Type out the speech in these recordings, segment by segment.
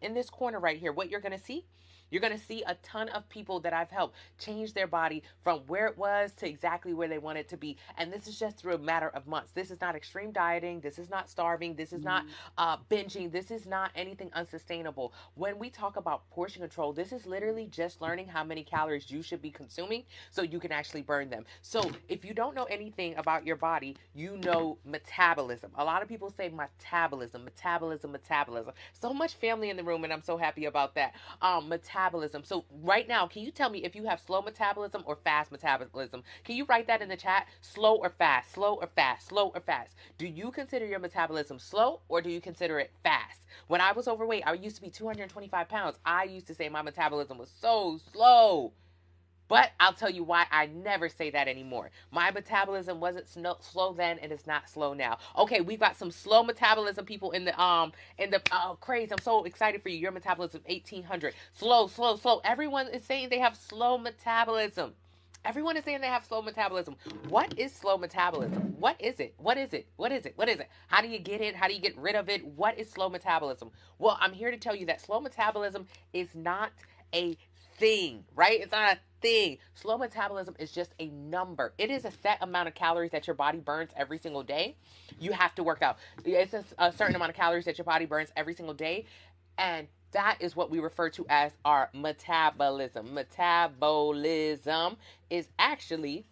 in this corner right here, what you're going to see a ton of people that I've helped change their body from where it was to exactly where they want it to be. And this is just through a matter of months. This is not extreme dieting. This is not starving. This is not binging. This is not anything unsustainable. When we talk about portion control, this is literally just learning how many calories you should be consuming so you can actually burn them. So if you don't know anything about your body, you know metabolism. A lot of people say metabolism, metabolism, metabolism. So much family in the room, and I'm so happy about that. Metabolism. So right now, can you tell me if you have slow metabolism or fast metabolism? Can you write that in the chat? Slow or fast? Slow or fast? Slow or fast? Do you consider your metabolism slow or do you consider it fast? When I was overweight, I used to be 225 pounds. I used to say my metabolism was so slow. But I'll tell you why I never say that anymore. My metabolism wasn't slow then, and it's not slow now. Okay, we've got some slow metabolism people in the craze. I'm so excited for you. Your metabolism 1800. Slow, slow, slow. Everyone is saying they have slow metabolism. Everyone is saying they have slow metabolism. What is slow metabolism? What is it? What is it? What is it? What is it? How do you get it? How do you get rid of it? What is slow metabolism? Well, I'm here to tell you that slow metabolism is not a thing, right? It's not a thing. Slow metabolism is just a number. It is a set amount of calories that your body burns every single day. You have to work out. It's a certain amount of calories that your body burns every single day. And that is what we refer to as our metabolism. Metabolism is actually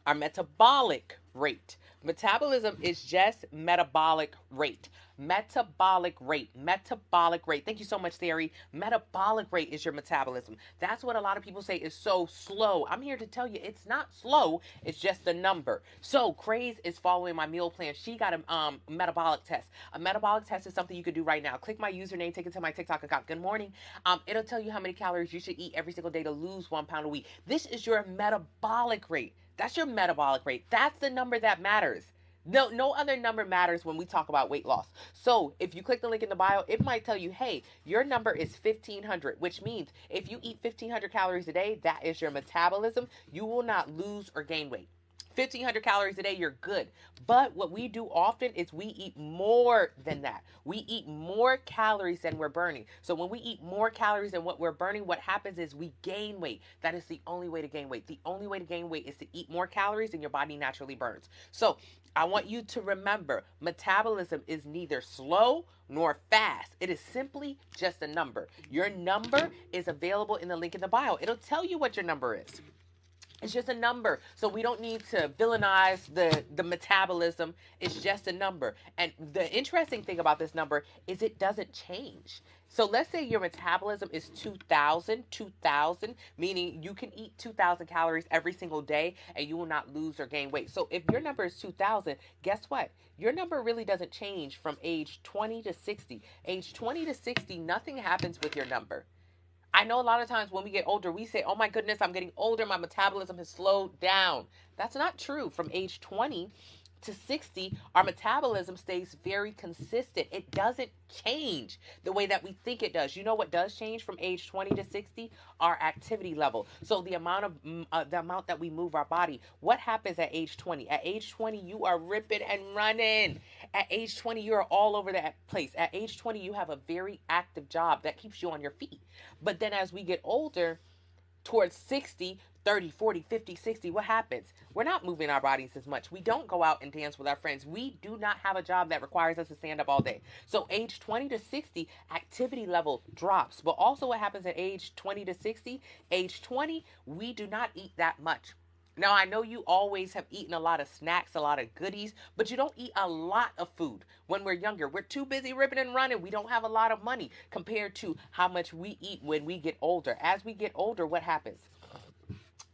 our metabolic rate. Metabolism is just metabolic rate. Metabolic rate. Metabolic rate. Thank you so much, Theory. Metabolic rate is your metabolism. That's what a lot of people say is so slow. I'm here to tell you it's not slow. It's just a number. So Craze is following my meal plan. She got a metabolic test. A metabolic test is something you could do right now. Click my username, take it to my TikTok account. Good morning. It'll tell you how many calories you should eat every single day to lose 1 pound a week. This is your metabolic rate. That's your metabolic rate. That's the number that matters. No other number matters when we talk about weight loss. So if you click the link in the bio, it might tell you, hey, your number is 1500, which means if you eat 1500 calories a day, that is your metabolism. You will not lose or gain weight. 1500 calories a day, you're good. But what we do often is we eat more than that. We eat more calories than we're burning. So when we eat more calories than what we're burning, what happens is we gain weight. That is the only way to gain weight. The only way to gain weight is to eat more calories than your body naturally burns. So I want you to remember metabolism is neither slow nor fast. It is simply just a number. Your number is available in the link in the bio. It'll tell you what your number is. It's just a number. So we don't need to villainize the metabolism. It's just a number. And the interesting thing about this number is it doesn't change. So let's say your metabolism is 2000, meaning you can eat 2000 calories every single day and you will not lose or gain weight. So if your number is 2000, guess what? Your number really doesn't change from age 20 to 60. Age 20 to 60, nothing happens with your number. I know a lot of times when we get older, we say, oh my goodness, I'm getting older. My metabolism has slowed down. That's not true. From age 20 to 60, our metabolism stays very consistent. It doesn't change the way that we think it does. You know what does change from age 20 to 60? Our activity level. So the amount that we move our body. What happens at age 20? At age 20, you are ripping and running. At age 20, you're all over that place. At age 20, you have a very active job that keeps you on your feet. But then as we get older, towards 60, 30, 40, 50, 60, what happens? We're not moving our bodies as much. We don't go out and dance with our friends. We do not have a job that requires us to stand up all day. So age 20 to 60, activity level drops. But also what happens at age 20 to 60, age 20, we do not eat that much. Now, I know you always have eaten a lot of snacks, a lot of goodies, but you don't eat a lot of food when we're younger. We're too busy ripping and running. We don't have a lot of money compared to how much we eat when we get older. As we get older, what happens?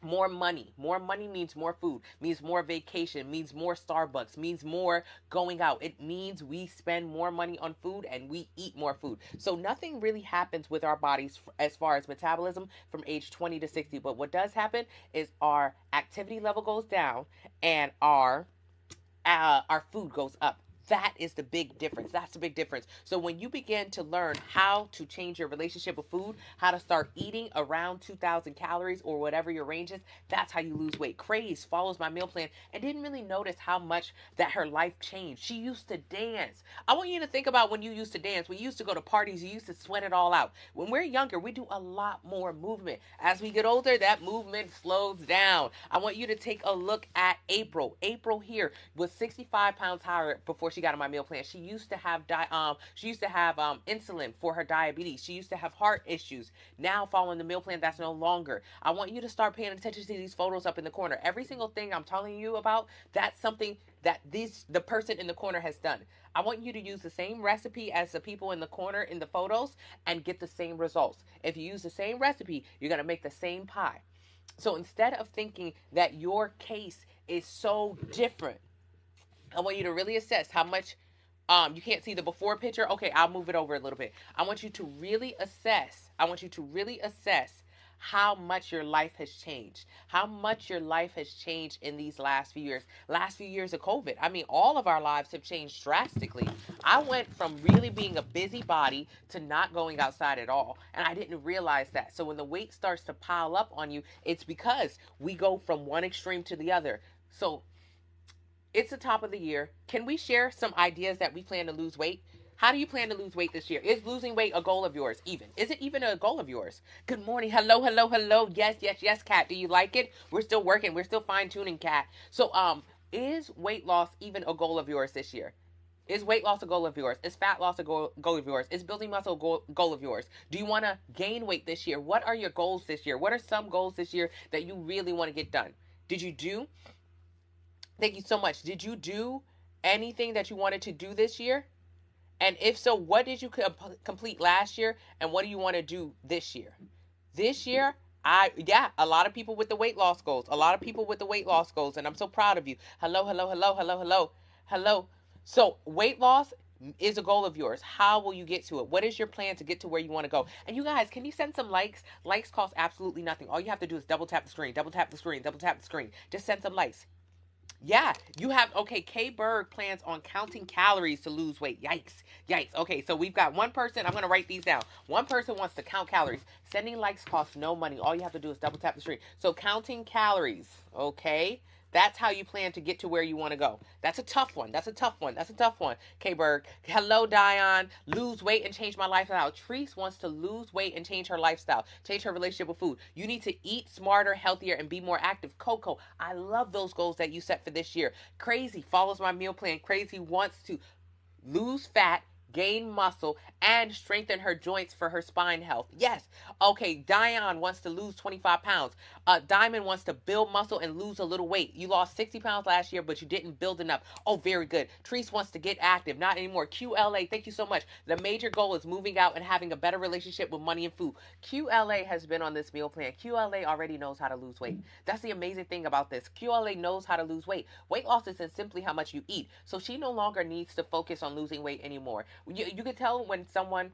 More money. More money means more food, means more vacation, means more Starbucks, means more going out. It means we spend more money on food and we eat more food. So nothing really happens with our bodies as far as metabolism from age 20 to 60. But what does happen is our activity level goes down and our food goes up. That is the big difference. That's the big difference. So when you begin to learn how to change your relationship with food, how to start eating around 2,000 calories or whatever your range is, that's how you lose weight. Craze follows my meal plan and didn't really notice how much that her life changed. She used to dance. I want you to think about when you used to dance. We used to go to parties. You used to sweat it all out. When we're younger, we do a lot more movement. As we get older, that movement slows down. I want you to take a look at April. April here was 65 pounds higher before she got on my meal plan. She used to have insulin for her diabetes. She used to have heart issues. Now following the meal plan, that's no longer. I want you to start paying attention to these photos up in the corner. Every single thing I'm telling you about, that's something that the person in the corner has done. I want you to use the same recipe as the people in the corner in the photos and get the same results. If you use the same recipe, you're going to make the same pie. So instead of thinking that your case is so different, I want you to really assess how much you can't see the before picture. Okay, I'll move it over a little bit. I want you to really assess. I want you to really assess how much your life has changed. How much your life has changed in these last few years. Last few years of COVID. I mean, all of our lives have changed drastically. I went from really being a busybody to not going outside at all. And I didn't realize that. So when the weight starts to pile up on you, it's because we go from one extreme to the other. So it's the top of the year. Can we share some ideas that we plan to lose weight? How do you plan to lose weight this year? Is losing weight a goal of yours even? Is it even a goal of yours? Good morning. Hello, hello, hello. Yes, yes, yes, Kat. Do you like it? We're still working. We're still fine-tuning, Kat. So, is weight loss even a goal of yours this year? Is weight loss a goal of yours? Is fat loss a goal of yours? Is building muscle a goal of yours? Do you want to gain weight this year? What are your goals this year? What are some goals this year that you really want to get done? Did you do? Thank you so much. Did you do anything that you wanted to do this year? And if so, what did you complete last year? And what do you want to do this year? This year, a lot of people with the weight loss goals. A lot of people with the weight loss goals. And I'm so proud of you. Hello, hello, hello, hello, hello, hello. So weight loss is a goal of yours. How will you get to it? What is your plan to get to where you want to go? And you guys, can you send some likes? Likes cost absolutely nothing. All you have to do is double tap the screen, double tap the screen, double tap the screen. Just send some likes. Yeah, you have, okay, K Berg plans on counting calories to lose weight. Yikes. Yikes. Okay, so we've got one person. I'm going to write these down. One person wants to count calories. Sending likes costs no money. All you have to do is double tap the screen. So counting calories, okay? That's how you plan to get to where you want to go. That's a tough one. That's a tough one. That's a tough one. K Berg. Hello, Dion. Lose weight and change my lifestyle. Treese wants to lose weight and change her lifestyle. Change her relationship with food. You need to eat smarter, healthier, and be more active. Coco, I love those goals that you set for this year. Crazy follows my meal plan. Crazy wants to lose fat, gain muscle, and strengthen her joints for her spine health. Yes. Okay, Diane wants to lose 25 pounds. Diamond wants to build muscle and lose a little weight. You lost 60 pounds last year, but you didn't build enough. Oh, very good. Treese wants to get active. Not anymore. QLA, thank you so much. The major goal is moving out and having a better relationship with money and food. QLA has been on this meal plan. QLA already knows how to lose weight. That's the amazing thing about this. QLA knows how to lose weight. Weight loss isn't simply how much you eat. So she no longer needs to focus on losing weight anymore. You can tell when someone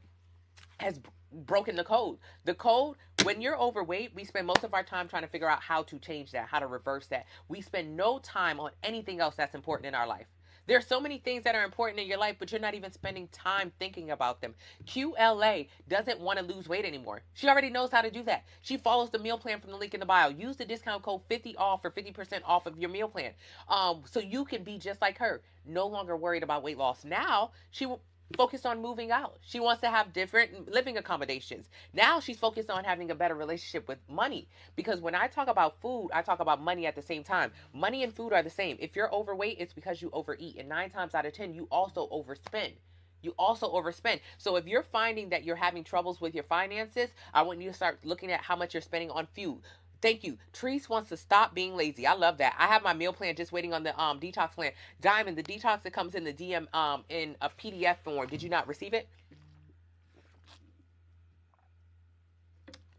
has broken the code. The code, when you're overweight, we spend most of our time trying to figure out how to change that, how to reverse that. We spend no time on anything else that's important in our life. There are so many things that are important in your life, but you're not even spending time thinking about them. QLA doesn't want to lose weight anymore. She already knows how to do that. She follows the meal plan from the link in the bio. Use the discount code 50 off for 50% off of your meal plan. So you can be just like her, no longer worried about weight loss. Now she will focused on moving out. She wants to have different living accommodations. Now she's focused on having a better relationship with money. Because when I talk about food, I talk about money at the same time. Money and food are the same. If you're overweight, it's because you overeat. And 9 times out of 10, you also overspend. You also overspend. So if you're finding that you're having troubles with your finances, I want you to start looking at how much you're spending on food. Thank you. Treese wants to stop being lazy. I love that. I have my meal plan just waiting on the detox plan. Diamond, the detox that comes in the DM in a PDF form. Did you not receive it?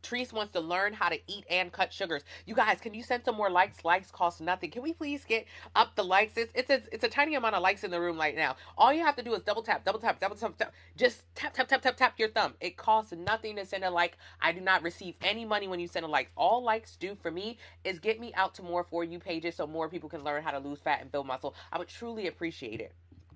Treese wants to learn how to eat and cut sugars. You guys, can you send some more likes? Likes cost nothing. Can we please get up the likes? It's a tiny amount of likes in the room right now. All you have to do is double tap, double tap, double tap, tap. Just tap, tap, tap, tap, tap your thumb. It costs nothing to send a like. I do not receive any money when you send a like. All likes do for me is get me out to more For You pages so more people can learn how to lose fat and build muscle. I would truly appreciate it.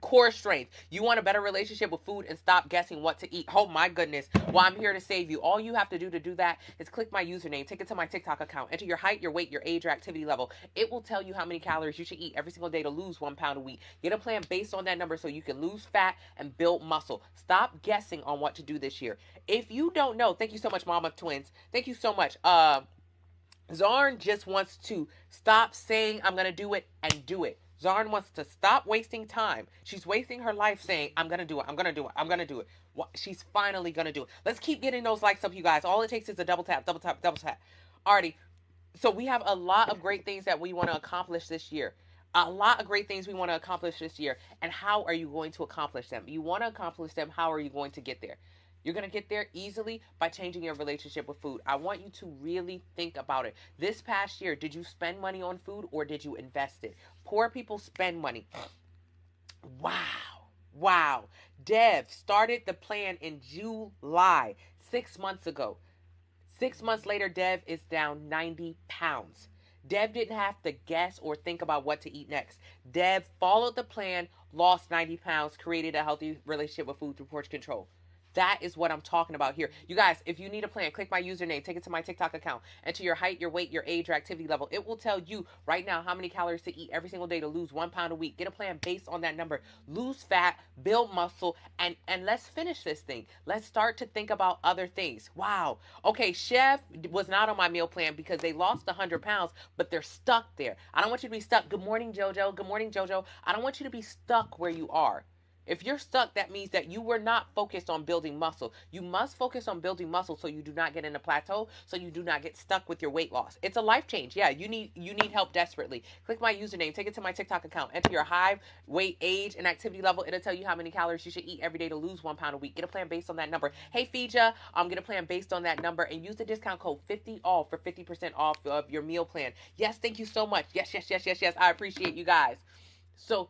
core strength. You want a better relationship with food and stop guessing what to eat. Oh my goodness. Well, I'm here to save you. All you have to do that is click my username, take it to my TikTok account, enter your height, your weight, your age, your activity level. It will tell you how many calories you should eat every single day to lose 1 pound a week. Get a plan based on that number so you can lose fat and build muscle. Stop guessing on what to do this year. If you don't know, thank you so much, Mama Twins. Thank you so much. Zarn just wants to stop saying I'm going to do it and do it. Zarn wants to stop wasting time. She's wasting her life saying, I'm going to do it, I'm going to do it, I'm going to do it. She's finally going to do it. Let's keep getting those likes up, you guys. All it takes is a double tap, double tap, double tap. Alrighty. So we have a lot of great things that we want to accomplish this year. A lot of great things we want to accomplish this year. And how are you going to accomplish them? You want to accomplish them. How are you going to get there? You're going to get there easily by changing your relationship with food. I want you to really think about it. This past year, did you spend money on food or did you invest it? Poor people spend money. Wow. Wow. Dev started the plan in July, 6 months ago. 6 months later, Dev is down 90 pounds. Dev didn't have to guess or think about what to eat next. Dev followed the plan, lost 90 pounds, created a healthy relationship with food through portion control. That is what I'm talking about here. You guys, if you need a plan, click my username, take it to my TikTok account, enter your height, your weight, your age, your activity level. It will tell you right now how many calories to eat every single day to lose 1 pound a week. Get a plan based on that number. Lose fat, build muscle, and let's finish this thing. Let's start to think about other things. Wow. Okay, Chef was not on my meal plan because they lost 100 pounds, but they're stuck there. I don't want you to be stuck. Good morning, JoJo. Good morning, JoJo. I don't want you to be stuck where you are. If you're stuck, that means that you were not focused on building muscle. You must focus on building muscle so you do not get in a plateau, so you do not get stuck with your weight loss. It's a life change. Yeah, you need help desperately. Click my username, take it to my TikTok account, enter your height, weight, age, and activity level. It'll tell you how many calories you should eat every day to lose 1 pound a week. Get a plan based on that number. Hey, Fija, get a plan based on that number and use the discount code 50OFF for 50% off of your meal plan. Yes, thank you so much. Yes. I appreciate you guys. So,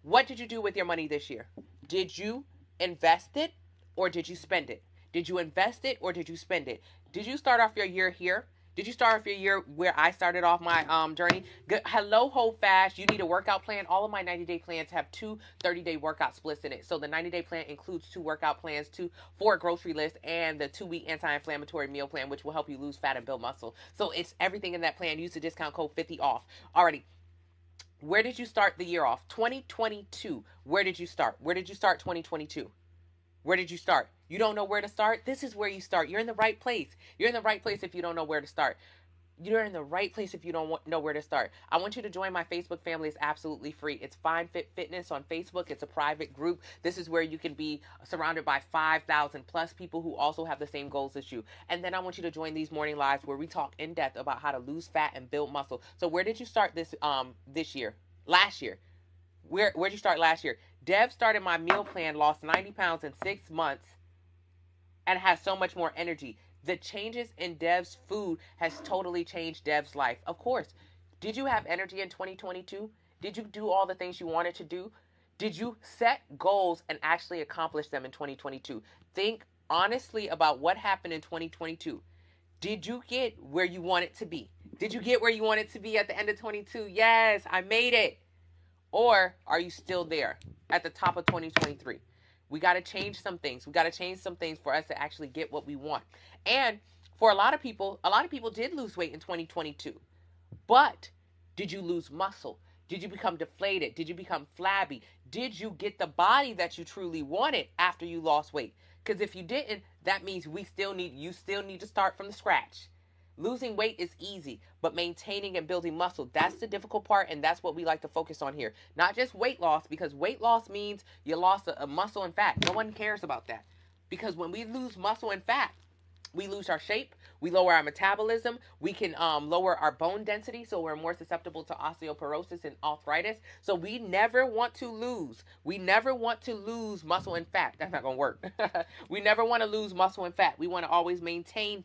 what did you do with your money this year? Did you invest it or did you spend it? Did you invest it or did you spend it? Did you start off your year here? Did you start off your year where I started off my journey? Good. Hello, Hold Fast. You need a workout plan. All of my 90-day plans have 2 30-day workout splits in it. So the 90-day plan includes 2 workout plans, 4 grocery list, and the 2-week anti-inflammatory meal plan, which will help you lose fat and build muscle. So it's everything in that plan. Use the discount code 50OFF. Alrighty. Where did you start the year off? 2022. Where did you start? Where did you start 2022? Where did you start? You don't know where to start? This is where you start. You're in the right place. You're in the right place if you don't know where to start. You're in the right place if you don't know where to start. I want you to join my Facebook family. It's absolutely free. It's Fine Fit Fitness on Facebook. It's a private group. This is where you can be surrounded by 5,000 plus people who also have the same goals as you. And then I want you to join these morning lives where we talk in depth about how to lose fat and build muscle. So where did you start this year? Last year? Where'd you start last year? Dev started my meal plan, lost 90 pounds in 6 months, and has so much more energy. The changes in Dev's food has totally changed Dev's life. Of course. Did you have energy in 2022? Did you do all the things you wanted to do? Did you set goals and actually accomplish them in 2022? Think honestly about what happened in 2022. Did you get where you wanted to be? Did you get where you wanted to be at the end of 22? Yes, I made it. Or are you still there at the top of 2023? We got to change some things. We got to change some things for us to actually get what we want. And for a lot of people did lose weight in 2022. But did you lose muscle? Did you become deflated? Did you become flabby? Did you get the body that you truly wanted after you lost weight? Because if you didn't, that means you still need to start from the scratch. Losing weight is easy, but maintaining and building muscle, that's the difficult part, and that's what we like to focus on here. Not just weight loss, because weight loss means you lost a muscle and fat. No one cares about that. Because when we lose muscle and fat, we lose our shape, we lower our metabolism, we can lower our bone density, so we're more susceptible to osteoporosis and arthritis. So we never want to lose. We never want to lose muscle and fat. That's not going to work. We never want to lose muscle and fat. We want to always maintain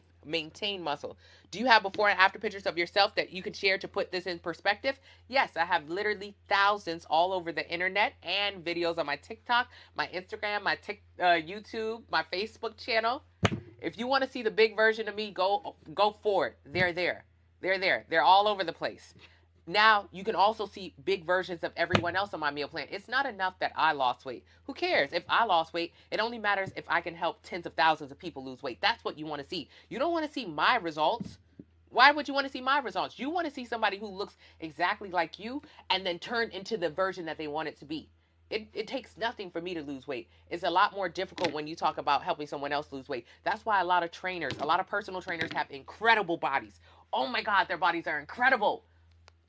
muscle. Do you have before and after pictures of yourself that you could share to put this in perspective? Yes, I have literally thousands all over the internet and videos on my TikTok, my Instagram, my YouTube, my Facebook channel. If you want to see the big version of me, go for it. They're there. They're all over the place. Now you can also see big versions of everyone else on my meal plan. It's not enough that I lost weight. Who cares if I lost weight? It only matters if I can help tens of thousands of people lose weight. That's what you want to see. You don't want to see my results. Why would you want to see my results? You want to see somebody who looks exactly like you and then turn into the version that they want it to be. It takes nothing for me to lose weight. It's a lot more difficult when you talk about helping someone else lose weight. That's why a lot of trainers, a lot of personal trainers have incredible bodies. Oh my God, their bodies are incredible,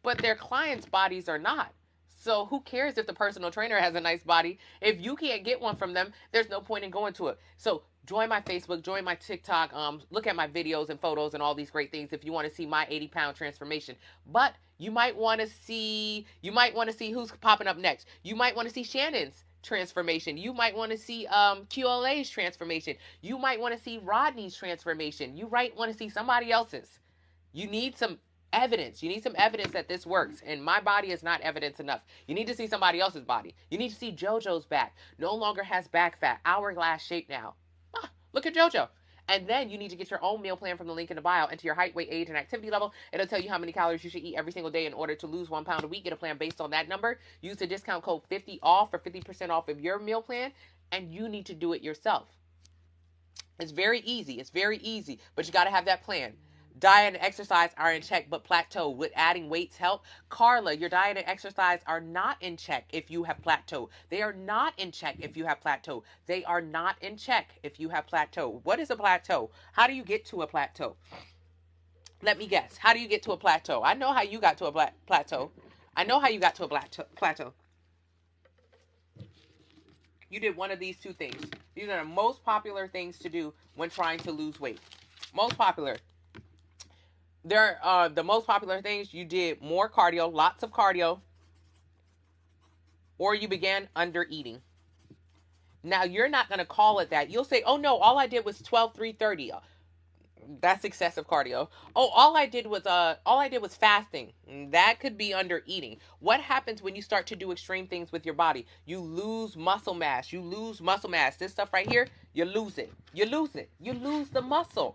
but their clients' bodies are not. So who cares if the personal trainer has a nice body? If you can't get one from them, there's no point in going to it. So join my Facebook, join my TikTok, look at my videos and photos and all these great things if you want to see my 80-pound transformation. But you might want to see who's popping up next. You might want to see Shannon's transformation. You might want to see QLA's transformation. You might want to see Rodney's transformation. You might want to see somebody else's. You need some evidence. You need some evidence that this works. And my body is not evidence enough. You need to see somebody else's body. You need to see JoJo's back. No longer has back fat. Hourglass shape now. Look at JoJo. And then you need to get your own meal plan from the link in the bio. Enter your height, weight, age, and activity level. It'll tell you how many calories you should eat every single day in order to lose 1 pound a week. Get a plan based on that number. Use the discount code 50OFF for 50% off of your meal plan. And you need to do it yourself. It's very easy. It's very easy. But you got to have that plan. Diet and exercise are in check but plateau. Would adding weights help? Carla, your diet and exercise are not in check if you have plateau. They are not in check if you have plateau. They are not in check if you have plateau. What is a plateau? How do you get to a plateau? Let me guess. How do you get to a plateau? I know how you got to a plateau. I know how you got to a plateau. You did one of these two things. These are the most popular things to do when trying to lose weight. Most popular. They're the most popular things. You did more cardio, lots of cardio, or you began under eating. Now you're not going to call it that. You'll say, oh no, all I did was 12-3-30. That's excessive cardio. Oh, all I did was fasting. That could be under eating. What happens when you start to do extreme things with your body? You lose muscle mass. You lose muscle mass. This stuff right here, you lose it. You lose it. You lose the muscle.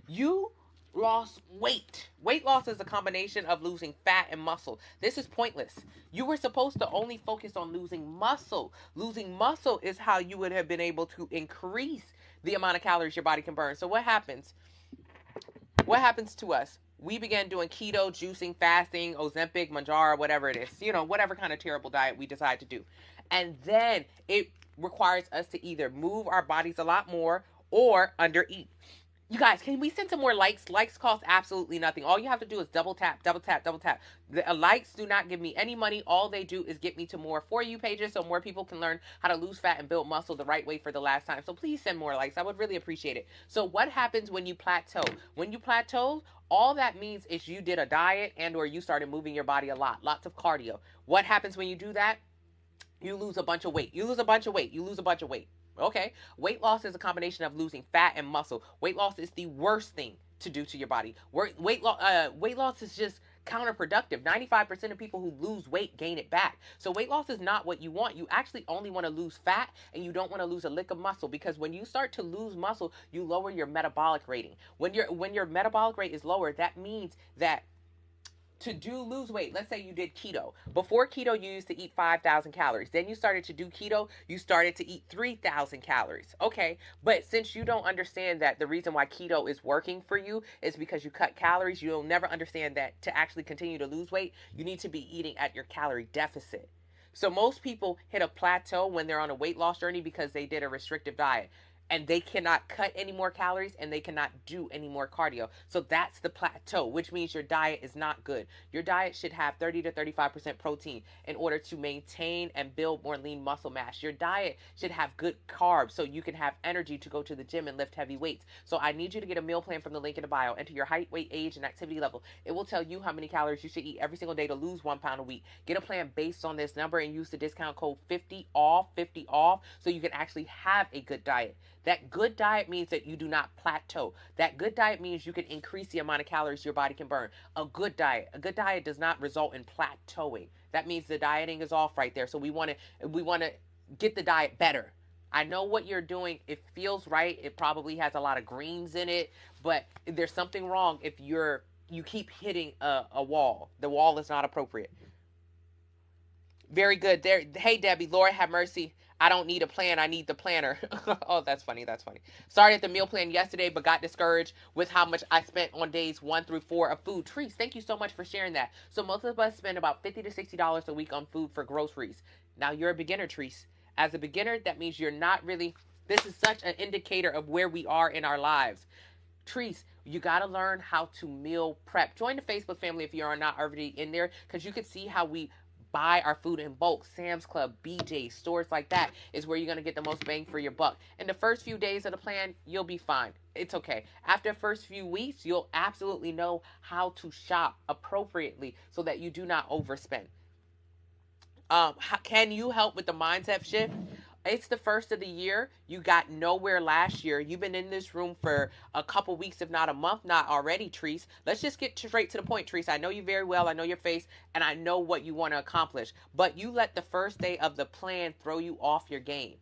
You lost weight. Weight loss is a combination of losing fat and muscle. This is pointless. You were supposed to only focus on losing muscle. Losing muscle is how you would have been able to increase the amount of calories your body can burn. So what happens? What happens to us? We began doing keto, juicing, fasting, Ozempic, Manjaro, whatever it is. Whatever kind of terrible diet we decide to do. And then it requires us to either move our bodies a lot more or undereat. You guys, can we send some more likes? Likes cost absolutely nothing. All you have to do is double tap, double tap, double tap. The likes do not give me any money. All they do is get me to more For You pages so more people can learn how to lose fat and build muscle the right way for the last time. So please send more likes. I would really appreciate it. So what happens when you plateau? When you plateau, all that means is you did a diet and or you started moving your body a lot. Lots of cardio. What happens when you do that? You lose a bunch of weight. You lose a bunch of weight. You lose a bunch of weight. Okay. Weight loss is a combination of losing fat and muscle. Weight loss is the worst thing to do to your body. Weight loss is just counterproductive. 95% of people who lose weight gain it back. So weight loss is not what you want. You actually only want to lose fat and you don't want to lose a lick of muscle, because when you start to lose muscle, you lower your metabolic rating. When your metabolic rate is lower, that means that to lose weight, let's say you did keto. Before keto, you used to eat 5,000 calories. Then you started to do keto, you started to eat 3,000 calories. Okay, but since you don't understand that the reason why keto is working for you is because you cut calories, you'll never understand that to actually continue to lose weight, you need to be eating at your calorie deficit. So most people hit a plateau when they're on a weight loss journey because they did a restrictive diet and they cannot cut any more calories and they cannot do any more cardio. So that's the plateau, which means your diet is not good. Your diet should have 30 to 35% protein in order to maintain and build more lean muscle mass. Your diet should have good carbs so you can have energy to go to the gym and lift heavy weights. So I need you to get a meal plan from the link in the bio. Enter your height, weight, age, and activity level. It will tell you how many calories you should eat every single day to lose 1 pound a week. Get a plan based on this number and use the discount code 50OFF, so you can actually have a good diet. That good diet means that you do not plateau. That good diet means you can increase the amount of calories your body can burn. A good diet does not result in plateauing. That means the dieting is off right there. So we want to get the diet better. I know what you're doing. It feels right. It probably has a lot of greens in it, but there's something wrong if you're you keep hitting a wall. The wall is not appropriate. Very good. There. Hey, Debbie. Lord have mercy. I don't need a plan. I need the planner. Oh, that's funny. That's funny. Started the meal plan yesterday, but got discouraged with how much I spent on days 1 through 4 of food. Trees, thank you so much for sharing that. So most of us spend about $50 to $60 a week on food for groceries. Now you're a beginner, Trees. As a beginner, that means you're not really. This is such an indicator of where we are in our lives. Trees, you got to learn how to meal prep. Join the Facebook family if you are not already in there, because you can see how we buy our food in bulk. Sam's Club, BJ, stores like that is where you're going to get the most bang for your buck. In the first few days of the plan, you'll be fine. It's okay. After the first few weeks, you'll absolutely know how to shop appropriately so that you do not overspend. Can you help with the mindset shift? It's the first of the year. You got nowhere last year. You've been in this room for a couple weeks, if not a month, not already, Treese. Let's just get straight to the point, Treese. I know you very well. I know your face, and I know what you want to accomplish. But you let the first day of the plan throw you off your game.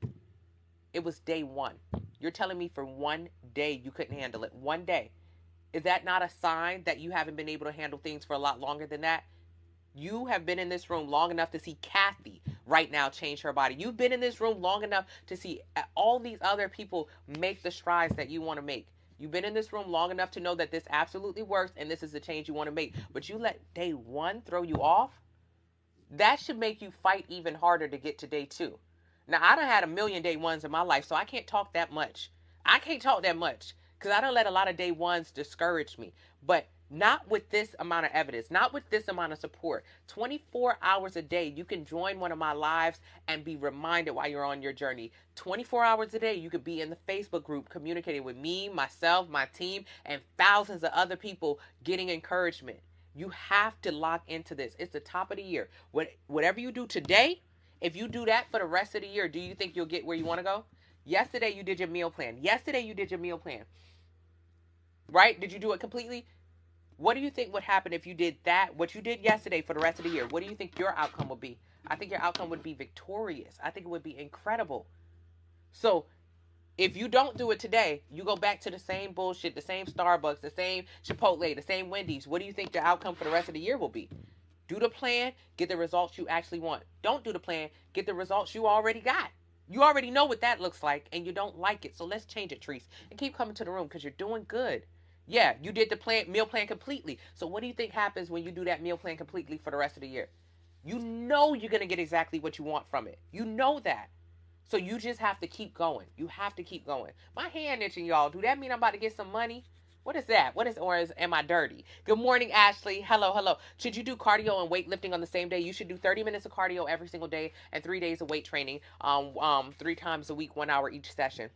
It was day one. You're telling me for one day you couldn't handle it. One day. Is that not a sign that you haven't been able to handle things for a lot longer than that? You have been in this room long enough to see Kathy right now change her body. You've been in this room long enough to see all these other people make the strides that you want to make. You've been in this room long enough to know that this absolutely works and this is the change you want to make. But you let day one throw you off? That should make you fight even harder to get to day two. Now, I done had a million day ones in my life, so I can't talk that much. I can't talk that much because I don't let a lot of day ones discourage me. But not with this amount of evidence, not with this amount of support. 24 hours a day, you can join one of my lives and be reminded while you're on your journey. 24 hours a day, you could be in the Facebook group communicating with me, myself, my team, and thousands of other people getting encouragement. You have to lock into this. It's the top of the year. Whatever you do today, if you do that for the rest of the year, do you think you'll get where you want to go? Yesterday, you did your meal plan. Yesterday, you did your meal plan. Right? Did you do it completely? What do you think would happen if you did that, what you did yesterday for the rest of the year? What do you think your outcome would be? I think your outcome would be victorious. I think it would be incredible. So if you don't do it today, you go back to the same bullshit, the same Starbucks, the same Chipotle, the same Wendy's. What do you think your outcome for the rest of the year will be? Do the plan, get the results you actually want. Don't do the plan, get the results you already got. You already know what that looks like, and you don't like it. So let's change it, Treese. And keep coming to the room because you're doing good. Yeah, you did the meal plan completely. So what do you think happens when you do that meal plan completely for the rest of the year? You know you're going to get exactly what you want from it. You know that. So you just have to keep going. You have to keep going. My hand itching, y'all. Do that mean I'm about to get some money? What is that? Am I dirty? Good morning, Ashley. Hello, hello. Should you do cardio and weightlifting on the same day? You should do 30 minutes of cardio every single day and 3 days of weight training. 3 times a week, 1 hour each session.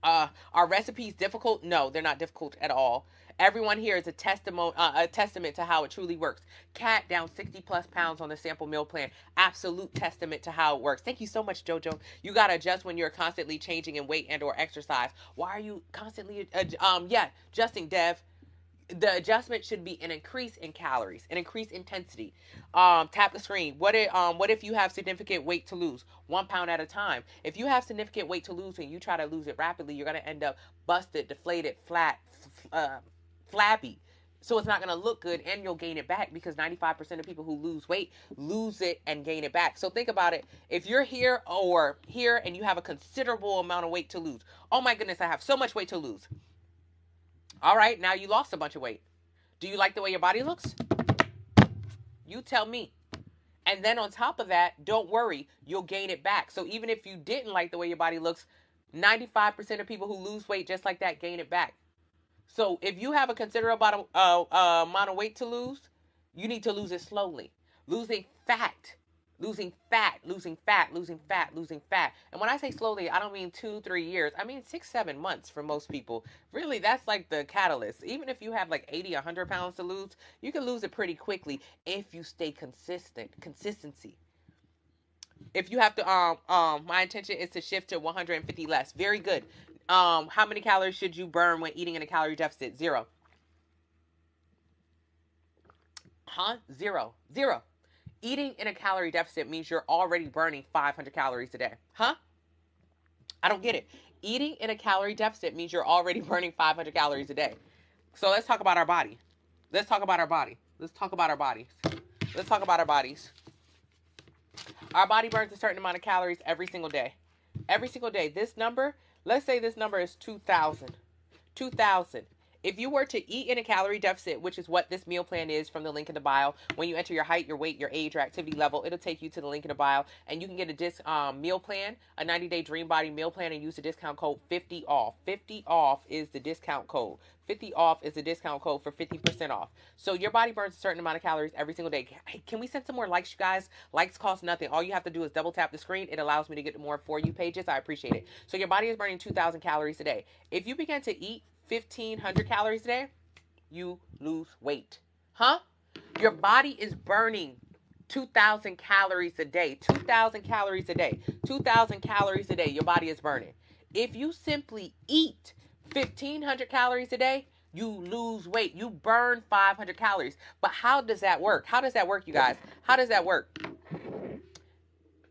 Are recipes difficult? No, they're not difficult at all. Everyone here is a testament to how it truly works. Cat down 60 plus pounds on the sample meal plan. Absolute testament to how it works. Thank you so much, Jojo. You got to adjust when you're constantly changing in weight and or exercise. Why are you constantly, adjusting, Dev? The adjustment should be an increase in calories, an increased intensity. Tap the screen. What if you have significant weight to lose? 1 pound at a time. If you have significant weight to lose and you try to lose it rapidly, you're going to end up busted, deflated, flat, flabby. So it's not going to look good, and you'll gain it back because 95% of people who lose weight lose it and gain it back. So think about it. If you're here or here and you have a considerable amount of weight to lose, oh my goodness, I have so much weight to lose. All right, now you lost a bunch of weight. Do you like the way your body looks? You tell me. And then on top of that, don't worry, you'll gain it back. So even if you didn't like the way your body looks, 95% of people who lose weight just like that gain it back. So if you have a considerable amount of weight to lose, you need to lose it slowly. Losing fat. Losing fat. And when I say slowly, I don't mean 2-3 years. I mean 6-7 months for most people. Really, that's like the catalyst. Even if you have like 80-100 pounds to lose, you can lose it pretty quickly if you stay consistent. Consistency. If you have to, my intention is to shift to 150 less. Very good. How many calories should you burn when eating in a calorie deficit? 0. Zero. Eating in a calorie deficit means you're already burning 500 calories a day. I don't get it. Eating in a calorie deficit means you're already burning 500 calories a day. So let's talk about our body. Let's talk about our body. Let's talk about our bodies. Let's talk about our bodies. Our body burns a certain amount of calories every single day. Every single day. This number, let's say this number is 2,000. 2,000. If you were to eat in a calorie deficit, which is what this meal plan is from the link in the bio, when you enter your height, your weight, your age, your activity level, it'll take you to the link in the bio, and you can get a meal plan, a 90-day Dream Body meal plan, and use the discount code 50 off. 50 off is the discount code. 50 off is the discount code for 50% off. So your body burns a certain amount of calories every single day. Hey, can we send some more likes, you guys? Likes cost nothing. All you have to do is double tap the screen. It allows me to get more For You pages. I appreciate it. So your body is burning 2,000 calories a day. If you begin to eat 1,500 calories a day, you lose weight. Huh? Your body is burning 2,000 calories a day. 2,000 calories a day. 2,000 calories a day your body is burning. If you simply eat 1,500 calories a day, you lose weight. You burn 500 calories. But how does that work? How does that work, you guys? How does that work?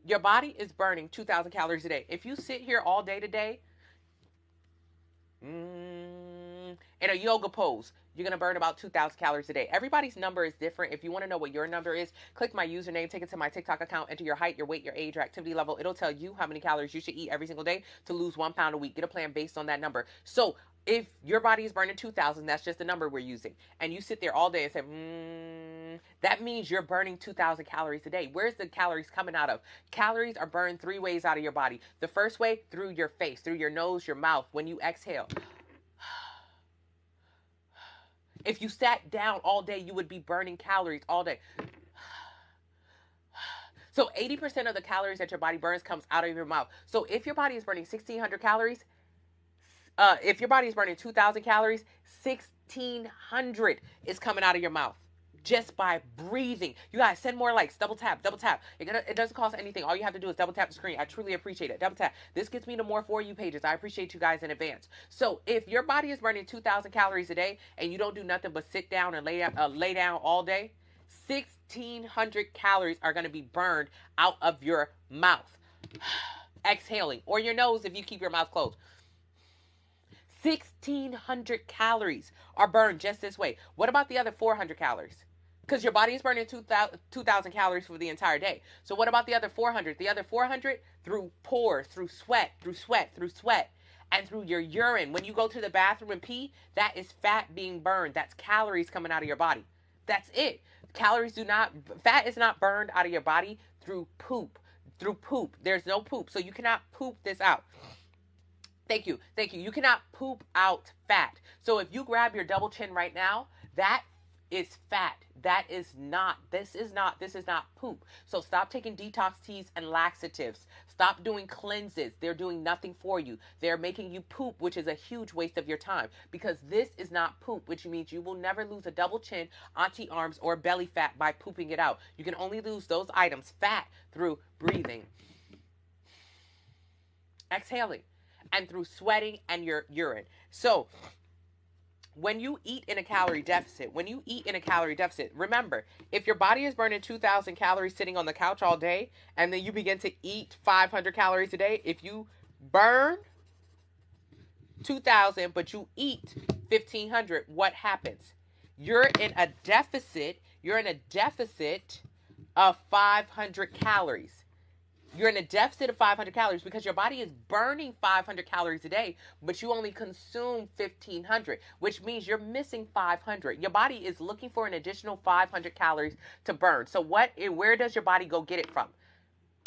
Your body is burning 2,000 calories a day. If you sit here all day today, in a yoga pose, you're going to burn about 2,000 calories a day. Everybody's number is different. If you want to know what your number is, click my username, take it to my TikTok account, enter your height, your weight, your age, your activity level. It'll tell you how many calories you should eat every single day to lose 1 pound a week. Get a plan based on that number. So if your body is burning 2,000, that's just the number we're using. And you sit there all day and say, that means you're burning 2,000 calories a day. Where's the calories coming out of? Calories are burned 3 ways out of your body. The first way, through your face, through your nose, your mouth, when you exhale. If you sat down all day, you would be burning calories all day. So 80% of the calories that your body burns comes out of your mouth. So if your body is burning 1,600 calories, if your body is burning 2,000 calories, 1,600 is coming out of your mouth just by breathing. You guys, send more likes. Double tap, double tap. It doesn't cost anything. All you have to do is double tap the screen. I truly appreciate it. Double tap. This gets me to more For You pages. I appreciate you guys in advance. So if your body is burning 2,000 calories a day and you don't do nothing but sit down and lay down all day, 1,600 calories are going to be burned out of your mouth. Exhaling. Or your nose if you keep your mouth closed. 1,600 calories are burned just this way. What about the other 400 calories? Because your body is burning 2,000 calories for the entire day. So what about the other 400? The other 400 through pores, through sweat, and through your urine. When you go to the bathroom and pee, that is fat being burned. That's calories coming out of your body. That's it. Fat is not burned out of your body through poop. There's no poop. So you cannot poop this out. Thank you. You cannot poop out fat. So if you grab your double chin right now, that is fat. This is not poop. So stop taking detox teas and laxatives. Stop doing cleanses. They're doing nothing for you. They're making you poop, which is a huge waste of your time, because this is not poop, which means you will never lose a double chin, auntie arms, or belly fat by pooping it out. You can only lose those items, fat, through breathing, exhaling, and through sweating and your urine. So when you eat in a calorie deficit, remember, if your body is burning 2,000 calories sitting on the couch all day, and then you begin to eat 500 calories a day, if you burn 2,000, but you eat 1,500, what happens? You're in a deficit of 500 calories. You're in a deficit of 500 calories because your body is burning 500 calories a day, but you only consume 1,500, which means you're missing 500. Your body is looking for an additional 500 calories to burn. So where does your body go get it from?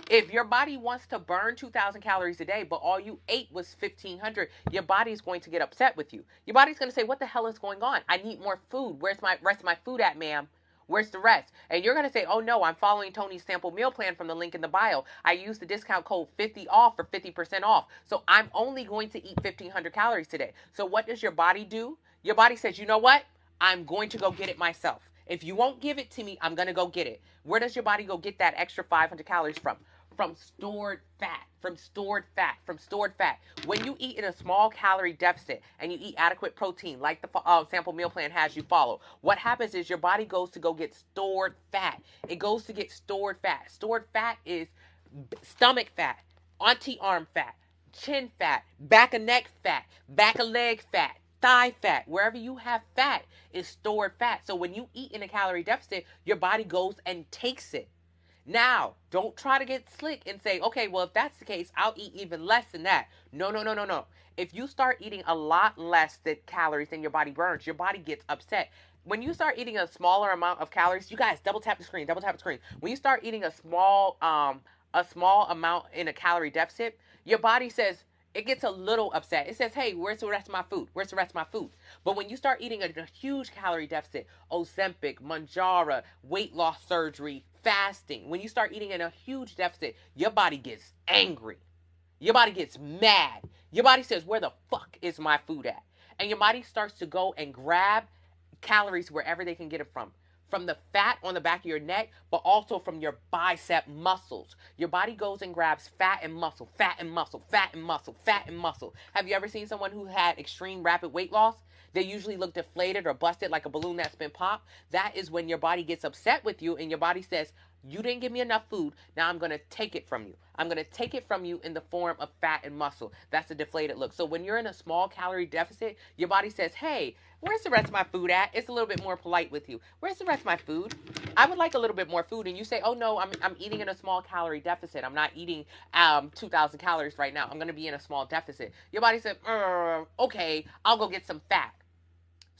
If your body wants to burn 2,000 calories a day, but all you ate was 1,500, your body's going to get upset with you. Your body's going to say, what the hell is going on? I need more food. Where's the rest of my food at, ma'am? Where's the rest? And you're going to say, oh no, I'm following Tony's sample meal plan from the link in the bio. I use the discount code 50 off for 50% off. So I'm only going to eat 1,500 calories today. So what does your body do? Your body says, you know what? I'm going to go get it myself. If you won't give it to me, I'm going to go get it. Where does your body go get that extra 500 calories from? From stored fat. When you eat in a small calorie deficit and you eat adequate protein, like the sample meal plan has you follow, what happens is your body goes to go get stored fat. It goes to get stored fat. Stored fat is stomach fat, auntie arm fat, chin fat, back of neck fat, back of leg fat, thigh fat. Wherever you have fat is stored fat. So when you eat in a calorie deficit, your body goes and takes it. Now, don't try to get slick and say, okay, well, if that's the case, I'll eat even less than that. No, no, no, no, no. If you start eating a lot less than calories than your body burns, your body gets upset. When you start eating a smaller amount of calories, you guys double tap the screen, double tap the screen. When you start eating a small amount in a calorie deficit, your body says, it gets a little upset. It says, hey, where's the rest of my food? Where's the rest of my food? But when you start eating a huge calorie deficit, Ozempic, Manjaro, weight loss surgery, fasting, when you start eating in a huge deficit, your body gets angry. Your body gets mad. Your body says, where the fuck is my food at? And your body starts to go and grab calories wherever they can get it from the fat on the back of your neck, but also from your bicep muscles. Your body goes and grabs fat and muscle, fat and muscle, fat and muscle, fat and muscle. Have you ever seen someone who had extreme rapid weight loss? They usually look deflated or busted like a balloon that's been popped. That is when your body gets upset with you and your body says, you didn't give me enough food. Now I'm going to take it from you. I'm going to take it from you in the form of fat and muscle. That's a deflated look. So when you're in a small calorie deficit, your body says, hey, where's the rest of my food at? It's a little bit more polite with you. Where's the rest of my food? I would like a little bit more food. And you say, oh no, I'm eating in a small calorie deficit. I'm not eating 2,000 calories right now. I'm going to be in a small deficit. Your body said, okay, I'll go get some fat.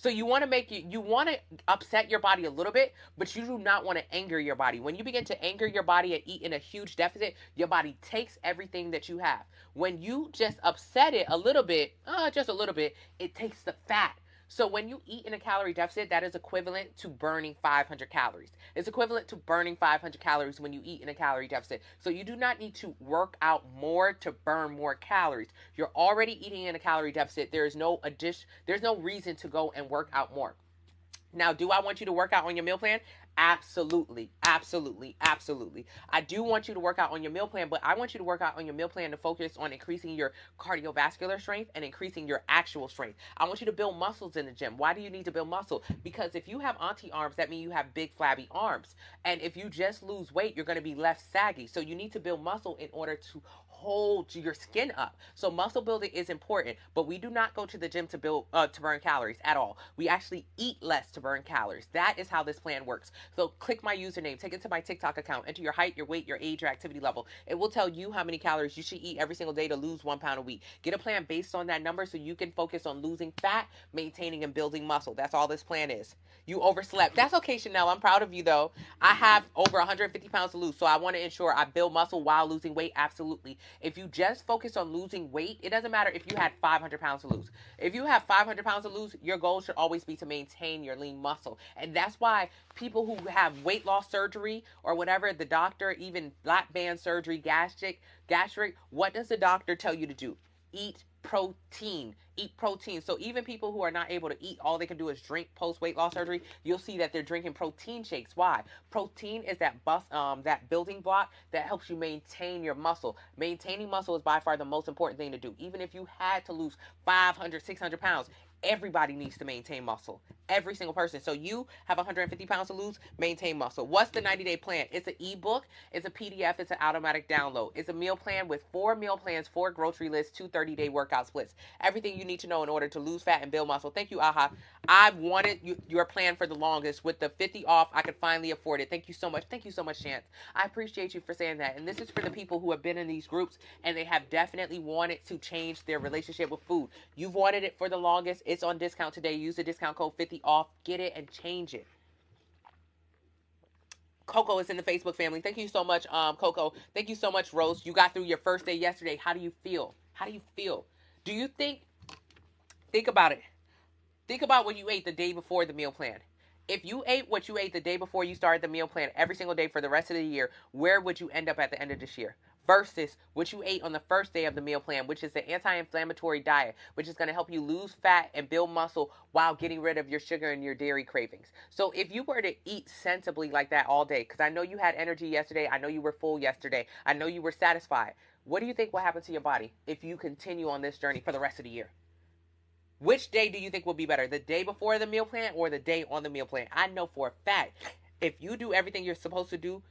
So you want to you want to upset your body a little bit, but you do not want to anger your body. When you begin to anger your body and eat in a huge deficit, your body takes everything that you have. When you just upset it a little bit, just a little bit, it takes the fat. So when you eat in a calorie deficit, that is equivalent to burning 500 calories. It's equivalent to burning 500 calories when you eat in a calorie deficit. So you do not need to work out more to burn more calories. You're already eating in a calorie deficit. There's no reason to go and work out more. Now, do I want you to work out on your meal plan? Absolutely, absolutely, absolutely. I do want you to work out on your meal plan, but I want you to work out on your meal plan to focus on increasing your cardiovascular strength and increasing your actual strength. I want you to build muscles in the gym. Why do you need to build muscle? Because if you have auntie arms, that means you have big flabby arms. And if you just lose weight, you're going to be less saggy. So you need to build muscle in order to hold your skin up. So muscle building is important, but we do not go to the gym to burn calories at all. We actually eat less to burn calories. That is how this plan works. So click my username, take it to my TikTok account, enter your height, your weight, your age, your activity level. It will tell you how many calories you should eat every single day to lose 1 pound a week. Get a plan based on that number so you can focus on losing fat, maintaining and building muscle. That's all this plan is. You overslept. That's okay, Chanel. I'm proud of you though. I have over 150 pounds to lose, so I want to ensure I build muscle while losing weight. Absolutely. If you just focus on losing weight, it doesn't matter if you had 500 pounds to lose. If you have 500 pounds to lose, your goal should always be to maintain your lean muscle. And that's why people who have weight loss surgery or whatever, the doctor, even lap band surgery, gastric, what does the doctor tell you to do? Eat protein. Eat protein. So even people who are not able to eat, all they can do is drink post weight loss surgery. You'll see that they're drinking protein shakes. Why? Protein is that building block that helps you maintain your muscle. Maintaining muscle is by far the most important thing to do. Even if you had to lose 500, 600 pounds, everybody needs to maintain muscle. Every single person. So you have 150 pounds to lose, maintain muscle. What's the 90-day plan? It's an ebook, it's a PDF, it's an automatic download. It's a meal plan with 4 meal plans, 4 grocery lists, 2 30-day workout splits. Everything you need to know in order to lose fat and build muscle. Thank you, Aha. I wanted your plan for the longest. With the 50 off, I could finally afford it. Thank you so much. Thank you so much, Chance. I appreciate you for saying that. And this is for the people who have been in these groups and they have definitely wanted to change their relationship with food. You've wanted it for the longest. It's on discount today. Use the discount code 50 off. Get it and change it. Coco is in the Facebook family. Thank you so much, Coco. Thank you so much, Rose. You got through your first day yesterday. How do you feel? How do you feel? Do you think about it. Think about what you ate the day before the meal plan. If you ate what you ate the day before you started the meal plan every single day for the rest of the year, where would you end up at the end of this year? Versus what you ate on the first day of the meal plan, which is the anti-inflammatory diet, which is going to help you lose fat and build muscle while getting rid of your sugar and your dairy cravings. So if you were to eat sensibly like that all day, because I know you had energy yesterday, I know you were full yesterday, I know you were satisfied, what do you think will happen to your body if you continue on this journey for the rest of the year? Which day do you think will be better? The day before the meal plan or the day on the meal plan? I know for a fact, if you do everything you're supposed to do,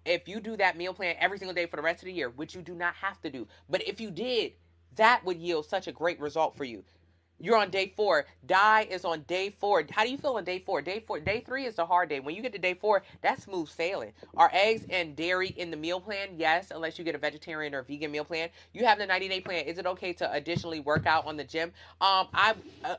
if you do that meal plan every single day for the rest of the year, which you do not have to do, but if you did, that would yield such a great result for you. You're on day 4. Die is on day 4. How do you feel on day 4? Day 3 is the hard day. When you get to day 4, that's smooth sailing. Are eggs and dairy in the meal plan? Yes, unless you get a vegetarian or vegan meal plan. You have the 90-day plan. Is it okay to additionally work out on the gym? I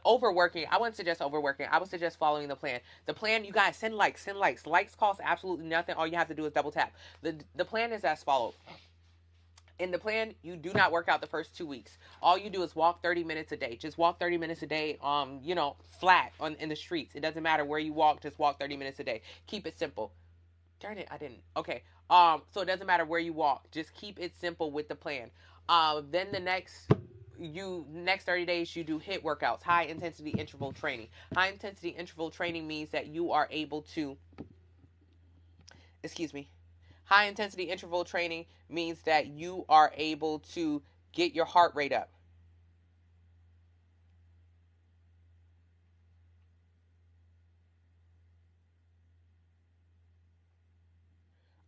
overworking. I wouldn't suggest overworking. I would suggest following the plan. The plan, you guys send likes, send likes. Likes cost absolutely nothing. All you have to do is double tap. The plan is as follows. In the plan, you do not work out the first 2 weeks. All you do is walk 30 minutes a day. Just walk 30 minutes a day, flat in the streets. It doesn't matter where you walk, just walk 30 minutes a day. Keep it simple. Darn it, I didn't. Okay. So it doesn't matter where you walk. Just keep it simple with the plan. Then the next 30 days you do HIIT workouts, high intensity interval training. High intensity interval training means that you are able to, excuse me, high intensity interval training means that you are able to get your heart rate up.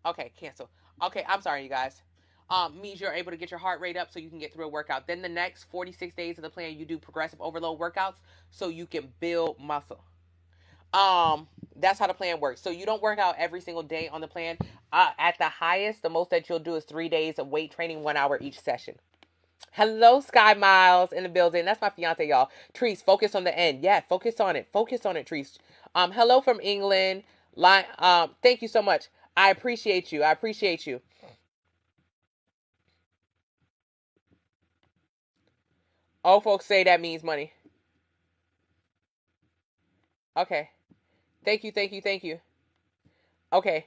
Okay, cancel. Okay, I'm sorry, you guys. Means you're able to get your heart rate up so you can get through a workout. Then the next 46 days of the plan, you do progressive overload workouts so you can build muscle. That's how the plan works. So you don't work out every single day on the plan. At the highest, the most that you'll do is 3 days of weight training, 1 hour each session. Hello, Sky Miles in the building. That's my fiance, y'all. Trees, focus on the end. Yeah, focus on it. Focus on it, Trees. Hello from England. Thank you so much. I appreciate you. I appreciate you. All folks say that means money. Okay. Thank you. Thank you. Thank you. Okay.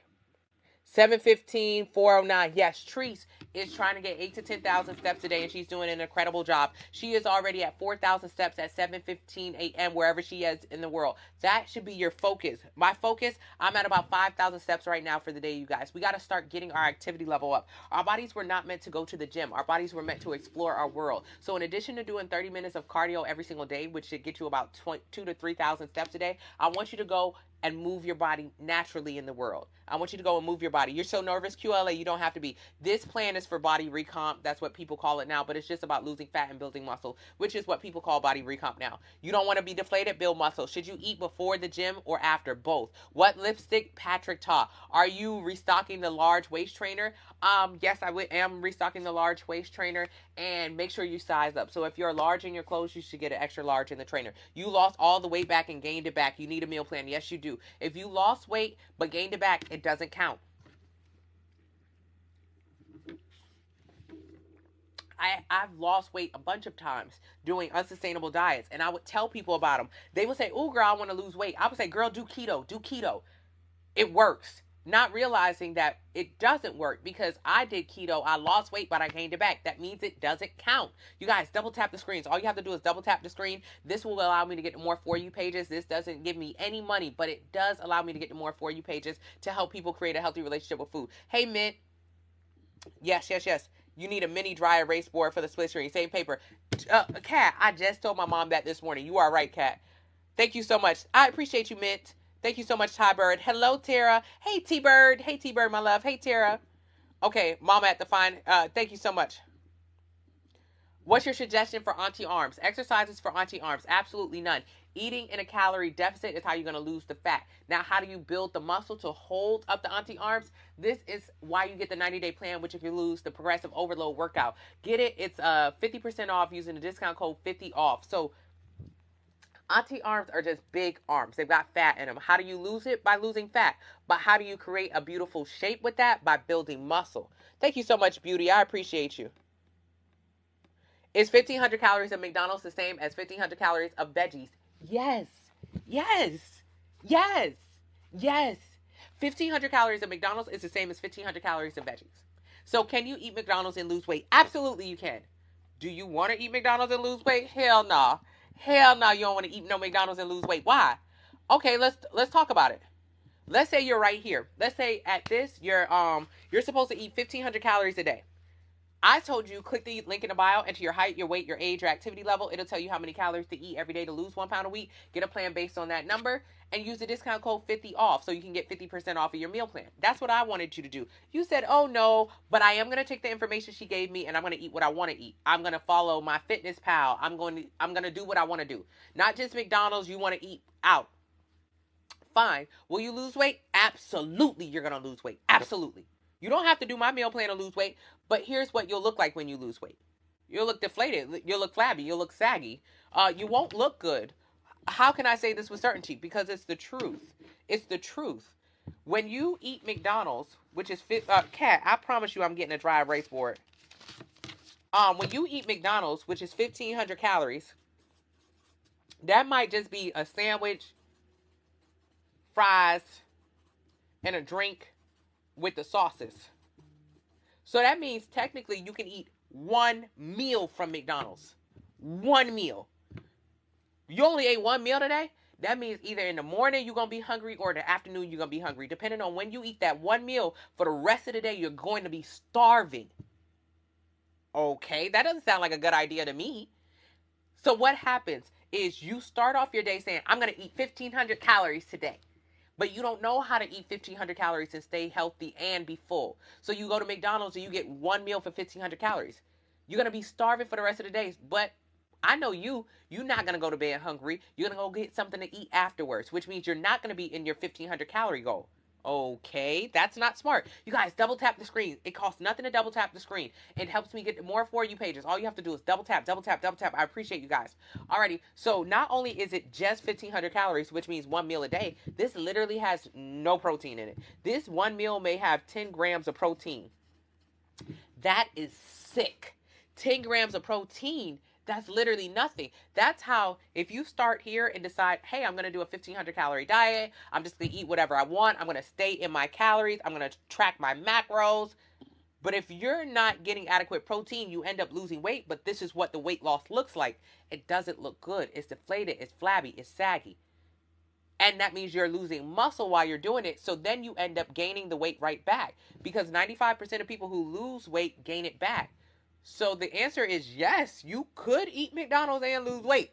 715 409. Yes, Treese is trying to get 8 to 10,000 steps a day, and she's doing an incredible job. She is already at 4,000 steps at 7:15 a.m. wherever she is in the world. That should be your focus. My focus, I'm at about 5,000 steps right now for the day, you guys. We got to start getting our activity level up. Our bodies were not meant to go to the gym. Our bodies were meant to explore our world. So in addition to doing 30 minutes of cardio every single day, which should get you about 2 to 3,000 steps a day, I want you to go and move your body naturally in the world. I want you to go and move your body. You're so nervous, QLA, you don't have to be. This plan is for body recomp. That's what people call it now, but it's just about losing fat and building muscle, which is what people call body recomp now. You don't want to be deflated, build muscle. Should you eat before the gym or after? Both. What lipstick? Patrick Ta. Are you restocking the large waist trainer? Yes, am restocking the large waist trainer, and make sure you size up. So if you're large in your clothes, you should get an extra large in the trainer. You lost all the weight back and gained it back. You need a meal plan. Yes, you do. If you lost weight but gained it back, it doesn't count. I've lost weight a bunch of times doing unsustainable diets, and I would tell people about them. They would say, "Oh, girl, I want to lose weight." I would say, "Girl, do keto. Do keto. It works." Not realizing that it doesn't work because I did keto, I lost weight, but I gained it back. That means it doesn't count. You guys, double tap the screens. All you have to do is double tap the screen. This will allow me to get to more For You pages. This doesn't give me any money, but it does allow me to get to more For You pages to help people create a healthy relationship with food. Hey, Mint. Yes, yes, yes. You need a mini dry erase board for the split screen. Same paper. Kat, I just told my mom that this morning. You are right, Kat. Thank you so much. I appreciate you, Mint. Thank you so much, Ty Bird. Hello, Tara. Hey, T Bird. Hey, T Bird, my love. Hey, Tara. Okay, Mama at the fine. Thank you so much. What's your suggestion for auntie arms? Exercises for auntie arms? Absolutely none. Eating in a calorie deficit is how you're going to lose the fat. Now, how do you build the muscle to hold up the auntie arms? This is why you get the 90-day plan, which if you lose the progressive overload workout. Get it. It's 50% off using the discount code 50 off. So auntie arms are just big arms. They've got fat in them. How do you lose it? By losing fat. But how do you create a beautiful shape with that? By building muscle. Thank you so much, Beauty. I appreciate you. Is 1,500 calories of McDonald's the same as 1,500 calories of veggies? Yes. Yes. Yes. Yes. 1,500 calories of McDonald's is the same as 1,500 calories of veggies. So can you eat McDonald's and lose weight? Absolutely you can. Do you want to eat McDonald's and lose weight? Hell no. Nah. Hell no, you don't want to eat no McDonald's and lose weight. Why? Okay, let's talk about it. Let's say you're right here. Let's say at this you're supposed to eat 1,500 calories a day. I told you, click the link in the bio, enter your height, your weight, your age, your activity level. It'll tell you how many calories to eat every day to lose 1 pound a week. Get a plan based on that number and use the discount code 50 off so you can get 50% off of your meal plan. That's what I wanted you to do. You said, oh no, but I am going to take the information she gave me and I'm going to eat what I want to eat. I'm going to follow my fitness pal. I'm going to do what I want to do. Not just McDonald's, you want to eat out. Fine. Will you lose weight? Absolutely, you're going to lose weight. Absolutely. You don't have to do my meal plan to lose weight, but here's what you'll look like when you lose weight. You'll look deflated. You'll look flabby. You'll look saggy. You won't look good. How can I say this with certainty? Because it's the truth. It's the truth. When you eat McDonald's, which is Kat, I promise you, I'm getting a dry erase board. When you eat McDonald's, which is 1,500 calories, that might just be a sandwich, fries, and a drink with the sauces. So that means technically you can eat one meal from McDonald's. One meal. You only ate one meal today? That means either in the morning you're going to be hungry or in the afternoon you're going to be hungry. Depending on when you eat that one meal, for the rest of the day you're going to be starving. Okay, that doesn't sound like a good idea to me. So what happens is you start off your day saying, I'm going to eat 1,500 calories today. But you don't know how to eat 1,500 calories and stay healthy and be full. So you go to McDonald's and you get one meal for 1,500 calories. You're going to be starving for the rest of the day. But I know you're not going to go to bed hungry. You're going to go get something to eat afterwards, which means you're not going to be in your 1,500 calorie goal. Okay, that's not smart. You guys, double tap the screen. It costs nothing to double tap the screen. It helps me get more For You pages. All you have to do is double tap, double tap, double tap. I appreciate you guys. Alrighty, so not only is it just 1,500 calories, which means one meal a day, this literally has no protein in it. This one meal may have 10 grams of protein. That is sick. 10 grams of protein. That's literally nothing. That's how, if you start here and decide, hey, I'm going to do a 1,500 calorie diet. I'm just going to eat whatever I want. I'm going to stay in my calories. I'm going to track my macros. But if you're not getting adequate protein, you end up losing weight. But this is what the weight loss looks like. It doesn't look good. It's deflated. It's flabby. It's saggy. And that means you're losing muscle while you're doing it. So then you end up gaining the weight right back. Because 95% of people who lose weight gain it back. So the answer is yes, you could eat McDonald's and lose weight,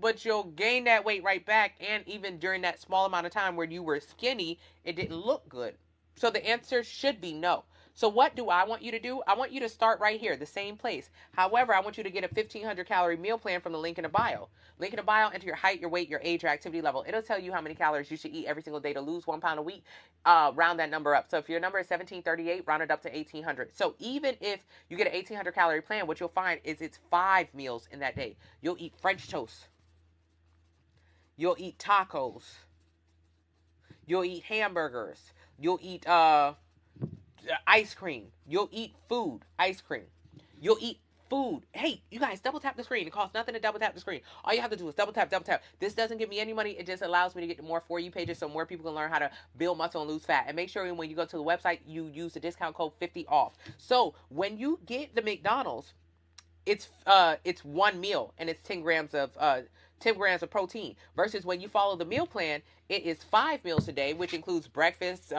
but you'll gain that weight right back. And even during that small amount of time where you were skinny, it didn't look good. So the answer should be no. So what do I want you to do? I want you to start right here, the same place. However, I want you to get a 1,500 calorie meal plan from the link in the bio. Link in the bio, enter your height, your weight, your age, your activity level. It'll tell you how many calories you should eat every single day to lose 1 pound a week. Round that number up. So if your number is 1,738, round it up to 1,800. So even if you get an 1,800 calorie plan, what you'll find is it's 5 meals in that day. You'll eat French toast. You'll eat tacos. You'll eat hamburgers. You'll eat ice cream. You'll eat food. Ice cream. You'll eat food. Hey, you guys, double tap the screen. It costs nothing to double tap the screen. All you have to do is double tap, double tap. This doesn't give me any money. It just allows me to get more For You pages so more people can learn how to build muscle and lose fat. And make sure when you go to the website, you use the discount code 50 off. So when you get the McDonald's, it's one meal and it's 10 grams of protein. Versus when you follow the meal plan, it is 5 meals a day, which includes breakfast,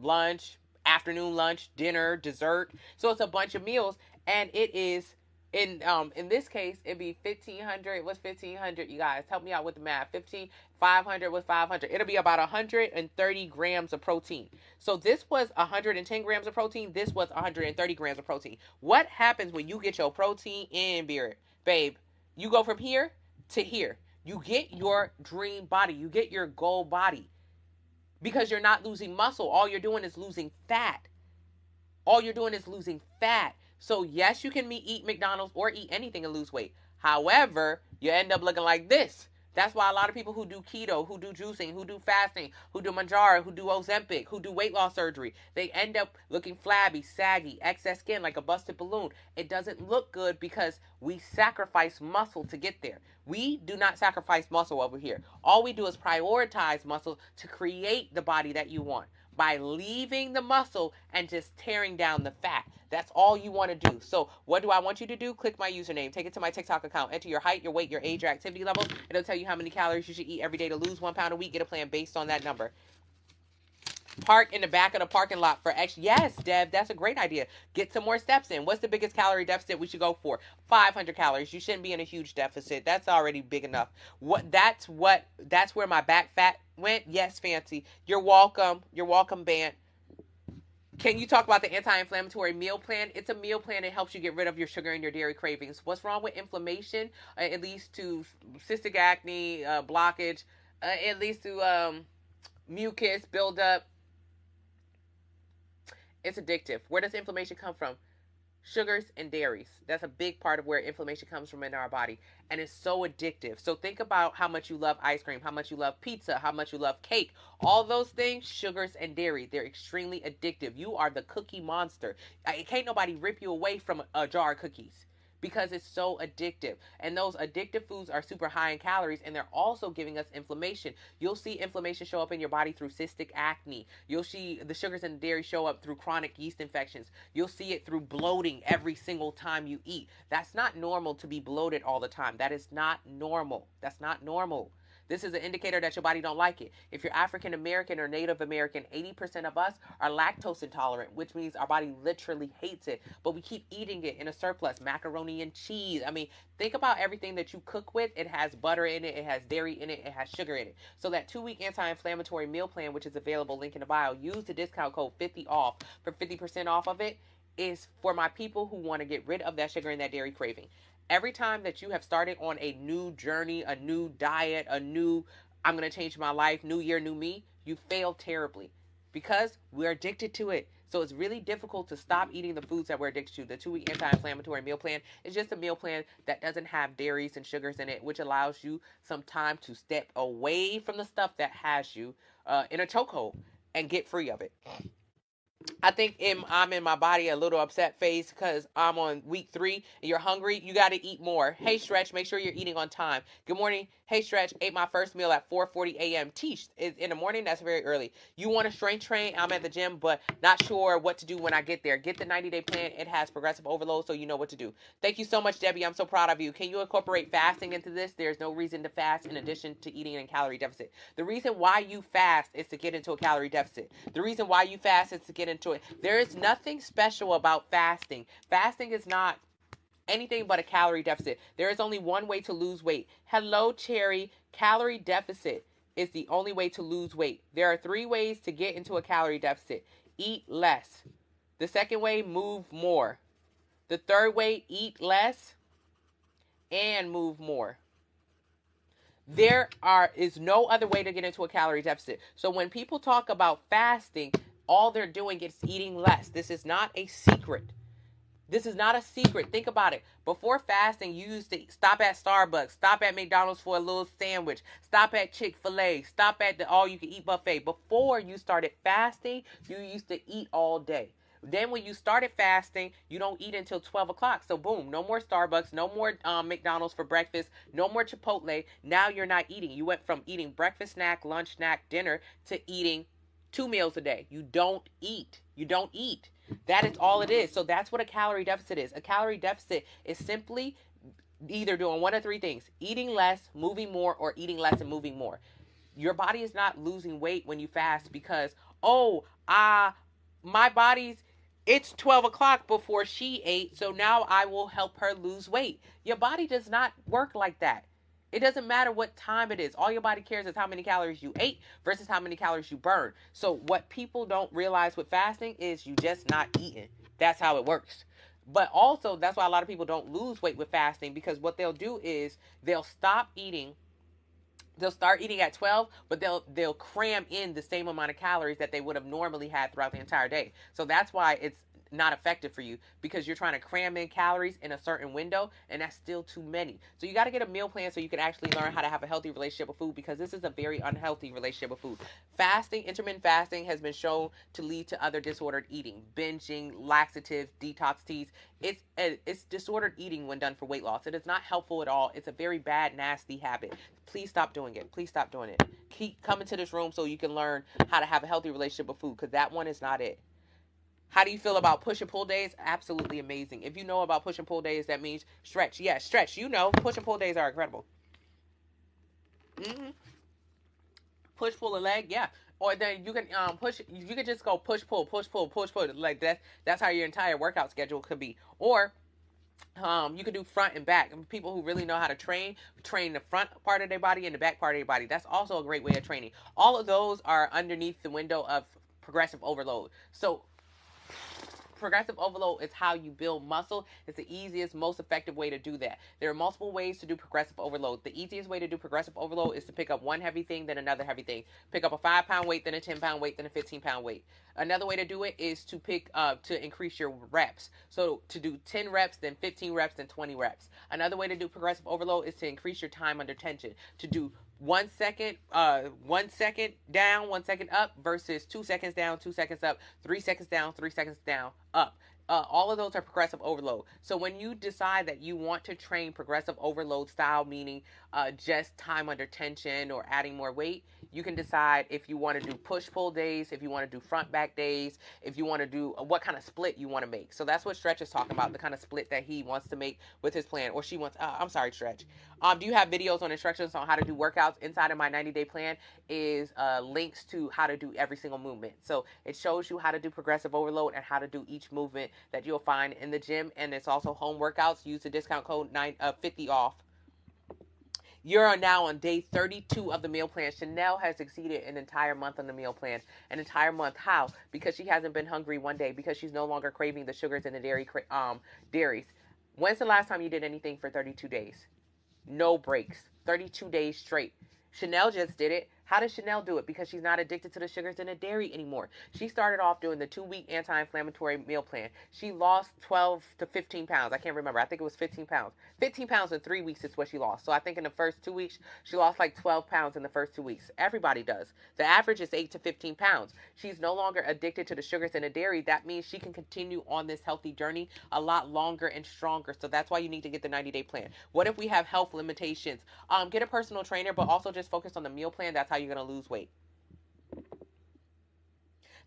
lunch, afternoon lunch, dinner, dessert. So it's a bunch of meals, and it is in this case it'd be 1,500. What's 1,500? You guys help me out with the math. 500 with 500. It'll be about 130 grams of protein. So this was 110 grams of protein. This was 130 grams of protein. What happens when you get your protein in, babe? You go from here to here. You get your dream body. You get your goal body. Because you're not losing muscle. All you're doing is losing fat. All you're doing is losing fat. So yes, you can eat McDonald's or eat anything and lose weight. However, you end up looking like this. That's why a lot of people who do keto, who do juicing, who do fasting, who do Manjaro, who do Ozempic, who do weight loss surgery, they end up looking flabby, saggy, excess skin like a busted balloon. It doesn't look good because we sacrifice muscle to get there. We do not sacrifice muscle over here. All we do is prioritize muscle to create the body that you want by leaving the muscle and just tearing down the fat. That's all you want to do. So what do I want you to do? Click my username. Take it to my TikTok account. Enter your height, your weight, your age, your activity level. It'll tell you how many calories you should eat every day to lose 1 pound a week. Get a plan based on that number. Park in the back of the parking lot for extra. Yes, Deb, that's a great idea. Get some more steps in. What's the biggest calorie deficit we should go for? 500 calories. You shouldn't be in a huge deficit. That's already big enough. That's where my back fat went. Yes, Fancy. You're welcome. You're welcome, Bant. Can you talk about the anti-inflammatory meal plan? It's a meal plan that helps you get rid of your sugar and your dairy cravings. What's wrong with inflammation? It leads to cystic acne, blockage. It leads to mucus buildup. It's addictive. Where does inflammation come from? Sugars and dairies. That's a big part of where inflammation comes from in our body. And it's so addictive. So think about how much you love ice cream, how much you love pizza, how much you love cake. All those things, sugars and dairy, they're extremely addictive. You are the cookie monster. Can't nobody rip you away from a jar of cookies because it's so addictive. And those addictive foods are super high in calories, and they're also giving us inflammation. You'll see inflammation show up in your body through cystic acne. You'll see the sugars and the dairy show up through chronic yeast infections. You'll see it through bloating every single time you eat. That's not normal to be bloated all the time. That is not normal. That's not normal. This is an indicator that your body don't like it. If you're African American or Native American, 80% of us are lactose intolerant, which means our body literally hates it, but we keep eating it in a surplus. Macaroni and cheese. I mean, think about everything that you cook with. It has butter in it, it has dairy in it, it has sugar in it. So that 2-week anti-inflammatory meal plan, which is available, link in the bio, use the discount code 50 off for 50% off of it, is for my people who want to get rid of that sugar and that dairy craving. Every time that you have started on a new journey, a new diet, I'm going to change my life, new year, new me, you fail terribly because we're addicted to it. So it's really difficult to stop eating the foods that we're addicted to. The 2-week anti-inflammatory meal plan is just a meal plan that doesn't have dairies and sugars in it, which allows you some time to step away from the stuff that has you in a chokehold and get free of it. I think I'm in my body a little upset phase because I'm on week 3 and you're hungry. You got to eat more. Hey, Stretch, make sure you're eating on time. Good morning. Hey, Stretch, ate my first meal at 4:40 a.m. Teach, in the morning, that's very early. You want to strength train? I'm at the gym, but not sure what to do when I get there. Get the 90-day plan. It has progressive overload, so you know what to do. Thank you so much, Debbie. I'm so proud of you. Can you incorporate fasting into this? There's no reason to fast in addition to eating in calorie deficit. The reason why you fast is to get into a calorie deficit. The reason why you fast is to get into it. There is nothing special about fasting. Fasting is not anything but a calorie deficit. There is only one way to lose weight. Hello, Cherry. Calorie deficit is the only way to lose weight. There are 3 ways to get into a calorie deficit. Eat less. The second way, move more. The third way, eat less and move more. There is no other way to get into a calorie deficit. So when people talk about fasting, all they're doing is eating less. This is not a secret. This is not a secret. Think about it. Before fasting, you used to stop at Starbucks, stop at McDonald's for a little sandwich, stop at Chick-fil-A, stop at the all-you-can-eat buffet. Before you started fasting, you used to eat all day. Then when you started fasting, you don't eat until 12 o'clock. So boom, no more Starbucks, no more McDonald's for breakfast, no more Chipotle. Now you're not eating. You went from eating breakfast snack, lunch snack, dinner to eating 2 meals a day. You don't eat. You don't eat. That is all it is. So that's what a calorie deficit is. A calorie deficit is simply either doing one of 3 things: eating less, moving more, or eating less and moving more. Your body is not losing weight when you fast because, my body's, it's 12 o'clock before she ate, so now I will help her lose weight. Your body does not work like that. It doesn't matter what time it is. All your body cares is how many calories you ate versus how many calories you burn. So what people don't realize with fasting is you just not eating. That's how it works. But also, that's why a lot of people don't lose weight with fasting, because what they'll do is they'll stop eating. They'll start eating at 12, but they'll cram in the same amount of calories that they would have normally had throughout the entire day. So that's why it's not effective for you, because you're trying to cram in calories in a certain window, and that's still too many. So you got to get a meal plan so you can actually learn how to have a healthy relationship with food, because this is a very unhealthy relationship with food. Fasting, intermittent fasting, has been shown to lead to other disordered eating, binging, laxatives, detox teas. It's disordered eating when done for weight loss. It is not helpful at all. It's a very bad, nasty habit. Please stop doing it. Please stop doing it. Keep coming to this room so you can learn how to have a healthy relationship with food, because that one is not it. How do you feel about push and pull days? Absolutely amazing. If you know about push and pull days, that means stretch. Yes, stretch. You know, push and pull days are incredible. Mm-hmm. push, pull a leg, yeah. Or then you can push. You can just go push, pull, push, pull, push, pull. Like that's how your entire workout schedule could be. Or you could do front and back. And people who really know how to train the front part of their body and the back part of their body. That's also a great way of training. All of those are underneath the window of progressive overload. So progressive overload is how you build muscle. It's the easiest, most effective way to do that. There are multiple ways to do progressive overload. The easiest way to do progressive overload is to pick up one heavy thing, then another heavy thing. Pick up a 5-pound weight, then a 10-pound weight, then a 15-pound weight. Another way to do it is to to increase your reps. So to do 10 reps, then 15 reps, then 20 reps. Another way to do progressive overload is to increase your time under tension. To do 1 second, 1 second down, 1 second up versus 2 seconds down, 2 seconds up, 3 seconds down, 3 seconds down, up. All of those are progressive overload. So when you decide that you want to train progressive overload style, meaning just time under tension or adding more weight, you can decide if you want to do push-pull days, if you want to do front-back days, if you want to do what kind of split you want to make. So that's what Stretch is talking about, the kind of split that he wants to make with his plan, or she wants. I'm sorry, Stretch. Do you have videos on instructions on how to do workouts inside of my 90-day plan? Is links to how to do every single movement. So it shows you how to do progressive overload and how to do each movement that you'll find in the gym. And it's also home workouts. Use the discount code 50 off. You're now on day 32 of the meal plan. Chanel has exceeded an entire month on the meal plan. An entire month. How? Because she hasn't been hungry one day. Because she's no longer craving the sugars and the dairies. When's the last time you did anything for 32 days? No breaks. 32 days straight. Chanel just did it. How does Chanel do it? Because she's not addicted to the sugars and the dairy anymore. She started off doing the 2-week anti-inflammatory meal plan. She lost 12 to 15 pounds. I can't remember. I think it was 15 pounds. 15 pounds in 3 weeks is what she lost. So I think in the first 2 weeks, she lost like 12 pounds in the first 2 weeks. Everybody does. The average is 8 to 15 pounds. She's no longer addicted to the sugars and the dairy. That means she can continue on this healthy journey a lot longer and stronger. So that's why you need to get the 90-day plan. What if we have health limitations? Get a personal trainer, but also just focus on the meal plan. That's how you're going to lose weight.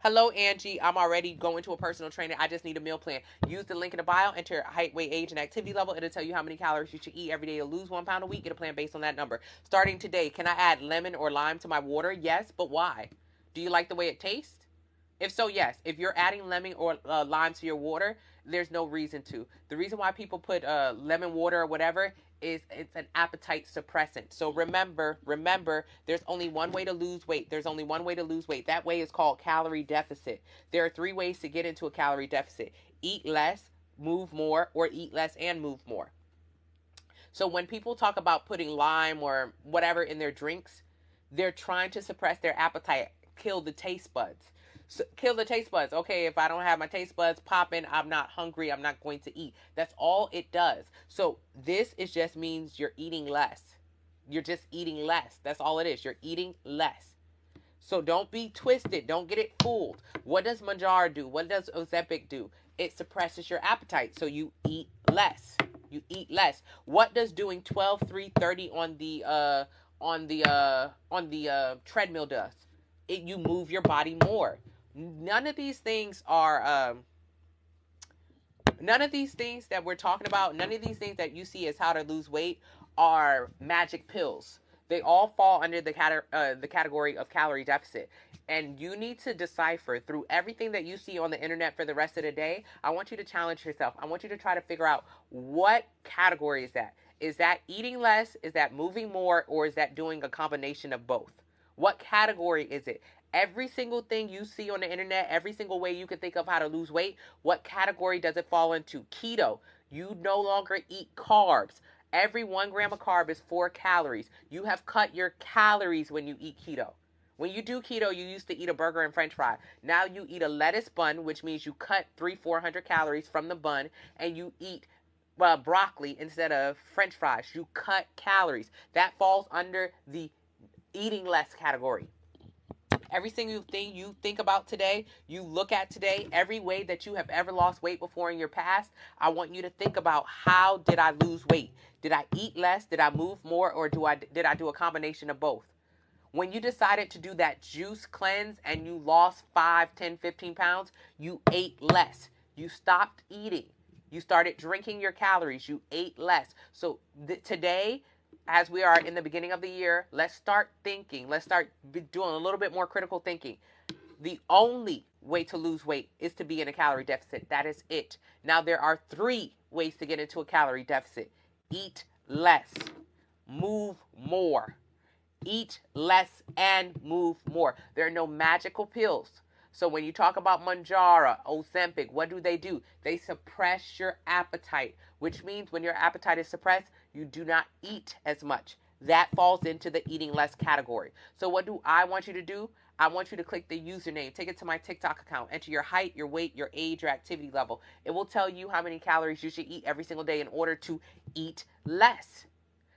Hello, Angie. I'm already going to a personal trainer. I just need a meal plan. Use the link in the bio. Enter your height, weight, age, and activity level. It'll tell you how many calories you should eat every day to lose 1 pound a week. Get a plan based on that number. Starting today, can I add lemon or lime to my water? Yes, but why? Do you like the way it tastes? If so, yes. If you're adding lemon or lime to your water, there's no reason to. The reason why people put lemon water or whatever is it's an appetite suppressant. So remember, there's only one way to lose weight. There's only one way to lose weight. That way is called calorie deficit. There are 3 ways to get into a calorie deficit. Eat less, move more, or eat less and move more. So when people talk about putting lime or whatever in their drinks, they're trying to suppress their appetite, kill the taste buds. So, kill the taste buds. Okay, if I don't have my taste buds popping, I'm not hungry, I'm not going to eat. That's all it does. So this is just means you're eating less. You're just eating less. That's all it is. You're eating less. So don't be twisted. Don't get it fooled. What does Manjaro do? What does Ozempic do? It suppresses your appetite. So you eat less. You eat less. What does doing 12, 3, 30 on the treadmill does? You move your body more. None of these things are none of these things that we're talking about, none of these things that you see as how to lose weight are magic pills. They all fall under the category of calorie deficit. And you need to decipher through everything that you see on the internet for the rest of the day. I want you to challenge yourself. I want you to try to figure out what category is that. Is that eating less? Is that moving more? Or is that doing a combination of both? What category is it? Every single thing you see on the internet, every single way you can think of how to lose weight, what category does it fall into? Keto. You no longer eat carbs. Every 1 gram of carb is 4 calories. You have cut your calories when you eat keto. When you do keto, you used to eat a burger and french fry. Now you eat a lettuce bun, which means you cut 300-400 calories from the bun, and you eat broccoli instead of french fries. You cut calories. That falls under the eating less category. Every single thing you think about today, you look at today, every way that you have ever lost weight before in your past, I want you to think about, how did I lose weight? Did I eat less? Did I move more? Or did I do a combination of both? When you decided to do that juice cleanse and you lost 5, 10, 15 pounds, you ate less. You stopped eating. You started drinking your calories. You ate less. So today, as we are in the beginning of the year, let's start thinking. Let's start doing a little bit more critical thinking. The only way to lose weight is to be in a calorie deficit. That is it. Now, there are 3 ways to get into a calorie deficit. Eat less, move more. Eat less and move more. There are no magical pills. So when you talk about Mounjaro, Ozempic, what do? They suppress your appetite, which means when your appetite is suppressed, you do not eat as much. That falls into the eating less category. So what do I want you to do? I want you to click the username, take it to my TikTok account, enter your height, your weight, your age, your activity level. It will tell you how many calories you should eat every single day in order to eat less.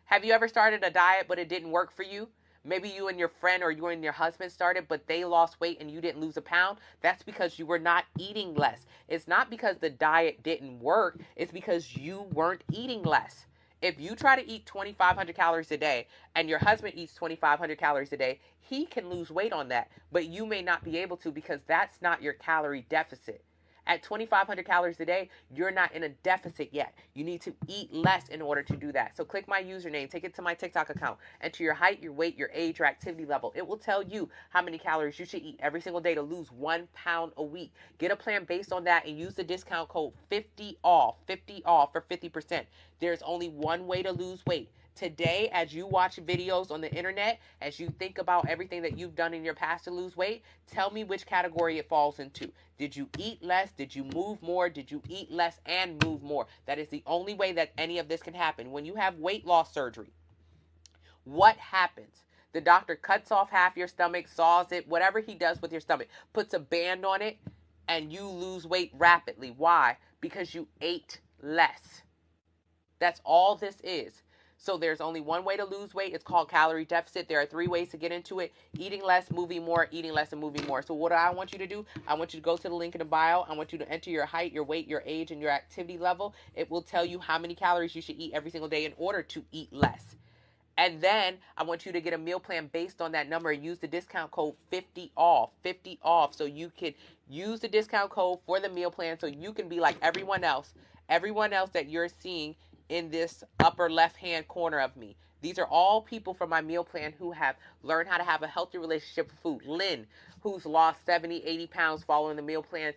Have you ever started a diet but it didn't work for you? Maybe you and your friend or you and your husband started, but they lost weight and you didn't lose a pound. That's because you were not eating less. It's not because the diet didn't work. It's because you weren't eating less. If you try to eat 2,500 calories a day and your husband eats 2,500 calories a day, he can lose weight on that, but you may not be able to because that's not your calorie deficit. At 2,500 calories a day, you're not in a deficit yet. You need to eat less in order to do that. So click my username, take it to my TikTok account, enter your height, your weight, your age, your activity level. It will tell you how many calories you should eat every single day to lose 1 pound a week. Get a plan based on that and use the discount code 50OFF, 50OFF for 50%. There's only one way to lose weight. Today, as you watch videos on the internet, as you think about everything that you've done in your past to lose weight, tell me which category it falls into. Did you eat less? Did you move more? Did you eat less and move more? That is the only way that any of this can happen. When you have weight loss surgery, what happens? The doctor cuts off half your stomach, saws it, whatever he does with your stomach, puts a band on it, and you lose weight rapidly. Why? Because you ate less. That's all this is. So there's only one way to lose weight. It's called calorie deficit. There are 3 ways to get into it. Eating less, moving more, eating less, and moving more. So what do I want you to do? I want you to go to the link in the bio. I want you to enter your height, your weight, your age, and your activity level. It will tell you how many calories you should eat every single day in order to eat less. And then I want you to get a meal plan based on that number and use the discount code 50OFF, 50OFF, so you can use the discount code for the meal plan so you can be like everyone else that you're seeing in this upper left-hand corner of me. These are all people from my meal plan who have learned how to have a healthy relationship with food. Lynn, who's lost 70, 80 pounds following the meal plan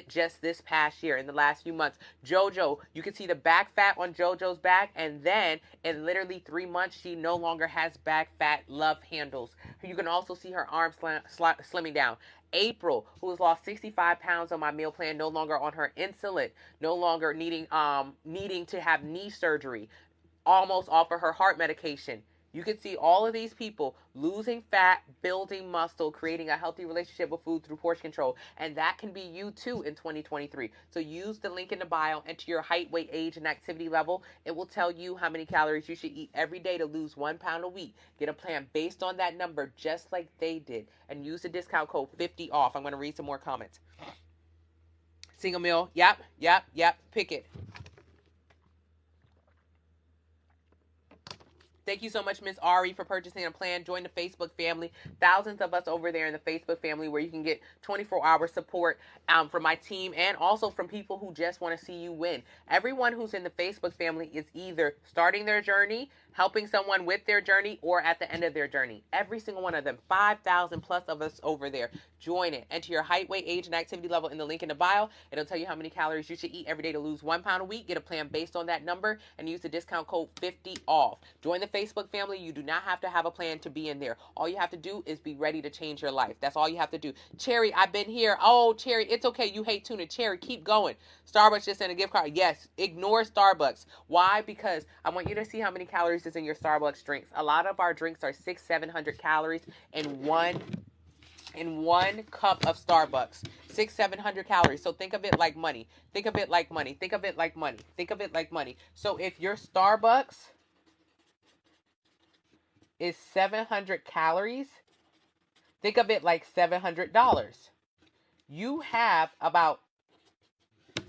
just this past year, in the last few months. JoJo, you can see the back fat on JoJo's back, and then in literally 3 months, she no longer has back fat, love handles. You can also see her arms slimming down. April, who has lost 65 pounds on my meal plan, no longer on her insulin, no longer needing to have knee surgery, almost off of her heart medication. You can see all of these people losing fat, building muscle, creating a healthy relationship with food through portion control. And that can be you too in 2023. So use the link in the bio, enter your height, weight, age, and activity level. It will tell you how many calories you should eat every day to lose 1 pound a week. Get a plan based on that number, just like they did. And use the discount code 50OFF. I'm going to read some more comments. Single meal. Yep. Pick it. Thank you so much, Miss Ari, for purchasing a plan. Join the Facebook family. Thousands of us over there in the Facebook family where you can get 24-hour support from my team and also from people who just want to see you win. Everyone who's in the Facebook family is either starting their journey, helping someone with their journey, or at the end of their journey. Every single one of them. 5,000 plus of us over there. Join it. Enter your height, weight, age, and activity level in the link in the bio. It'll tell you how many calories you should eat every day to lose 1 pound a week. Get a plan based on that number and use the discount code 50OFF. Join the Facebook family. You do not have to have a plan to be in there. All you have to do is be ready to change your life. That's all you have to do. Cherry, I've been here. Oh, Cherry, it's okay. You hate tuna. Cherry, keep going. Starbucks just sent a gift card. Yes, ignore Starbucks. Why? Because I want you to see how many calories is in your Starbucks drinks. A lot of our drinks are 600-700 calories in one cup of Starbucks. 600-700 calories. So think of it like money. Think of it like money. Think of it like money. Think of it like money. So if your Starbucks is 700 calories, think of it like $700. You have about,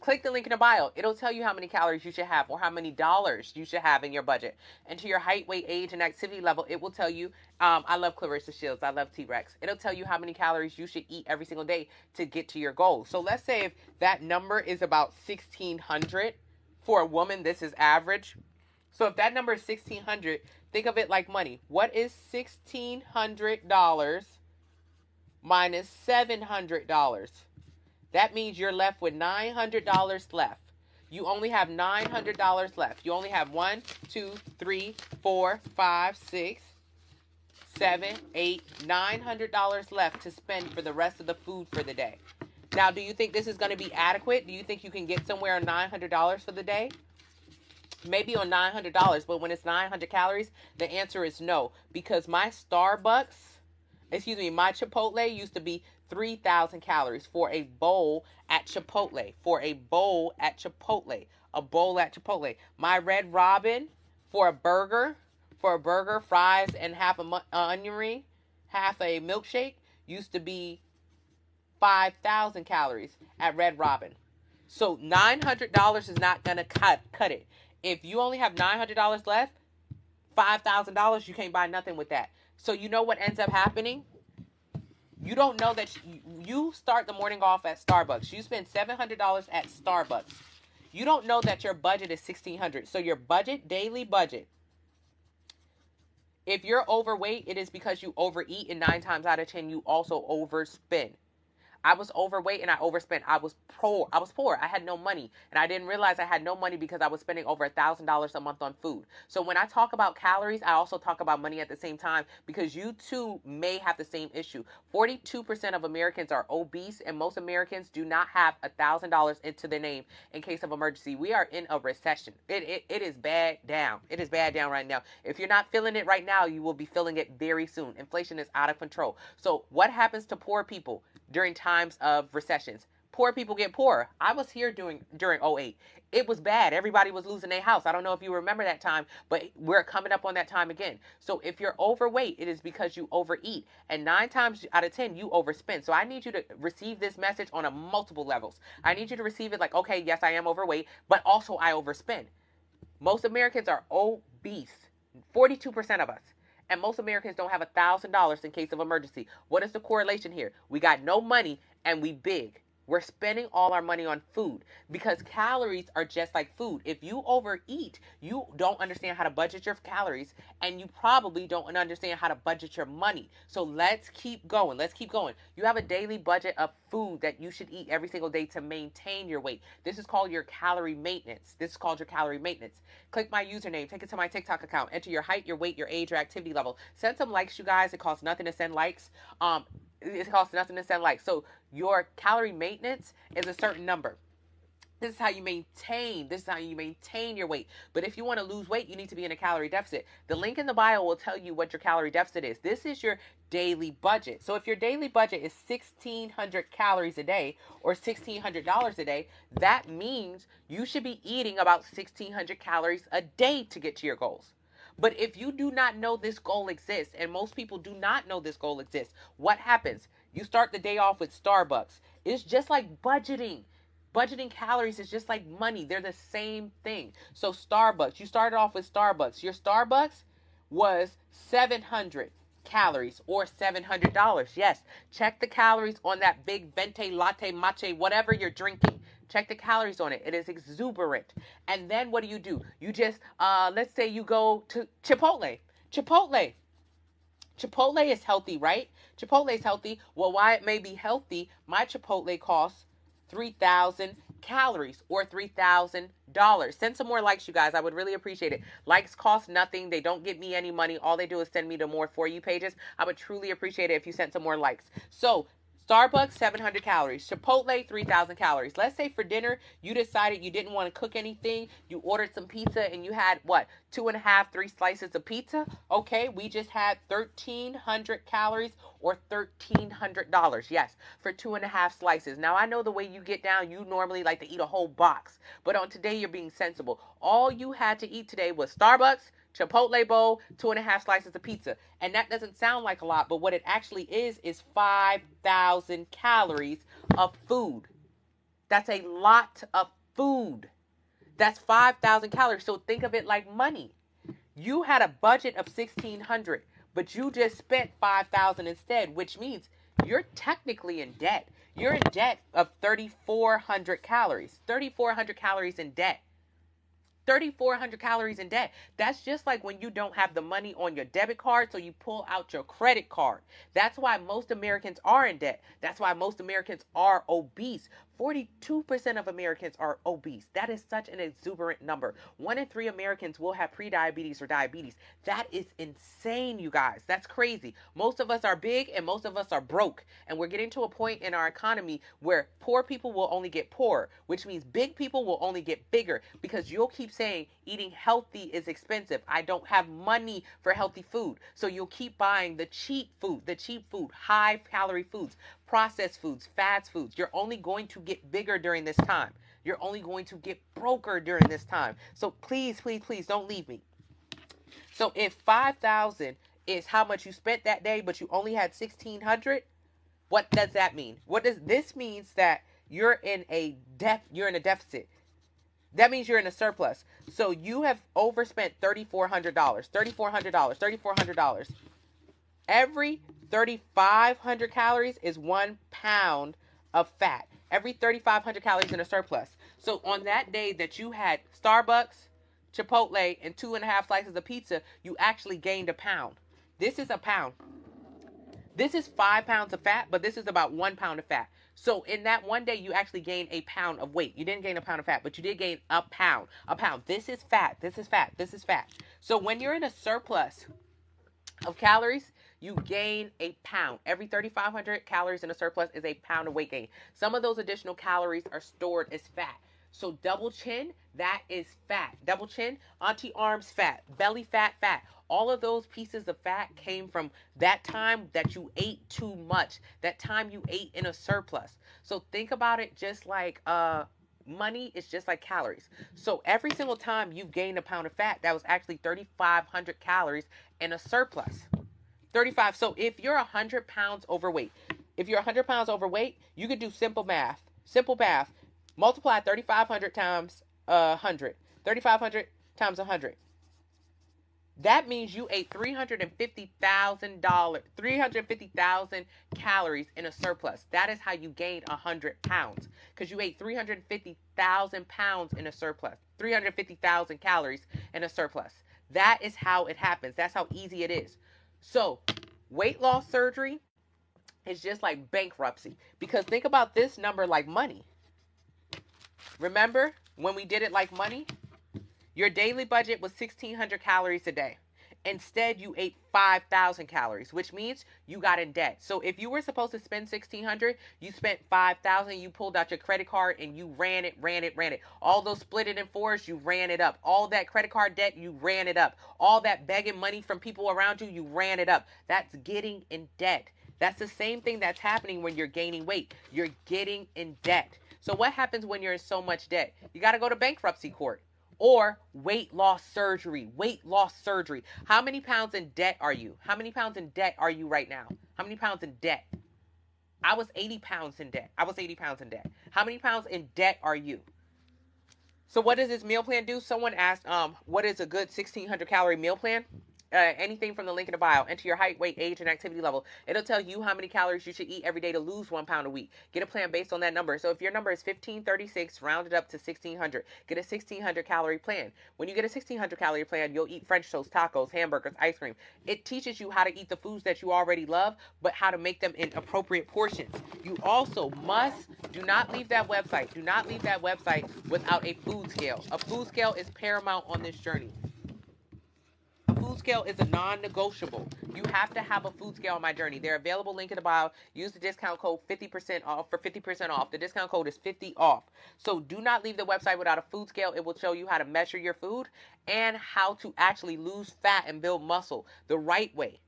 click the link in the bio. It'll tell you how many calories you should have or how many dollars you should have in your budget. And to your height, weight, age, and activity level, it will tell you, I love Clarissa Shields. I love T-Rex. It'll tell you how many calories you should eat every single day to get to your goal. So let's say if that number is about 1,600 for a woman, this is average. So if that number is 1,600, Think of it like money. What is $1,600 minus $700? That means you're left with $900 left. You only have $900 left. You only have 1, 2, 3, 4, 5, 6, 7, 8, $900 left to spend for the rest of the food for the day. Now, do you think this is going to be adequate? Do you think you can get somewhere on $900 for the day? Maybe on $900, but when it's 900 calories, the answer is no. Because my Chipotle used to be 3,000 calories for a bowl at Chipotle. A bowl at Chipotle. My Red Robin for a burger, fries, and half a onion ring, half a milkshake, used to be 5,000 calories at Red Robin. So $900 is not going to cut it. If you only have $900 left, $5,000, you can't buy nothing with that. So you know what ends up happening? You don't know that you start the morning off at Starbucks. You spend $700 at Starbucks. You don't know that your budget is $1,600. So your daily budget, if you're overweight, it is because you overeat, and 9 times out of 10, you also overspend. I was overweight and I overspent. I was poor. I had no money. And I didn't realize I had no money because I was spending over $1,000 a month on food. So when I talk about calories, I also talk about money at the same time, because you too may have the same issue. 42% of Americans are obese, and most Americans do not have $1,000 into their name in case of emergency. We are in a recession. It is bad down. It is bad down right now. If you're not feeling it right now, you will be feeling it very soon. Inflation is out of control. So what happens to poor people during times of recessions? Poor people get poorer. I was here during 08. It was bad. Everybody was losing their house. I don't know if you remember that time, but we're coming up on that time again. So if you're overweight, it is because you overeat. And 9 times out of 10, you overspend. So I need you to receive this message on a multiple levels. I need you to receive it like, okay, yes, I am overweight, but also I overspend. Most Americans are obese. 42% of us. And most Americans don't have $1,000 in case of emergency. What is the correlation here? We got no money and we big. We're spending all our money on food because calories are just like food. If you overeat, you don't understand how to budget your calories, and you probably don't understand how to budget your money. So let's keep going. You have a daily budget of food that you should eat every single day to maintain your weight. This is called your calorie maintenance. Click my username, take it to my TikTok account, enter your height, your weight, your age, your activity level. Send some likes, you guys. It costs nothing to send likes. So your calorie maintenance is a certain number. This is how you maintain your weight. But if you want to lose weight, you need to be in a calorie deficit. The link in the bio will tell you what your calorie deficit is. This is your daily budget. So if your daily budget is 1,600 calories a day or $1,600 a day, that means you should be eating about 1,600 calories a day to get to your goals. But if you do not know this goal exists, and most people do not know this goal exists, what happens? You start the day off with Starbucks. It's just like budgeting. Budgeting calories is just like money. They're the same thing. So Starbucks, you started off with Starbucks. Your Starbucks was 700 calories or $700. Yes, check the calories on that big venti, latte, matcha, whatever you're drinking. Check the calories on it. It is exuberant. And then what do? You just, let's say you go to Chipotle. Chipotle is healthy, right? Chipotle is healthy. Well, why it may be healthy, my Chipotle costs 3,000 calories or $3,000. Send some more likes, you guys. I would really appreciate it. Likes cost nothing. They don't get me any money. All they do is send me to more For You pages. I would truly appreciate it if you sent some more likes. So Starbucks, 700 calories. Chipotle, 3,000 calories. Let's say for dinner, you decided you didn't want to cook anything. You ordered some pizza and you had, 2.5, 3 slices of pizza? Okay, we just had 1,300 calories or $1,300. Yes, for 2.5 slices. Now, I know the way you get down, you normally like to eat a whole box. But on today, you're being sensible. All you had to eat today was Starbucks, Chipotle bowl, 2.5 slices of pizza. And that doesn't sound like a lot, but what it actually is 5,000 calories of food. That's a lot of food. That's 5,000 calories. So think of it like money. You had a budget of 1,600, but you just spent 5,000 instead, which means you're technically in debt. You're in debt of 3,400 calories. 3,400 calories in debt. 3,400 calories in debt. That's just like when you don't have the money on your debit card, so you pull out your credit card. That's why most Americans are in debt. That's why most Americans are obese. 42% of Americans are obese. That is such an exuberant number. 1 in 3 Americans will have prediabetes or diabetes. That is insane, you guys. That's crazy. Most of us are big and most of us are broke. And we're getting to a point in our economy where poor people will only get poorer, which means big people will only get bigger, because you'll keep saying eating healthy is expensive. I don't have money for healthy food. So you'll keep buying the cheap food, high calorie foods, processed foods, fast foods. You're only going to get bigger during this time. You're only going to get broker during this time. So please, please, please don't leave me. So if 5,000 is how much you spent that day, but you only had 1,600, what does that mean? What does this means? That you're in a deficit. That means you're in a surplus. So you have overspent $3,400. $3,400. Every 3,500 calories is 1 pound of fat. Every 3,500 calories in a surplus. So on that day that you had Starbucks, Chipotle, and 2.5 slices of pizza, you actually gained a pound. This is a pound. This is 5 pounds of fat, but this is about 1 pound of fat. So in that one day, you actually gain a pound of weight. You didn't gain a pound of fat, but you did gain a pound. A pound. This is fat. This is fat. This is fat. So when you're in a surplus of calories, you gain a pound. Every 3,500 calories in a surplus is a pound of weight gain. Some of those additional calories are stored as fat. So double chin, that is fat. Double chin, auntie arms, fat. Belly fat, fat. All of those pieces of fat came from that time that you ate too much. That time you ate in a surplus. So think about it just like money is just like calories. So every single time you gain a pound of fat, that was actually 3,500 calories in a surplus. 35. So if you're 100 pounds overweight, you could do simple math. Simple math. Multiply 3,500 times 100. 3,500 times 100. That means you ate $350,000 calories in a surplus. That is how you gained 100 pounds. Because you ate 350,000 pounds in a surplus. 350,000 calories in a surplus. That is how it happens. That's how easy it is. So, weight loss surgery is just like bankruptcy. Because think about this number like money. Remember when we did it like money? Your daily budget was 1,600 calories a day. Instead, you ate 5,000 calories, which means you got in debt. So if you were supposed to spend 1,600, you spent 5,000, you pulled out your credit card and you ran it. All those split it in fours, you ran it up. All that credit card debt, you ran it up. All that begging money from people around you, you ran it up. That's getting in debt. That's the same thing that's happening when you're gaining weight. You're getting in debt. So what happens when you're in so much debt? You got to go to bankruptcy court. Or weight loss surgery. How many pounds in debt are you? How many pounds in debt are you right now? How many pounds in debt? I was 80 pounds in debt. How many pounds in debt are you? So what does this meal plan do? Someone asked, what is a good 1,600 calorie meal plan? Anything from the link in the bio. Enter your height, weight, age, and activity level. It'll tell you how many calories you should eat every day to lose 1 pound a week. Get a plan based on that number. So if your number is 1,536, round it up to 1,600. Get a 1,600 calorie plan. When you get a 1,600 calorie plan, you'll eat French toast, tacos, hamburgers, ice cream. It teaches you how to eat the foods that you already love, but how to make them in appropriate portions. You also do not leave that website. Do not leave that website without a food scale. A food scale is paramount on this journey. Food scale is a non-negotiable. You have to have a food scale on my journey. They're available, link in the bio. Use the discount code 50% off for 50% off. The discount code is 50 off. So do not leave the website without a food scale. It will show you how to measure your food and how to actually lose fat and build muscle the right way.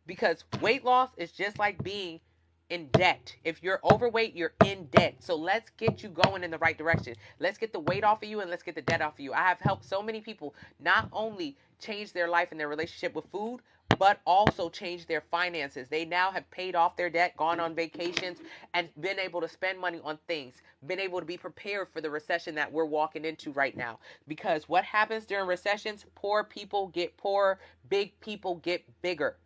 Because weight loss is just like being in debt. If you're overweight, you're in debt. So let's get you going in the right direction. Let's get the weight off of you and let's get the debt off of you. I have helped so many people not only change their life and their relationship with food, but also change their finances. They now have paid off their debt, gone on vacations, and been able to spend money on things, been able to be prepared for the recession that we're walking into right now. Because what happens during recessions? Poor people get poorer, big people get bigger.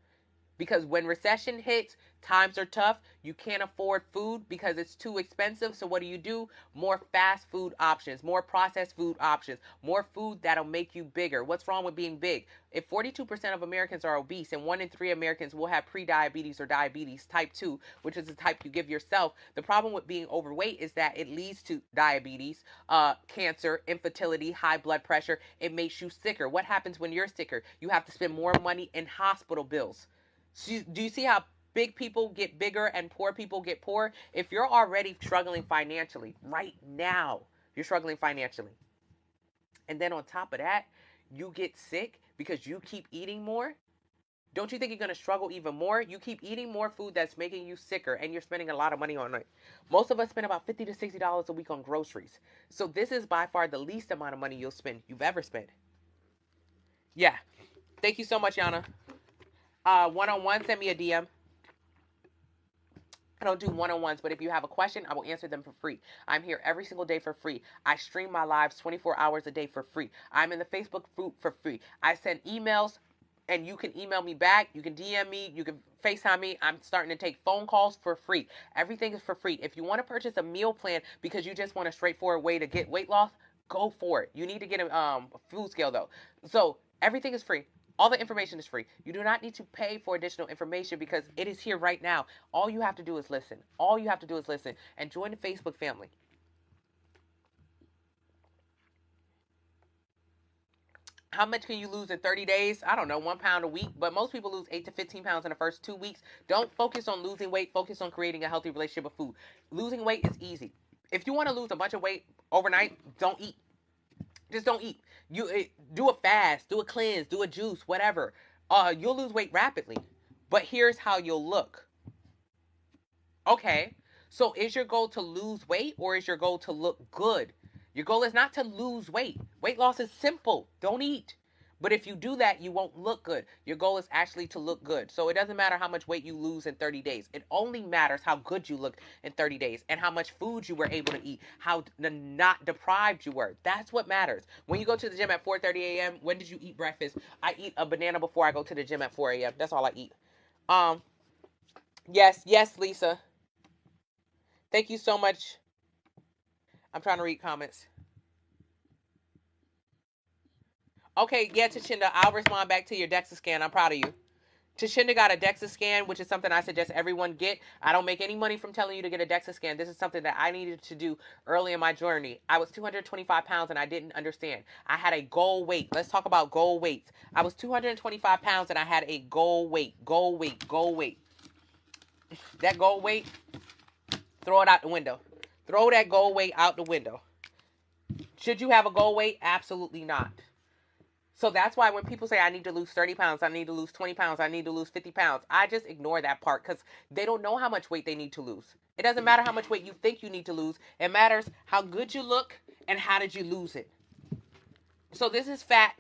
Because when recession hits, times are tough. You can't afford food because it's too expensive. So what do? More fast food options, more processed food options, more food that'll make you bigger. What's wrong with being big? If 42% of Americans are obese and 1 in 3 Americans will have pre-diabetes or diabetes type 2, which is the type you give yourself, the problem with being overweight is that it leads to diabetes, cancer, infertility, high blood pressure. It makes you sicker. What happens when you're sicker? You have to spend more money in hospital bills. So do you see how big people get bigger and poor people get poor? If you're already struggling financially right now, you're struggling financially. And then on top of that, you get sick because you keep eating more. Don't you think you're going to struggle even more? You keep eating more food that's making you sicker and you're spending a lot of money on it. Most of us spend about $50 to $60 a week on groceries. So this is by far the least amount of money you've ever spent. Yeah. Thank you so much, Yana. One-on-one, send me a DM. I don't do one-on-ones, but if you have a question, I will answer them for free. I'm here every single day for free. I stream my lives 24 hours a day for free. I'm in the Facebook group for free. I send emails, and you can email me back. You can DM me. You can FaceTime me. I'm starting to take phone calls for free. Everything is for free. If you want to purchase a meal plan because you just want a straightforward way to get weight loss, go for it. You need to get a food scale, though. So everything is free. All the information is free. You do not need to pay for additional information because it is here right now. All you have to do is listen. All you have to do is listen and join the Facebook family. How much can you lose in 30 days? I don't know, 1 pound a week, but most people lose 8 to 15 pounds in the first 2 weeks. Don't focus on losing weight. Focus on creating a healthy relationship with food. Losing weight is easy. If you want to lose a bunch of weight overnight, don't eat. Just don't eat. Do a fast, do a cleanse, do a juice, whatever. You'll lose weight rapidly. But here's how you'll look. Okay, so is your goal to lose weight or is your goal to look good? Your goal is not to lose weight. Weight loss is simple. Don't eat. But if you do that, you won't look good. Your goal is actually to look good. So it doesn't matter how much weight you lose in 30 days. It only matters how good you look in 30 days and how much food you were able to eat, how not deprived you were. That's what matters. When you go to the gym at 4:30 a.m., when did you eat breakfast? I eat a banana before I go to the gym at 4 a.m. That's all I eat. Um, yes, Lisa. Thank you so much. I'm trying to read comments. Okay, yeah, Tachinda, I'll respond back to your DEXA scan. I'm proud of you. Tashinda got a DEXA scan, which is something I suggest everyone get. I don't make any money from telling you to get a DEXA scan. This is something that I needed to do early in my journey. I was 225 pounds and I didn't understand. I had a goal weight. Let's talk about goal weights. I was 225 pounds and I had a goal weight. Goal weight. Goal weight. That goal weight, throw it out the window. Throw that goal weight out the window. Should you have a goal weight? Absolutely not. So that's why when people say I need to lose 30 pounds, I need to lose 20 pounds, I need to lose 50 pounds, I just ignore that part because they don't know how much weight they need to lose. It doesn't matter how much weight you think you need to lose. It matters how good you look and how did you lose it. So this is fat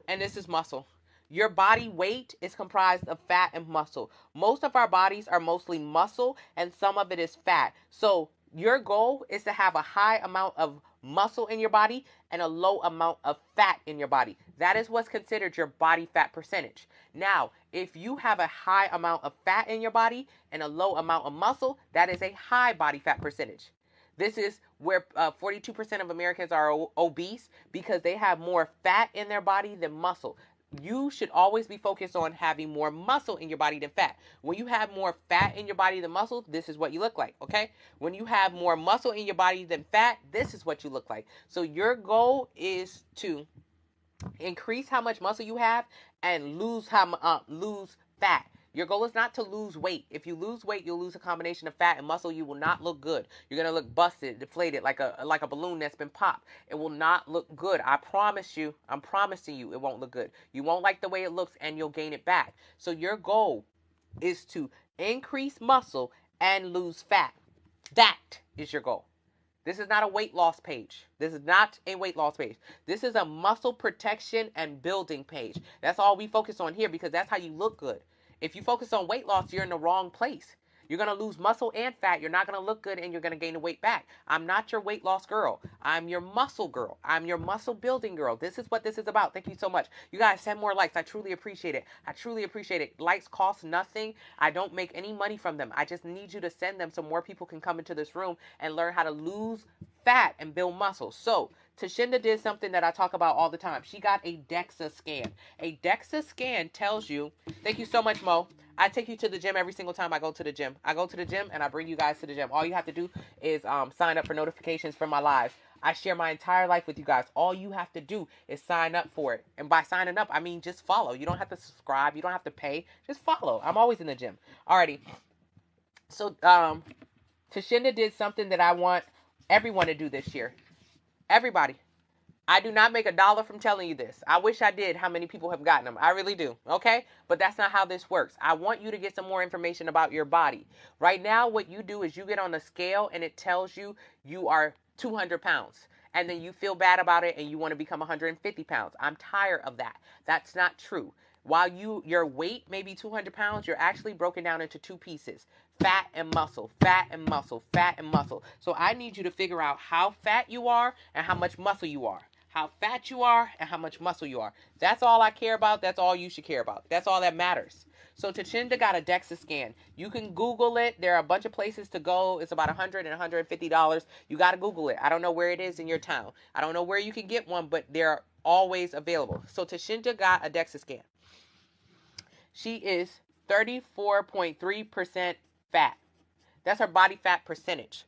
and this is muscle. Your body weight is comprised of fat and muscle. Most of our bodies are mostly muscle and some of it is fat. So your goal is to have a high amount of muscle in your body and a low amount of fat in your body. That is what's considered your body fat percentage. Now, if you have a high amount of fat in your body and a low amount of muscle, that is a high body fat percentage. This is where 42% of Americans are obese because they have more fat in their body than muscle. You should always be focused on having more muscle in your body than fat. When you have more fat in your body than muscle, this is what you look like, okay? When you have more muscle in your body than fat, this is what you look like. So your goal is to increase how much muscle you have and lose fat. Your goal is not to lose weight. If you lose weight, you'll lose a combination of fat and muscle. You will not look good. You're gonna look busted, deflated, like a balloon that's been popped. It will not look good. I promise you. I'm promising you, it won't look good. You won't like the way it looks, and you'll gain it back. So your goal is to increase muscle and lose fat. That is your goal. This is not a weight loss page. This is not a weight loss page. This is a muscle protection and building page. That's all we focus on here because that's how you look good. If you focus on weight loss, you're in the wrong place. You're going to lose muscle and fat. You're not going to look good, and you're going to gain the weight back. I'm not your weight loss girl. I'm your muscle girl. I'm your muscle building girl. This is what this is about. Thank you so much. You guys send more likes. I truly appreciate it. I truly appreciate it. Likes cost nothing. I don't make any money from them. I just need you to send them so more people can come into this room and learn how to lose fat and build muscle. So Tashinda did something that I talk about all the time. She got a DEXA scan. A DEXA scan tells you, thank you so much, Mo. I take you to the gym every single time I go to the gym. I go to the gym and I bring you guys to the gym. All you have to do is sign up for notifications for my lives. I share my entire life with you guys. All you have to do is sign up for it. And by signing up, I mean just follow. You don't have to subscribe. You don't have to pay. Just follow. I'm always in the gym. Alrighty. So Tashinda did something that I want everyone to do this year. Everybody. I do not make $1 from telling you this. I wish I did how many people have gotten them. I really do. Okay? But that's not how this works. I want you to get some more information about your body. Right now, what you do is you get on the scale and it tells you you are 200 pounds. And then you feel bad about it and you want to become 150 pounds. I'm tired of that. That's not true. While your weight may be 200 pounds, you're actually broken down into two pieces. Fat and muscle, fat and muscle, fat and muscle. So I need you to figure out how fat you are and how much muscle you are. How fat you are and how much muscle you are. That's all I care about. That's all you should care about. That's all that matters. So Tashinda got a DEXA scan. You can Google it. There are a bunch of places to go. It's about $100 and $150. You got to Google it. I don't know where it is in your town. I don't know where you can get one, but they're always available. So Tashinda got a DEXA scan. She is 34.3% fat. That's her body fat percentage.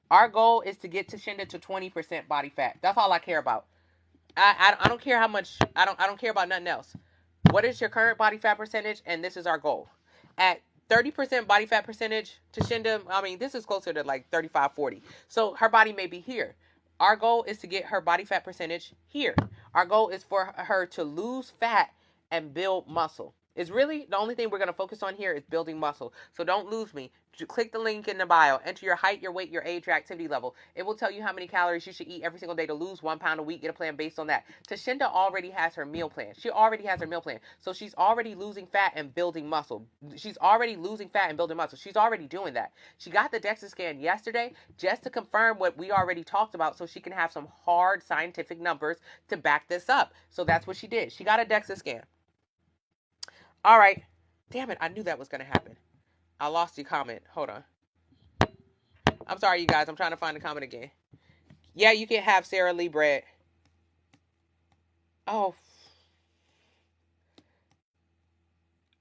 Our goal is to get Tashinda to 20% body fat. That's all I care about. I don't care how much. I don't care about nothing else. What is your current body fat percentage? And this is our goal. At 30% body fat percentage, Tashinda, I mean, this is closer to like 35, 40. So her body may be here. Our goal is to get her body fat percentage here. Our goal is for her to lose fat and build muscle. It's really the only thing we're going to focus on here is building muscle. So don't lose me. Click the link in the bio. Enter your height, your weight, your age, your activity level. It will tell you how many calories you should eat every single day to lose 1 pound a week. Get a plan based on that. Tashinda already has her meal plan. She already has her meal plan. So she's already losing fat and building muscle. She's already losing fat and building muscle. She's already doing that. She got the DEXA scan yesterday just to confirm what we already talked about so she can have some hard scientific numbers to back this up. So that's what she did. She got a DEXA scan. All right. Damn it. I knew that was going to happen. I lost your comment. Hold on. I'm sorry, you guys. I'm trying to find the comment again. Yeah, you can have Sara Lee bread. Oh.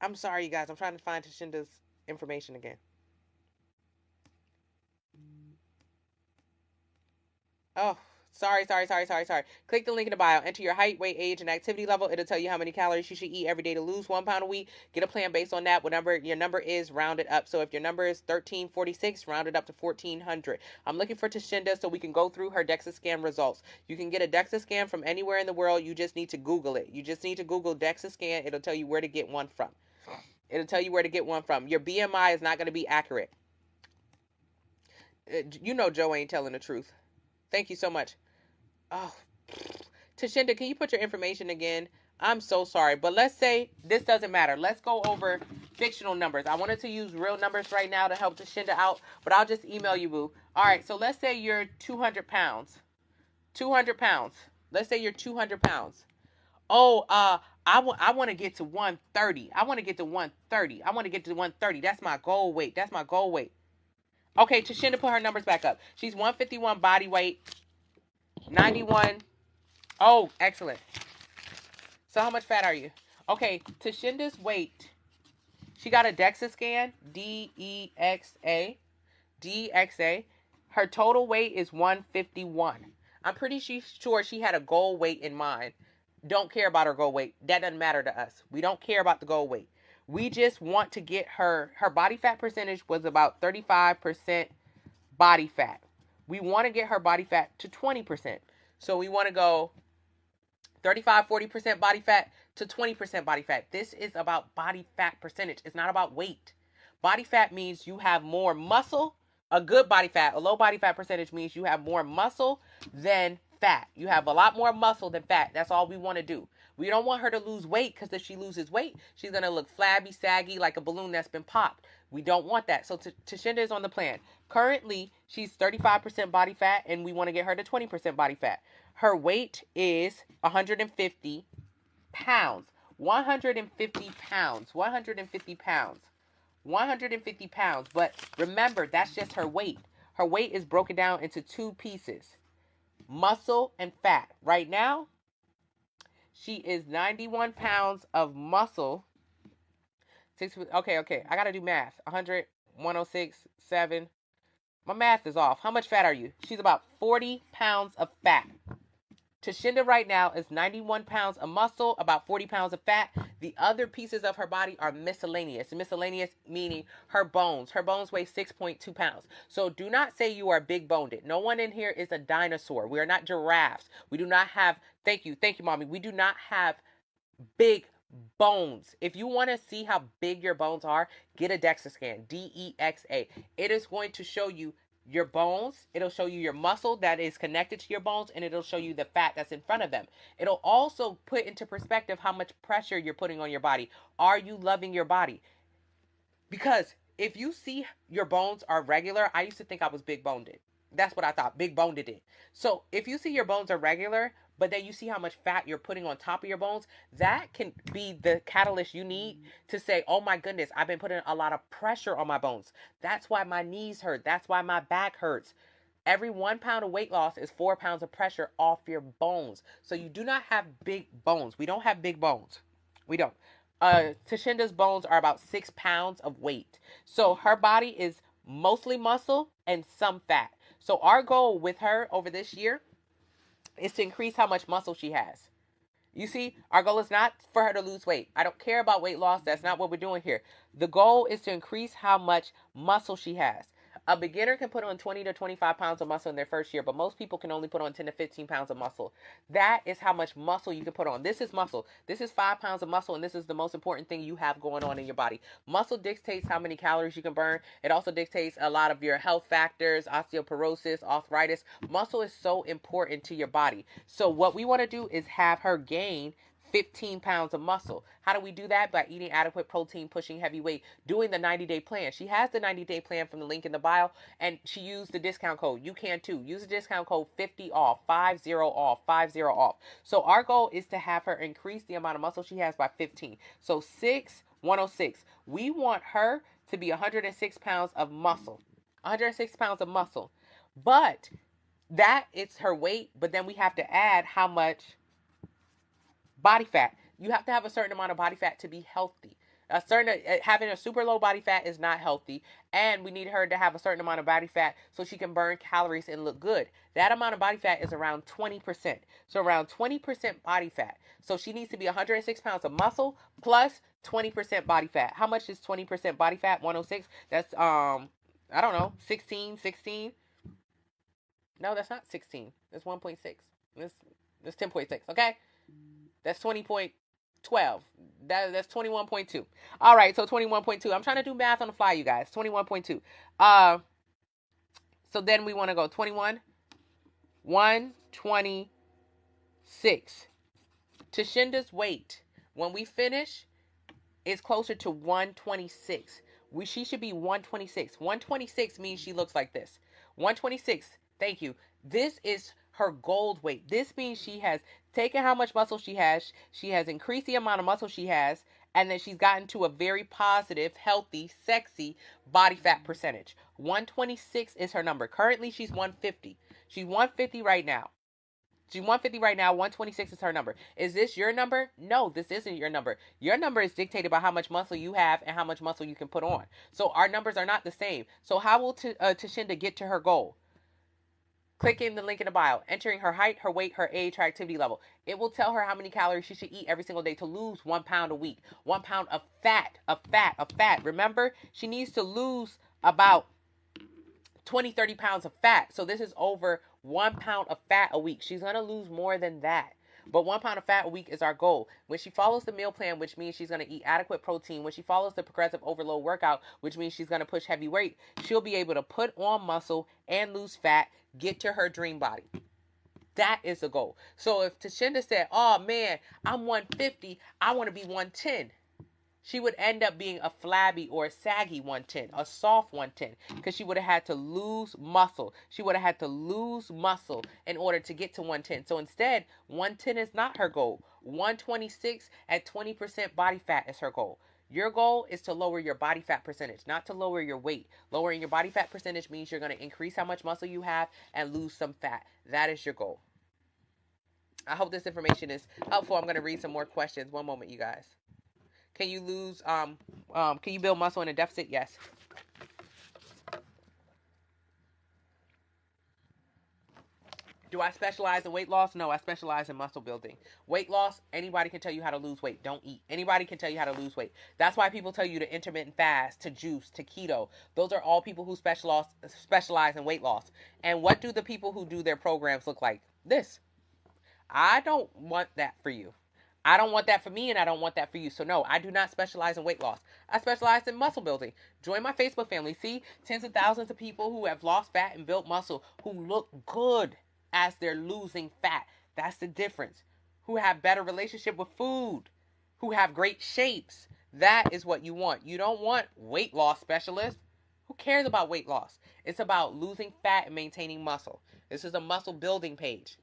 I'm sorry, you guys. I'm trying to find Tashinda's information again. Oh. Sorry. Click the link in the bio. Enter your height, weight, age, and activity level. It'll tell you how many calories you should eat every day to lose 1 pound a week. Get a plan based on that. Whatever your number is, round it up. So if your number is 1346, round it up to 1400. I'm looking for Tashinda so we can go through her DEXA scan results. You can get a DEXA scan from anywhere in the world. You just need to Google it. You just need to Google DEXA scan. It'll tell you where to get one from. It'll tell you where to get one from. Your BMI is not going to be accurate. You know Joe ain't telling the truth. Thank you so much. Oh, Tashinda, can you put your information again? I'm so sorry, but let's say this doesn't matter. Let's go over fictional numbers. I wanted to use real numbers right now to help Tashinda out, but I'll just email you, boo. All right, so let's say you're 200 pounds. 200 pounds. Let's say you're 200 pounds. Oh, I want to get to 130. I want to get to 130. I want to get to 130. That's my goal weight. That's my goal weight. Okay, Tashinda put her numbers back up. She's 151 body weight. 91. Oh, excellent. So how much fat are you? Okay, Tashinda's weight. She got a DEXA scan. DEXA. DEXA. Her total weight is 151. I'm pretty sure she had a goal weight in mind. Don't care about her goal weight. That doesn't matter to us. We don't care about the goal weight. We just want to get her body fat percentage was about 35% body fat. We want to get her body fat to 20%. So we want to go 35, 40% body fat to 20% body fat. This is about body fat percentage. It's not about weight. Body fat means you have more muscle. A good body fat, a low body fat percentage means you have more muscle than fat. You have a lot more muscle than fat. That's all we want to do. We don't want her to lose weight because if she loses weight, she's going to look flabby, saggy, like a balloon that's been popped. We don't want that. So Tashinda is on the plan. Currently, she's 35% body fat, and we want to get her to 20% body fat. Her weight is 150 pounds. 150 pounds. 150 pounds. 150 pounds. But remember, that's just her weight. Her weight is broken down into two pieces: muscle and fat. Right now, she is 91 pounds of muscle. Okay. I got to do math. 100, 106, 7. My math is off. How much fat are you? She's about 40 pounds of fat. Tashinda right now is 91 pounds of muscle, about 40 pounds of fat. The other pieces of her body are miscellaneous. Miscellaneous meaning her bones. Her bones weigh 6.2 pounds. So do not say you are big boned. No one in here is a dinosaur. We are not giraffes. We do not have, thank you, mommy. We do not have big bones. If you want to see how big your bones are, get a DEXA scan, DEXA. It is going to show you your bones. It'll show you your muscle that is connected to your bones, and it'll show you the fat that's in front of them. It'll also put into perspective how much pressure you're putting on your body. Are you loving your body? Because if you see your bones are regular, I used to think I was big boned. That's what I thought, big boned it. So if you see your bones are regular, but then you see how much fat you're putting on top of your bones, that can be the catalyst you need to say, oh my goodness, I've been putting a lot of pressure on my bones. That's why my knees hurt. That's why my back hurts. Every 1 pound of weight loss is 4 pounds of pressure off your bones. So you do not have big bones. We don't have big bones. We don't. Tashinda's bones are about 6 pounds of weight. So her body is mostly muscle and some fat. So our goal with her over this year is to increase how much muscle she has. You see, our goal is not for her to lose weight. I don't care about weight loss. That's not what we're doing here. The goal is to increase how much muscle she has. A beginner can put on 20 to 25 pounds of muscle in their first year, but most people can only put on 10 to 15 pounds of muscle. That is how much muscle you can put on. This is muscle. This is 5 pounds of muscle, and this is the most important thing you have going on in your body. Muscle dictates how many calories you can burn. It also dictates a lot of your health factors, osteoporosis, arthritis. Muscle is so important to your body. So what we want to do is have her gain 15 pounds of muscle. How do we do that? By eating adequate protein, pushing heavy weight, doing the 90-day plan. She has the 90-day plan from the link in the bio, and she used the discount code. You can too. Use the discount code 50 off, 50 off, 50 off. So our goal is to have her increase the amount of muscle she has by 15. So 106. We want her to be 106 pounds of muscle. 106 pounds of muscle. But that is her weight, but then we have to add how much body fat. You have to have a certain amount of body fat to be healthy. Having a super low body fat is not healthy, and we need her to have a certain amount of body fat so she can burn calories and look good. That amount of body fat is around 20%. So around 20% body fat. So she needs to be 106 pounds of muscle plus 20% body fat. How much is 20% body fat? 106. That's I don't know, 16. No, that's not 16. That's 1.6. That's 10.6. Okay. That's 20.12. That's 21.2. All right, so 21.2. I'm trying to do math on the fly, you guys. 21.2. So then we want to go 21, 126. Tashinda's weight, when we finish, is closer to 126. She should be 126. 126 means she looks like this. 126. Thank you. This is her gold weight. This means she has taken how much muscle she has increased the amount of muscle she has, and then she's gotten to a very positive, healthy, sexy body fat percentage. 126 is her number. Currently, she's 150. She's 150 right now. 126 is her number. Is this your number? No, this isn't your number. Your number is dictated by how much muscle you have and how much muscle you can put on. So our numbers are not the same. So how will Tashinda get to her goal? Clicking the link in the bio, entering her height, her weight, her age, her activity level. It will tell her how many calories she should eat every single day to lose 1 pound a week. 1 pound of fat. Remember, she needs to lose about 30 pounds of fat. So this is over 1 pound of fat a week. She's going to lose more than that. But 1 pound of fat a week is our goal. When she follows the meal plan, which means she's going to eat adequate protein, when she follows the progressive overload workout, which means she's going to push heavy weight, she'll be able to put on muscle and lose fat, get to her dream body. That is the goal. So if Tashinda said, oh man, I'm 150, I want to be 110. She would end up being a flabby or a saggy 110, a soft 110, because she would have had to lose muscle. She would have had to lose muscle in order to get to 110. So instead, 110 is not her goal. 126 at 20% body fat is her goal. Your goal is to lower your body fat percentage, not to lower your weight. Lowering your body fat percentage means you're going to increase how much muscle you have and lose some fat. That is your goal. I hope this information is helpful. I'm going to read some more questions. One moment, you guys. Can you lose can you build muscle in a deficit? Yes. Do I specialize in weight loss? No, I specialize in muscle building. Weight loss, anybody can tell you how to lose weight. Don't eat. Anybody can tell you how to lose weight. That's why people tell you to intermittent fast, to juice, to keto. Those are all people who specialize in weight loss. And what do the people who do their programs look like? This. I don't want that for you. I don't want that for me, and I don't want that for you. So no, I do not specialize in weight loss. I specialize in muscle building. Join my Facebook family. See tens of thousands of people who have lost fat and built muscle, who look good as they're losing fat. That's the difference. Who have better relationship with food, who have great shapes. That is what you want. You don't want weight loss specialists. Who cares about weight loss? It's about losing fat and maintaining muscle. This is a muscle building page.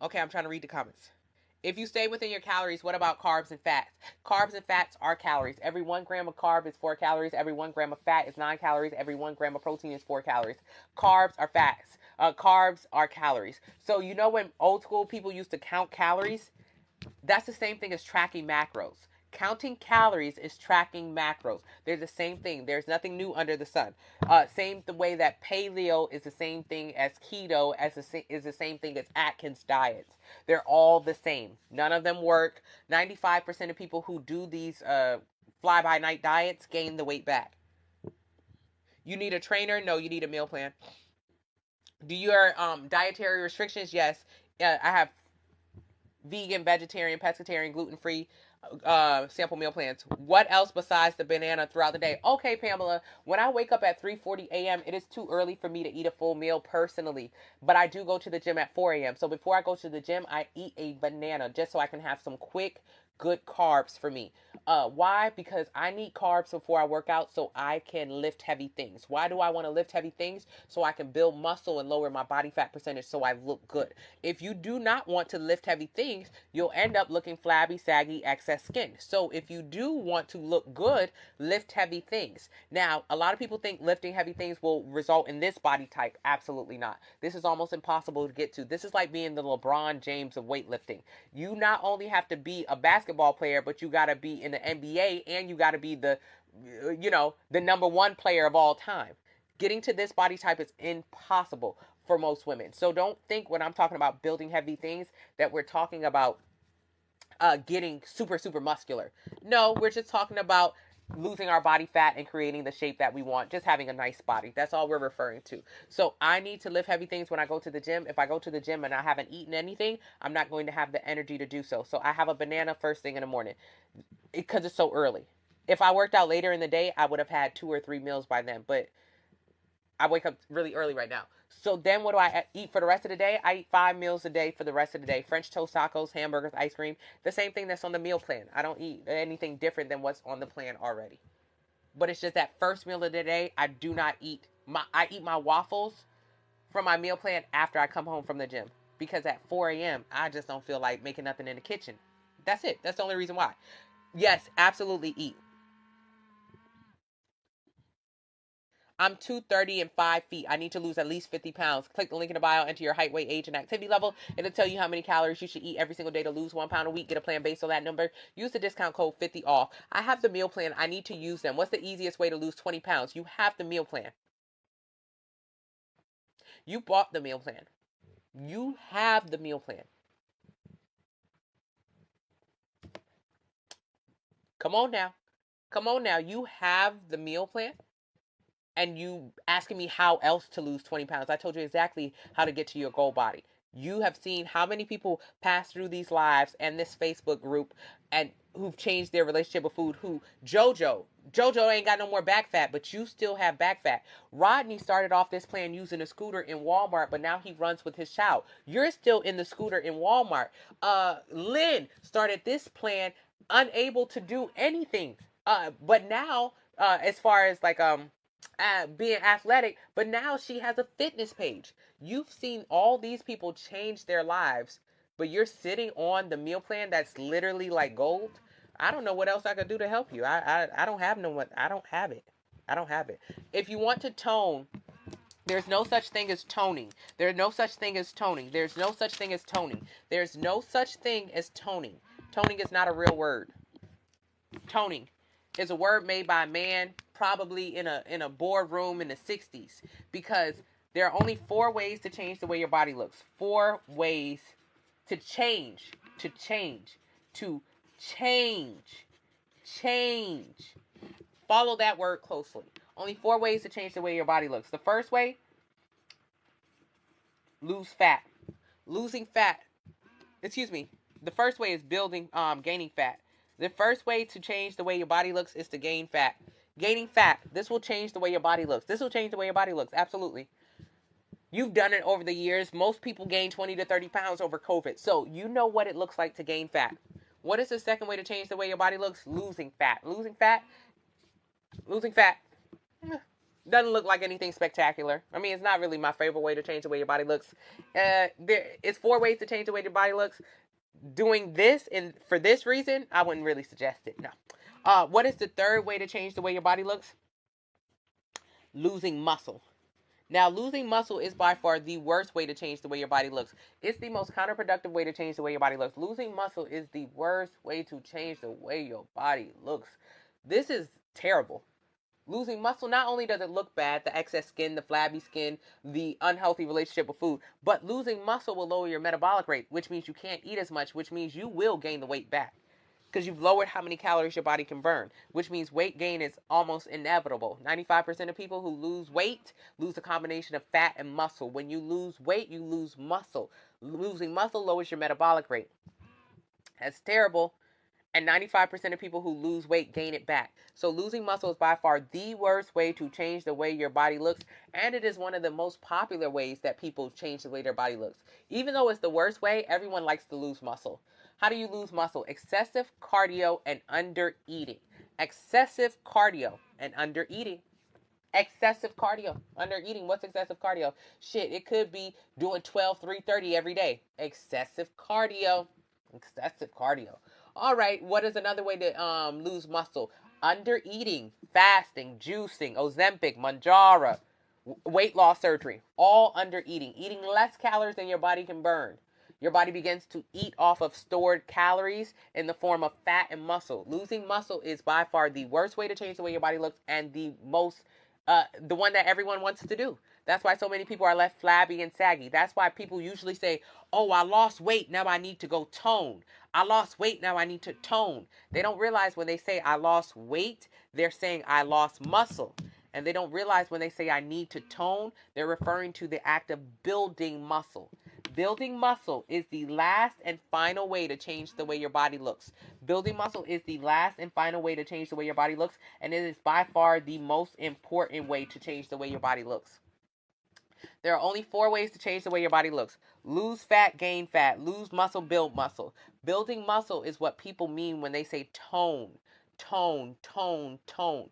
Okay, I'm trying to read the comments. If you stay within your calories, what about carbs and fats? Carbs and fats are calories. Every 1 gram of carb is 4 calories. Every 1 gram of fat is 9 calories. Every 1 gram of protein is 4 calories. Carbs are fats. Carbs are calories. So you know when old school people used to count calories? That's the same thing as tracking macros. Counting calories is tracking macros. They're the same thing. There's nothing new under the sun. Same the way that paleo is the same thing as keto, is the same thing as Atkins diets. They're all the same. None of them work. 95% of people who do these fly by night diets gain the weight back. You need a trainer? No, you need a meal plan. Do your dietary restrictions? Yes. I have vegan, vegetarian, pescatarian, gluten-free sample meal plans. What else besides the banana throughout the day? Okay, Pamela, when I wake up at 3:40 a.m., it is too early for me to eat a full meal personally, but I do go to the gym at 4 a.m. So before I go to the gym, I eat a banana just so I can have some quick, good carbs for me. Why? Because I need carbs before I work out so I can lift heavy things. Why do I want to lift heavy things? So I can build muscle and lower my body fat percentage so I look good. If you do not want to lift heavy things, you'll end up looking flabby, saggy, excess skin. So if you do want to look good, lift heavy things. Now, a lot of people think lifting heavy things will result in this body type. Absolutely not. This is almost impossible to get to. This is like being the LeBron James of weightlifting. You not only have to be a basketball player, but you got to be in the NBA, and you got to be the number one player of all time. Getting to this body type is impossible for most women. So don't think when I'm talking about building heavy things that we're talking about getting super, super muscular. No, we're just talking about losing our body fat and creating the shape that we want, just having a nice body. That's all we're referring to. So I need to lift heavy things when I go to the gym. If I go to the gym and I haven't eaten anything, I'm not going to have the energy to do so. So I have a banana first thing in the morning because it's so early. If I worked out later in the day, I would have had 2 or 3 meals by then. But I wake up really early right now. So then what do I eat for the rest of the day? I eat 5 meals a day for the rest of the day. French toast, tacos, hamburgers, ice cream. The same thing that's on the meal plan. I don't eat anything different than what's on the plan already. But it's just that first meal of the day, I do not eat. I eat my waffles from my meal plan after I come home from the gym. Because at 4 a.m., I just don't feel like making nothing in the kitchen. That's it. That's the only reason why. Yes, absolutely eat. I'm 230 and 5 feet. I need to lose at least 50 pounds. Click the link in the bio, enter your height, weight, age, and activity level. It'll tell you how many calories you should eat every single day to lose 1 pound a week. Get a plan based on that number. Use the discount code 50 off. I have the meal plan. I need to use them. What's the easiest way to lose 20 pounds? You have the meal plan. You bought the meal plan. You have the meal plan. Come on now. Come on now. You have the meal plan. And you asking me how else to lose 20 pounds. I told you exactly how to get to your goal body. You have seen how many people pass through these lives and this Facebook group and who've changed their relationship with food. Jojo ain't got no more back fat, but you still have back fat. Rodney started off this plan using a scooter in Walmart, but now he runs with his child. You're still in the scooter in Walmart. Lynn started this plan unable to do anything. But now, as far as like being athletic, but now she has a fitness page. You've seen all these people change their lives, but you're sitting on the meal plan that's literally like gold. I don't know what else I could do to help you. I don't have no one. I don't have it. I don't have it. If you want to tone, there's no such thing as toning. There's no such thing as toning. There's no such thing as toning. There's no such thing as toning. Toning is not a real word. Toning is a word made by a man probably in a boardroom in the 60s, because there are only 4 ways to change the way your body looks. 4 ways to change, to change, to change, change. Follow that word closely. Only 4 ways to change the way your body looks. The first way, lose fat. Losing fat. Excuse me. The first way is gaining fat. The first way to change the way your body looks is to gain fat. Gaining fat. This will change the way your body looks. This will change the way your body looks. Absolutely. You've done it over the years. Most people gain 20 to 30 pounds over COVID. So you know what it looks like to gain fat. What is the second way to change the way your body looks? Losing fat. Losing fat. Losing fat. Doesn't look like anything spectacular. I mean, it's not really my favorite way to change the way your body looks. It's 4 ways to change the way your body looks. Doing this and for this reason, I wouldn't really suggest it. No. What is the third way to change the way your body looks? Losing muscle. Now, losing muscle is by far the worst way to change the way your body looks. It's the most counterproductive way to change the way your body looks. Losing muscle is the worst way to change the way your body looks. This is terrible. Losing muscle, not only does it look bad, the excess skin, the flabby skin, the unhealthy relationship with food, but losing muscle will lower your metabolic rate, which means you can't eat as much, which means you will gain the weight back because you've lowered how many calories your body can burn, which means weight gain is almost inevitable. 95% of people who lose weight lose a combination of fat and muscle. When you lose weight, you lose muscle. Losing muscle lowers your metabolic rate. That's terrible. And 95% of people who lose weight gain it back. So losing muscle is by far the worst way to change the way your body looks. And it is one of the most popular ways that people change the way their body looks. Even though it's the worst way, everyone likes to lose muscle. How do you lose muscle? Excessive cardio and under eating. Excessive cardio and under eating. Excessive cardio, under eating. What's excessive cardio? Shit, it could be doing 12, 3:30 every day. Excessive cardio. Excessive cardio. All right, what is another way to lose muscle? Under eating, fasting, juicing, Ozempic, Manjaro, weight loss surgery, all under eating. Eating less calories than your body can burn. Your body begins to eat off of stored calories in the form of fat and muscle. Losing muscle is by far the worst way to change the way your body looks, and the one that everyone wants to do. That's why so many people are left flabby and saggy. That's why people usually say, oh, I lost weight, now I need to go tone. I lost weight, now I need to tone. They don't realize when they say I lost weight, they're saying I lost muscle. And they don't realize when they say I need to tone, they're referring to the act of building muscle. Building muscle is the last and final way to change the way your body looks. Building muscle is the last and final way to change the way your body looks, and it is by far the most important way to change the way your body looks. There are only 4 ways to change the way your body looks. Lose fat, gain fat. Lose muscle, build muscle. Building muscle is what people mean when they say tone. Tone, tone, tone.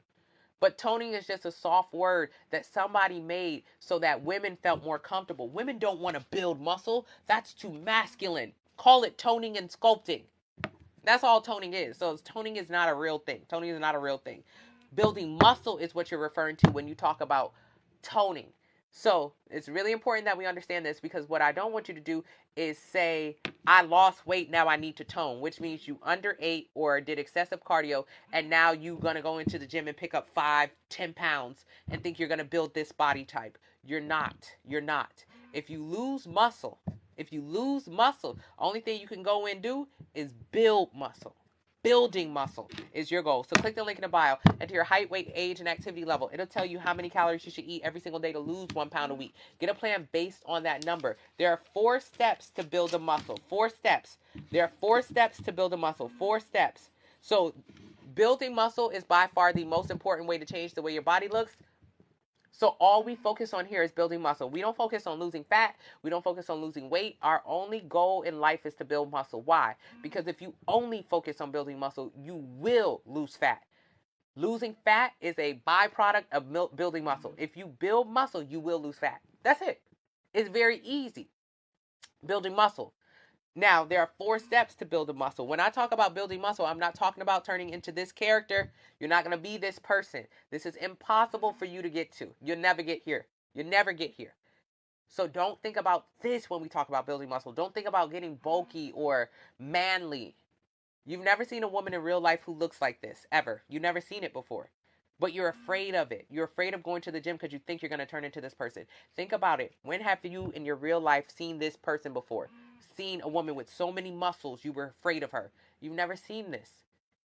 But toning is just a soft word that somebody made so that women felt more comfortable. Women don't want to build muscle. That's too masculine. Call it toning and sculpting. That's all toning is. So toning is not a real thing. Toning is not a real thing. Building muscle is what you're referring to when you talk about toning. So it's really important that we understand this, because what I don't want you to do is say, I lost weight, now I need to tone, which means you underate or did excessive cardio, and now you're going to go into the gym and pick up 5-10 pounds and think you're going to build this body type. You're not. You're not. If you lose muscle, only thing you can go and do is build muscle. Building muscle is your goal. So click the link in the bio, enter your height, weight, age, and activity level. It'll tell you how many calories you should eat every single day to lose 1 pound a week. Get a plan based on that number. There are 4 steps to build a muscle. 4 steps. There are 4 steps to build a muscle. 4 steps. So building muscle is by far the most important way to change the way your body looks. So all we focus on here is building muscle. We don't focus on losing fat. We don't focus on losing weight. Our only goal in life is to build muscle. Why? Because if you only focus on building muscle, you will lose fat. Losing fat is a byproduct of building muscle. If you build muscle, you will lose fat. That's it. It's very easy. Building muscle. Now, there are 4 steps to build a muscle. When I talk about building muscle, I'm not talking about turning into this character. You're not going to be this person. This is impossible for you to get to. You'll never get here. You'll never get here. So don't think about this when we talk about building muscle. Don't think about getting bulky or manly. You've never seen a woman in real life who looks like this, ever. You've never seen it before. But you're afraid of it. You're afraid of going to the gym because you think you're going to turn into this person. Think about it. When have you in your real life seen this person before? Seen a woman with so many muscles you were afraid of her? You've never seen this.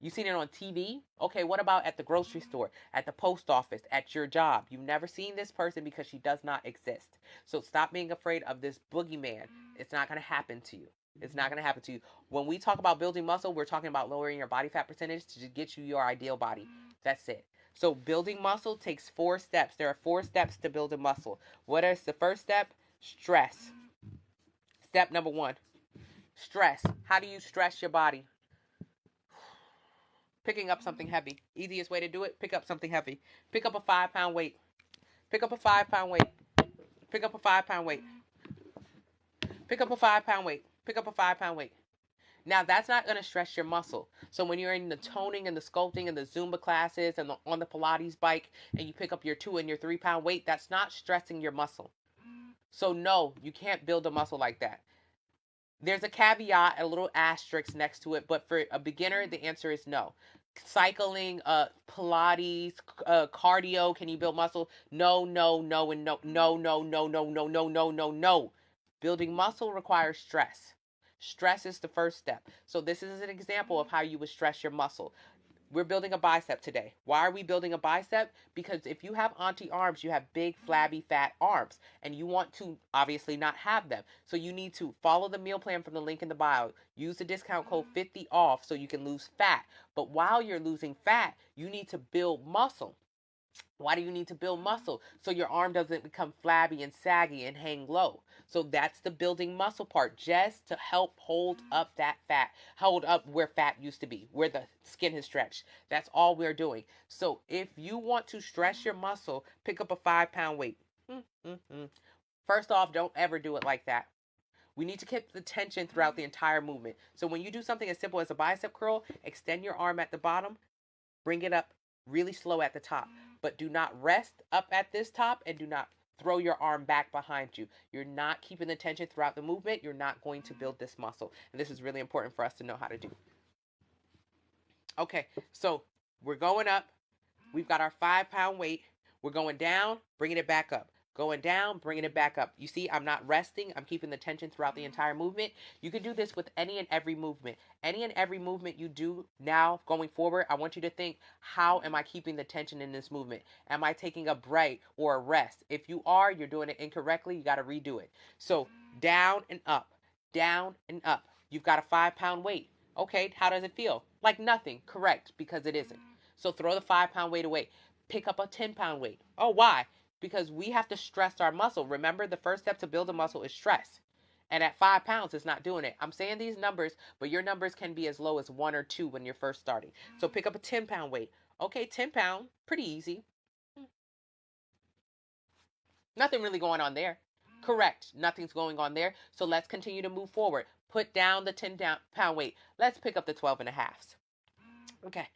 You've seen it on TV? Okay, what about at the grocery store, at the post office, at your job? You've never seen this person because she does not exist. So stop being afraid of this boogeyman. It's not going to happen to you. It's not going to happen to you. When we talk about building muscle, we're talking about lowering your body fat percentage to get you your ideal body. That's it. So building muscle takes 4 steps. There are 4 steps to build a muscle. What is the first step? Stress. Step number 1. Stress. How do you stress your body? Picking up something heavy. Easiest way to do it, pick up something heavy. Pick up a 5-pound weight. Pick up a 5-pound weight. Pick up a 5-pound weight. Pick up a 5-pound weight. Pick up a 5-pound weight. Now, that's not going to stress your muscle. So when you're in the toning and the sculpting and the Zumba classes and on the Pilates bike and you pick up your 2 and your 3-pound weight, that's not stressing your muscle. So no, you can't build a muscle like that. There's a caveat, a little asterisk next to it, but for a beginner, the answer is no. Cycling, Pilates, cardio, can you build muscle? No, no, no, and no, no, no, no, no, no, no, no, no, no. Building muscle requires stress. Stress is the first step. So this is an example of how you would stress your muscle. We're building a bicep today. Why are we building a bicep? Because if you have auntie arms, you have big, flabby, fat arms, and you want to obviously not have them. So you need to follow the meal plan from the link in the bio. Use the discount code 50 off so you can lose fat. But while you're losing fat, you need to build muscle. Why do you need to build muscle? So your arm doesn't become flabby and saggy and hang low. So that's the building muscle part, just to help hold up that fat, hold up where fat used to be, where the skin has stretched. That's all we're doing. So if you want to stress your muscle, pick up a 5-pound weight. First off, don't ever do it like that. We need to keep the tension throughout the entire movement. So when you do something as simple as a bicep curl, extend your arm at the bottom, bring it up really slow at the top. But do not rest up at this top and do not throw your arm back behind you. You're not keeping the tension throughout the movement. You're not going to build this muscle. And this is really important for us to know how to do. Okay, so we're going up. We've got our 5-pound weight. We're going down, bringing it back up. Going down, bringing it back up. You see, I'm not resting. I'm keeping the tension throughout the entire movement. You can do this with any and every movement. Any and every movement you do now going forward, I want you to think, how am I keeping the tension in this movement? Am I taking a break or a rest? If you are, you're doing it incorrectly. You got to redo it. So down and up, down and up. You've got a 5-pound weight. Okay, how does it feel? Like nothing. Correct, because it isn't. So throw the 5-pound weight away. Pick up a 10-pound weight. Oh, why? Because we have to stress our muscle. Remember, the first step to build a muscle is stress. And at 5 pounds, it's not doing it. I'm saying these numbers, but your numbers can be as low as 1 or 2 when you're first starting. So pick up a 10-pound weight. Okay, 10 pound, pretty easy. Nothing really going on there. Correct. Nothing's going on there. So let's continue to move forward. Put down the 10-pound weight. Let's pick up the 12 and a halves. Okay.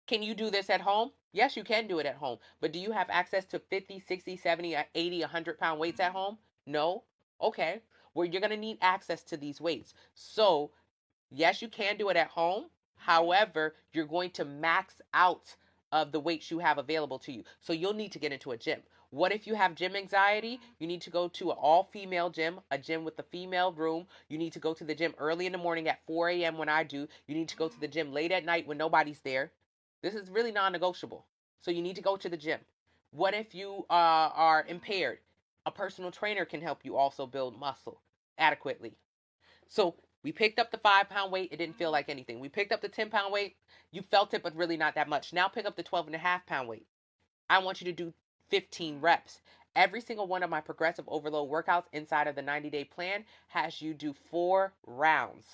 Can you do this at home? Yes, you can do it at home. But do you have access to 50, 60, 70, 80, 100-pound weights at home? No? Okay. Well, you're going to need access to these weights. So, yes, you can do it at home. However, you're going to max out of the weights you have available to you. So you'll need to get into a gym. What if you have gym anxiety? You need to go to an all-female gym, a gym with a female room. You need to go to the gym early in the morning at 4 a.m. when I do. You need to go to the gym late at night when nobody's there. This is really non-negotiable. So you need to go to the gym. What if you are impaired? A personal trainer can help you also build muscle adequately. So we picked up the 5-pound weight. It didn't feel like anything. We picked up the 10-pound weight. You felt it, but really not that much. Now pick up the 12 and a half pound weight. I want you to do 15 reps. Every single one of my progressive overload workouts inside of the 90-day plan has you do 4 rounds.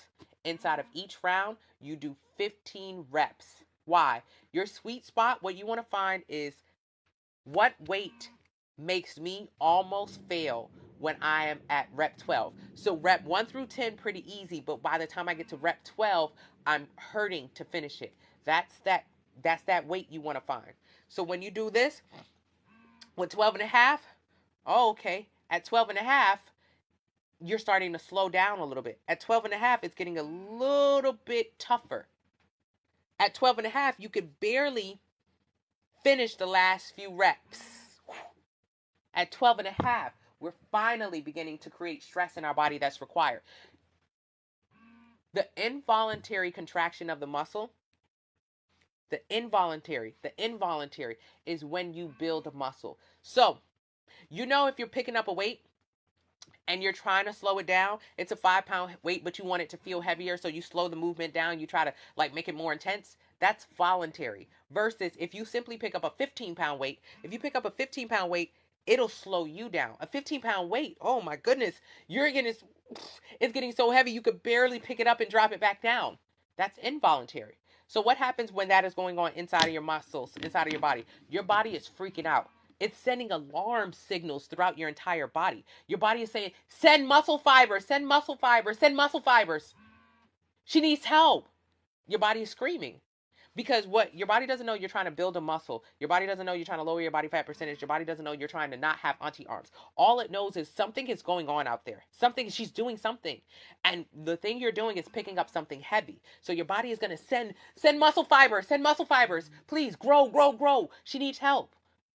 Inside of each round, you do 15 reps. Why? Your sweet spot, what you want to find is what weight makes me almost fail when I am at rep 12. So rep 1 through 10 pretty easy, but by the time I get to rep 12, I'm hurting to finish it. That's that weight you want to find. So when you do this with 12 and a half, oh, okay. At 12 and a half, you're starting to slow down a little bit. At 12 and a half, it's getting a little bit tougher. At 12 and a half, you could barely finish the last few reps. At 12 and a half, we're finally beginning to create stress in our body that's required. The involuntary contraction of the muscle, the involuntary is when you build a muscle. So, if you're picking up a weight and you're trying to slow it down, it's a 5-pound weight, but you want it to feel heavier, so you slow the movement down, you try to make it more intense. That's voluntary. Versus if you simply pick up a 15-pound weight, it'll slow you down. A 15-pound weight, oh my goodness, it's getting so heavy you could barely pick it up and drop it back down. That's involuntary. So what happens when that is going on inside of your muscles, inside of your body? Your body is freaking out. It's sending alarm signals throughout your entire body. Your body is saying, send muscle fibers, send muscle fibers, send muscle fibers. She needs help. Your body is screaming. Because what your body doesn't know, you're trying to build a muscle. Your body doesn't know you're trying to lower your body fat percentage. Your body doesn't know you're trying to not have auntie arms. All it knows is something is going on out there. She's doing something. And the thing you're doing is picking up something heavy. So your body is going to send muscle fibers, send muscle fibers. Please grow, grow, grow. She needs help.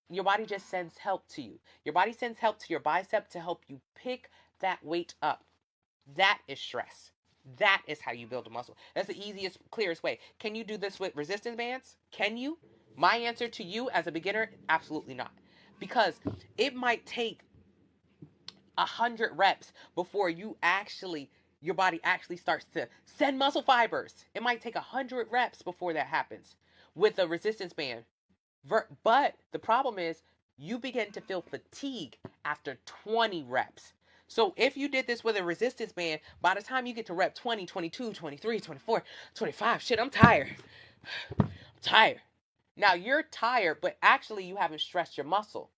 Your body just sends help to you. Your body sends help to your bicep to help you pick that weight up. That is stress. That is how you build a muscle. That's the easiest, clearest way. Can you do this with resistance bands? Can you? My answer to you as a beginner, absolutely not. Because it might take 100 reps before your body actually starts to send muscle fibers. It might take 100 reps before that happens with a resistance band. But the problem is you begin to feel fatigue after 20 reps. So if you did this with a resistance band, by the time you get to rep 20, 22, 23, 24, 25, shit, I'm tired. I'm tired. Now you're tired, but actually you haven't stressed your muscle.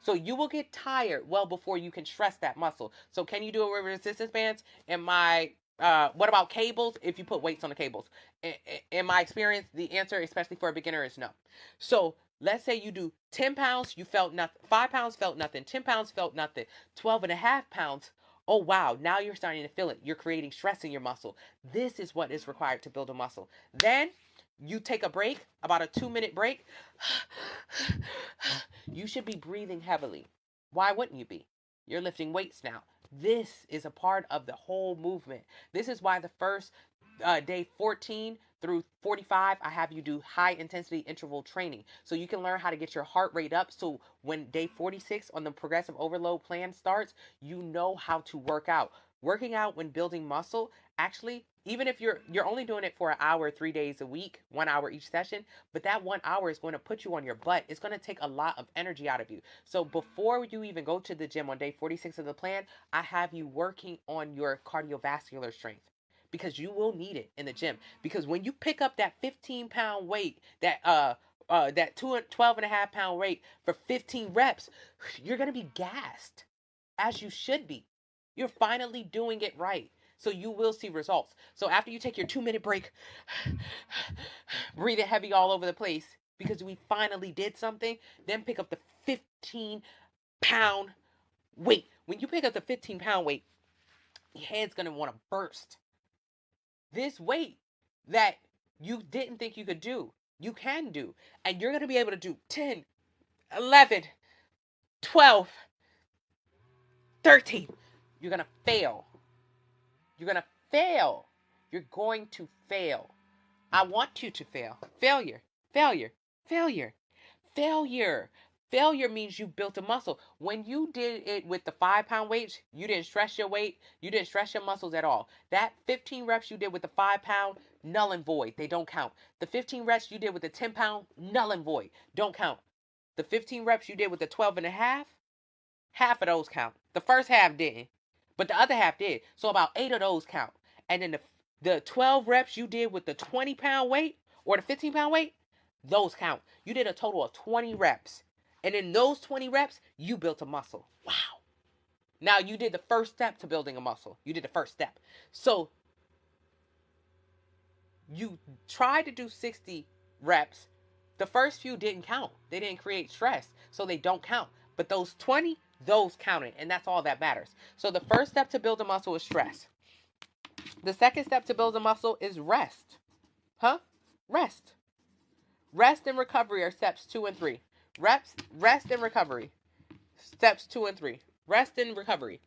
So you will get tired well before you can stress that muscle. So can you do it with resistance bands? What about cables? If you put weights on the cables, in my experience, the answer, especially for a beginner, is no. So let's say you do 10 pounds, you felt nothing. 5 pounds felt nothing. 10 pounds felt nothing. 12 and a half pounds. Oh, wow. Now you're starting to feel it. You're creating stress in your muscle. This is what is required to build a muscle. Then you take a break, about a 2-minute break. You should be breathing heavily. Why wouldn't you be? You're lifting weights now. This is a part of the whole movement. This is why the first day 14 through 45, I have you do high intensity interval training. So you can learn how to get your heart rate up. So when day 46 on the progressive overload plan starts, you know how to work out. Working out when building muscle, actually, even if you're only doing it for an hour, 3 days a week, 1 hour each session, but that 1 hour is going to put you on your butt. It's going to take a lot of energy out of you. So before you even go to the gym on day 46 of the plan, I have you working on your cardiovascular strength, because you will need it in the gym. Because when you pick up that 15-pound weight, that 12 and a half pound weight for 15 reps, you're going to be gassed, as you should be. You're finally doing it right. So you will see results. So after you take your 2-minute break, breathing heavy all over the place, because we finally did something, then pick up the 15-pound weight. When you pick up the 15-pound weight, your head's going to want to burst. This weight that you didn't think you could do, you can do. And you're going to be able to do 10, 11, 12, 13. You're going to fail. You're going to fail. You're going to fail. I want you to fail. Failure, failure, failure, failure. Failure means you built a muscle. When you did it with the 5-pound weights, you didn't stress your weight. You didn't stress your muscles at all. That 15 reps you did with the 5-pound, null and void. They don't count. The 15 reps you did with the 10-pound, null and void. Don't count. The 15 reps you did with the 12 and a half of those count. The first half didn't, but the other half did. So about 8 of those count. And then the 12 reps you did with the 20-pound weight or the 15-pound weight, those count. You did a total of 20 reps. And in those 20 reps, you built a muscle. Wow. Now you did the first step to building a muscle. You did the first step. So you tried to do 60 reps. The first few didn't count. They didn't create stress, so they don't count. But those 20, those counted, and that's all that matters. So the first step to build a muscle is stress. The second step to build a muscle is rest. Rest. Rest and recovery are steps 2 and 3. Rest and recovery. Steps 2 and 3. Rest and recovery.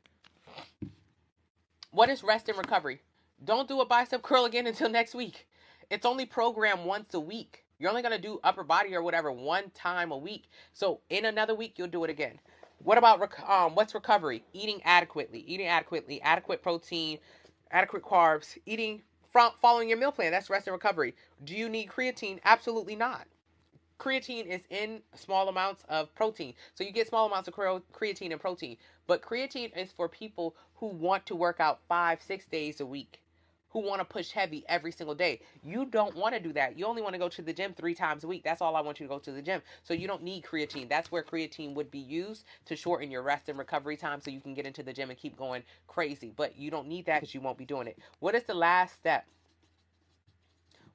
What is rest and recovery? Don't do a bicep curl again until next week. It's only programmed once a week. You're only going to do upper body or whatever one time a week. So in another week, you'll do it again. What about what's recovery? Eating adequately, adequate protein, adequate carbs, following your meal plan. That's rest and recovery. Do you need creatine? Absolutely not. Creatine is in small amounts of protein. So you get small amounts of creatine and protein. But creatine is for people who want to work out 5-6 days a week, who want to push heavy every single day. You don't want to do that. You only want to go to the gym 3 times a week. That's all I want you to go to the gym. So you don't need creatine. That's where creatine would be used to shorten your rest and recovery time so you can get into the gym and keep going crazy. But you don't need that because you won't be doing it. What is the last step?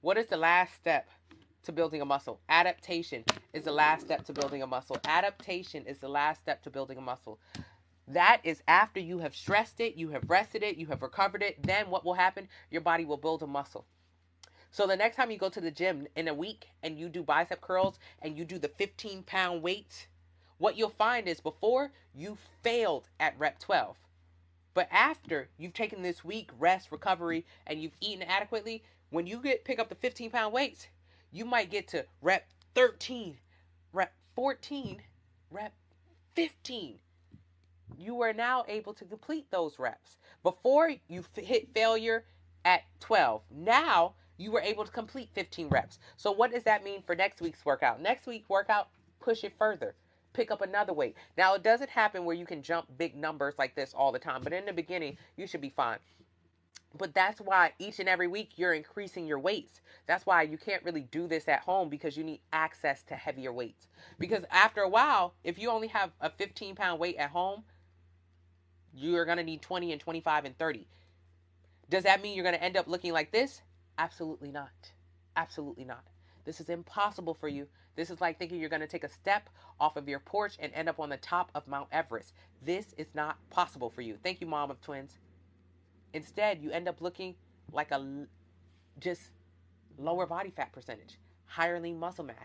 What is the last step to building a muscle? Adaptation is the last step to building a muscle. Adaptation is the last step to building a muscle. That is after you have stressed it, you have rested it, you have recovered it. Then what will happen? Your body will build a muscle. So the next time you go to the gym in a week and you do bicep curls and you do the 15-pound weights, what you'll find is before you failed at rep 12. But after you've taken this week, rest, recovery, and you've eaten adequately, when you pick up the 15-pound weights, you might get to rep 13, rep 14, rep 15. You are now able to complete those reps. Before you hit failure at 12. Now you were able to complete 15 reps. So what does that mean for next week's workout? Next week's workout, push it further. Pick up another weight. Now it doesn't happen where you can jump big numbers like this all the time. But in the beginning, you should be fine. But that's why each and every week you're increasing your weights. That's why you can't really do this at home because you need access to heavier weights. Because after a while, if you only have a 15-pound weight at home, you're going to need 20 and 25 and 30. Does that mean you're going to end up looking like this? Absolutely not. Absolutely not. This is impossible for you. This is like thinking you're going to take a step off of your porch and end up on the top of Mount Everest. This is not possible for you. Thank you, mom of twins. Instead, you end up looking like a just lower body fat percentage, higher lean muscle mass.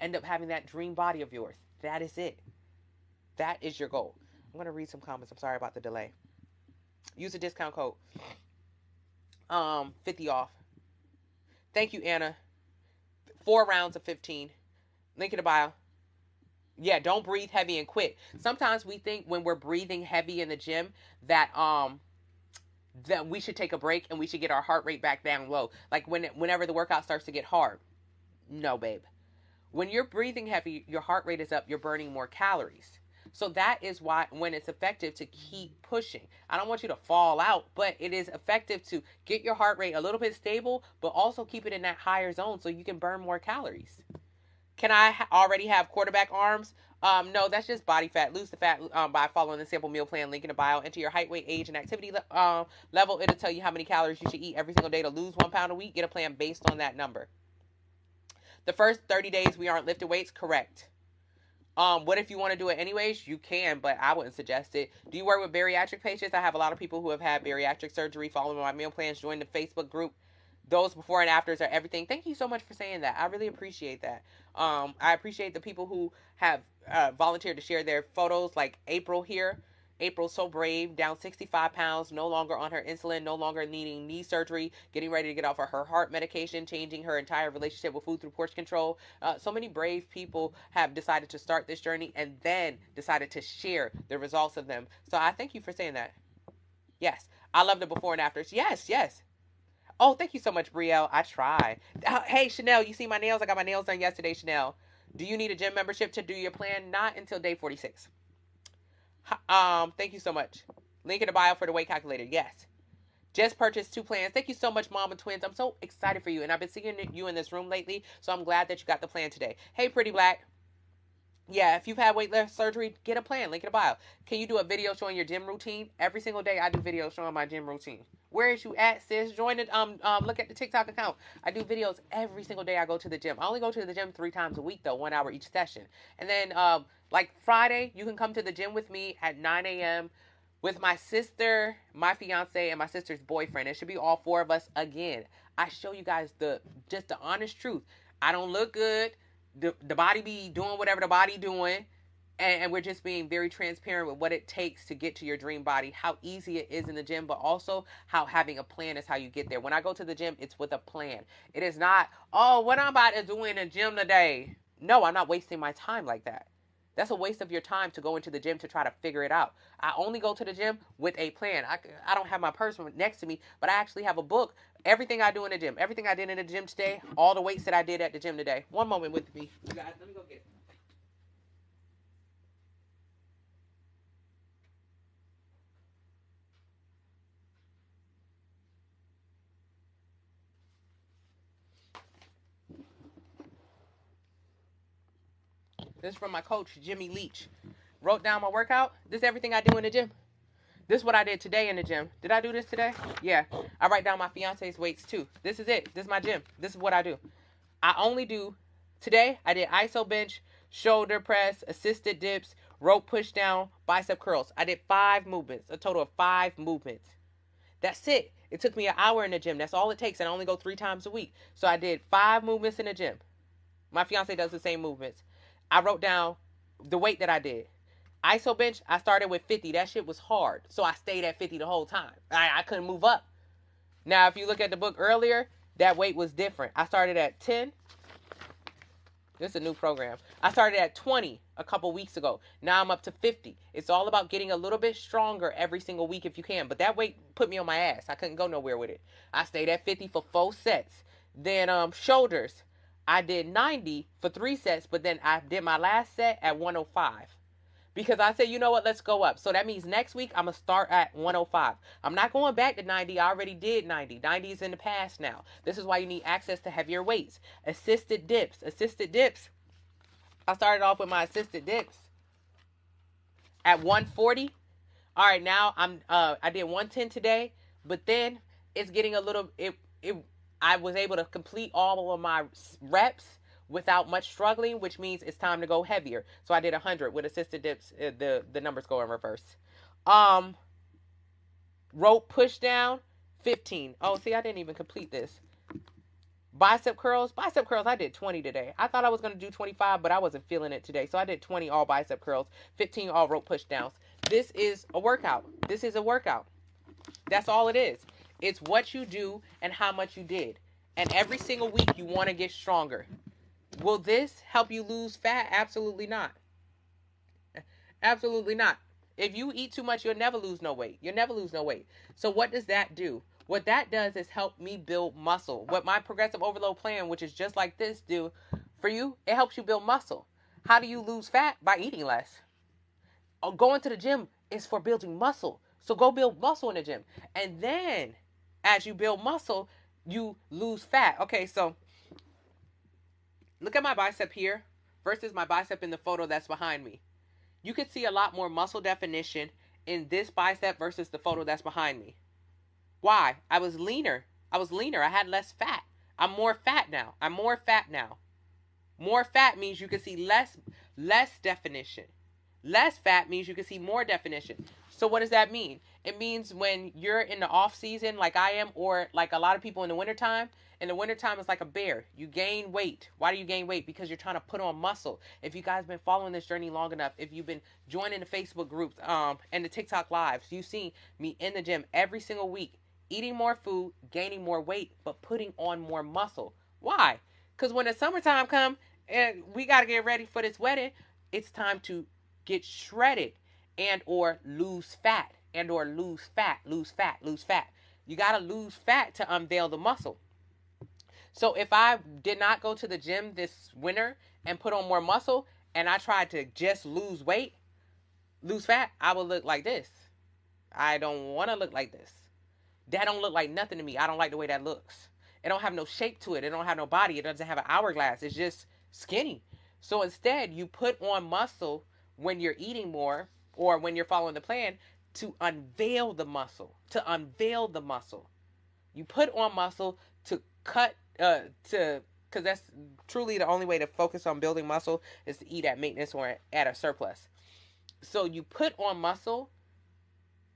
End up having that dream body of yours. That is it. That is your goal. I'm going to read some comments. I'm sorry about the delay. Use a discount code. 50 off. Thank you, Anna. 4 rounds of 15. Link in the bio. Yeah, don't breathe heavy and quit. Sometimes we think when we're breathing heavy in the gym that we should take a break and we should get our heart rate back down low. Like whenever the workout starts to get hard. No, babe. When you're breathing heavy, your heart rate is up. You're burning more calories. So that is why when it's effective to keep pushing. I don't want you to fall out, but it is effective to get your heart rate a little bit stable, but also keep it in that higher zone so you can burn more calories. Can I already have quarterback arms? No, that's just body fat. Lose the fat by following the sample meal plan link in the bio. Enter your height, weight, age, and activity level. It'll tell you how many calories you should eat every single day to lose 1 pound a week. Get a plan based on that number. The first 30 days we aren't lifting weights? Correct. What if you want to do it anyways? You can, but I wouldn't suggest it. Do you work with bariatric patients? I have a lot of people who have had bariatric surgery following my meal plans. Join the Facebook group. Those before and afters are everything. Thank you so much for saying that. I really appreciate that. I appreciate the people who have volunteered to share their photos, like April here. April's so brave, down 65 pounds, no longer on her insulin, no longer needing knee surgery, getting ready to get off of her heart medication, changing her entire relationship with food through portion control. So many brave people have decided to start this journey and then decided to share the results of them. So I thank you for saying that. Yes. I love the before and afters. Yes, yes. Oh, thank you so much, Brielle. I try. Hey, Chanel, you see my nails? I got my nails done yesterday, Chanel. Do you need a gym membership to do your plan? Not until day 46. Thank you so much. Link in the bio for the weight calculator. Yes. Just purchased 2 plans. Thank you so much, Mama Twins. I'm so excited for you. And I've been seeing you in this room lately, so I'm glad that you got the plan today. Hey, Pretty Black. Yeah, if you've had weight loss surgery, get a plan. Link in the bio. Can you do a video showing your gym routine? Every single day I do videos showing my gym routine. Where is you at, sis? Join it. Look at the TikTok account. I do videos every single day I go to the gym. I only go to the gym 3 times a week though, 1 hour each session. And then like Friday, you can come to the gym with me at 9 a.m. with my sister, my fiance, and my sister's boyfriend. It should be all 4 of us again. I show you guys the honest truth. I don't look good. The body be doing whatever the body doing, and we're just being very transparent with what it takes to get to your dream body, how easy it is in the gym, but also how having a plan is how you get there. When I go to the gym, it's with a plan. It is not, oh, what I'm about to do in the gym today. No, I'm not wasting my time like that. That's a waste of your time to go into the gym to try to figure it out. I only go to the gym with a plan. I don't have my purse next to me, but I actually have a book. Everything I do in the gym, everything I did in the gym today, all the weights that I did at the gym today. One moment with me, you guys. Let me go get it. This is from my coach, Jimmy Leach. Wrote down my workout. This is everything I do in the gym. This is what I did today in the gym. Did I do this today? Yeah. I write down my fiance's weights too. This is it. This is my gym. This is what I do. I only do, today I did iso bench, shoulder press, assisted dips, rope push down, bicep curls. I did 5 movements, a total of 5 movements. That's it. It took me an hour in the gym. That's all it takes. And I only go 3 times a week. So I did 5 movements in the gym. My fiance does the same movements. I wrote down the weight that I did. ISO bench, I started with 50. That shit was hard. So I stayed at 50 the whole time. I couldn't move up. Now, if you look at the book earlier, that weight was different. I started at 10. This is a new program. I started at 20 a couple weeks ago. Now I'm up to 50. It's all about getting a little bit stronger every single week if you can. But that weight put me on my ass. I couldn't go nowhere with it. I stayed at 50 for 4 sets. Then shoulders. I did 90 for 3 sets, but then I did my last set at 105. Because I said, you know what, let's go up. So that means next week I'm going to start at 105. I'm not going back to 90. I already did 90. 90 is in the past now. This is why you need access to heavier weights. Assisted dips. Assisted dips. I started off with my assisted dips at 140. All right, now I did 110 today, but then it's getting a little, I was able to complete all of my reps without much struggling, which means it's time to go heavier. So I did 100 with assisted dips. The numbers go in reverse. Rope push down, 15. Oh, see, I didn't even complete this. Bicep curls. Bicep curls, I did 20 today. I thought I was going to do 25, but I wasn't feeling it today. So I did 20 all bicep curls, 15 all rope push downs. This is a workout. This is a workout. That's all it is. It's what you do and how much you did. And every single week you want to get stronger. Will this help you lose fat? Absolutely not. Absolutely not. If you eat too much, you'll never lose no weight. You'll never lose no weight. So what does that do? What that does is help me build muscle. What my progressive overload plan, which is just like this, do for you, it helps you build muscle. How do you lose fat? By eating less. Going to the gym is for building muscle. So go build muscle in the gym. And then as you build muscle, you lose fat. Okay, so look at my bicep here versus my bicep in the photo that's behind me. You could see a lot more muscle definition in this bicep versus the photo that's behind me. Why? I was leaner. I had less fat. I'm more fat now. More fat means you can see less definition. Less fat means you can see more definition. So what does that mean? It means when you're in the off season like I am, or like a lot of people in the wintertime, it's like a bear. You gain weight. Why do you gain weight? Because you're trying to put on muscle. If you guys been following this journey long enough, if you've been joining the Facebook groups and the TikTok lives, you've seen me in the gym every single week, eating more food, gaining more weight, but putting on more muscle. Why? Because when the summertime comes and we got to get ready for this wedding, it's time to get shredded and or lose fat. You got to lose fat to unveil the muscle. So if I did not go to the gym this winter and put on more muscle and I tried to just lose weight, lose fat, I would look like this. I don't want to look like this. That don't look like nothing to me. I don't like the way that looks. It don't have no shape to it. It don't have no body. It doesn't have an hourglass. It's just skinny. So instead, you put on muscle when you're eating more or when you're following the plan to unveil the muscle. To unveil the muscle. You put on muscle to cut to because that's truly the only way to focus on building muscle is to eat at maintenance or at a surplus. So you put on muscle.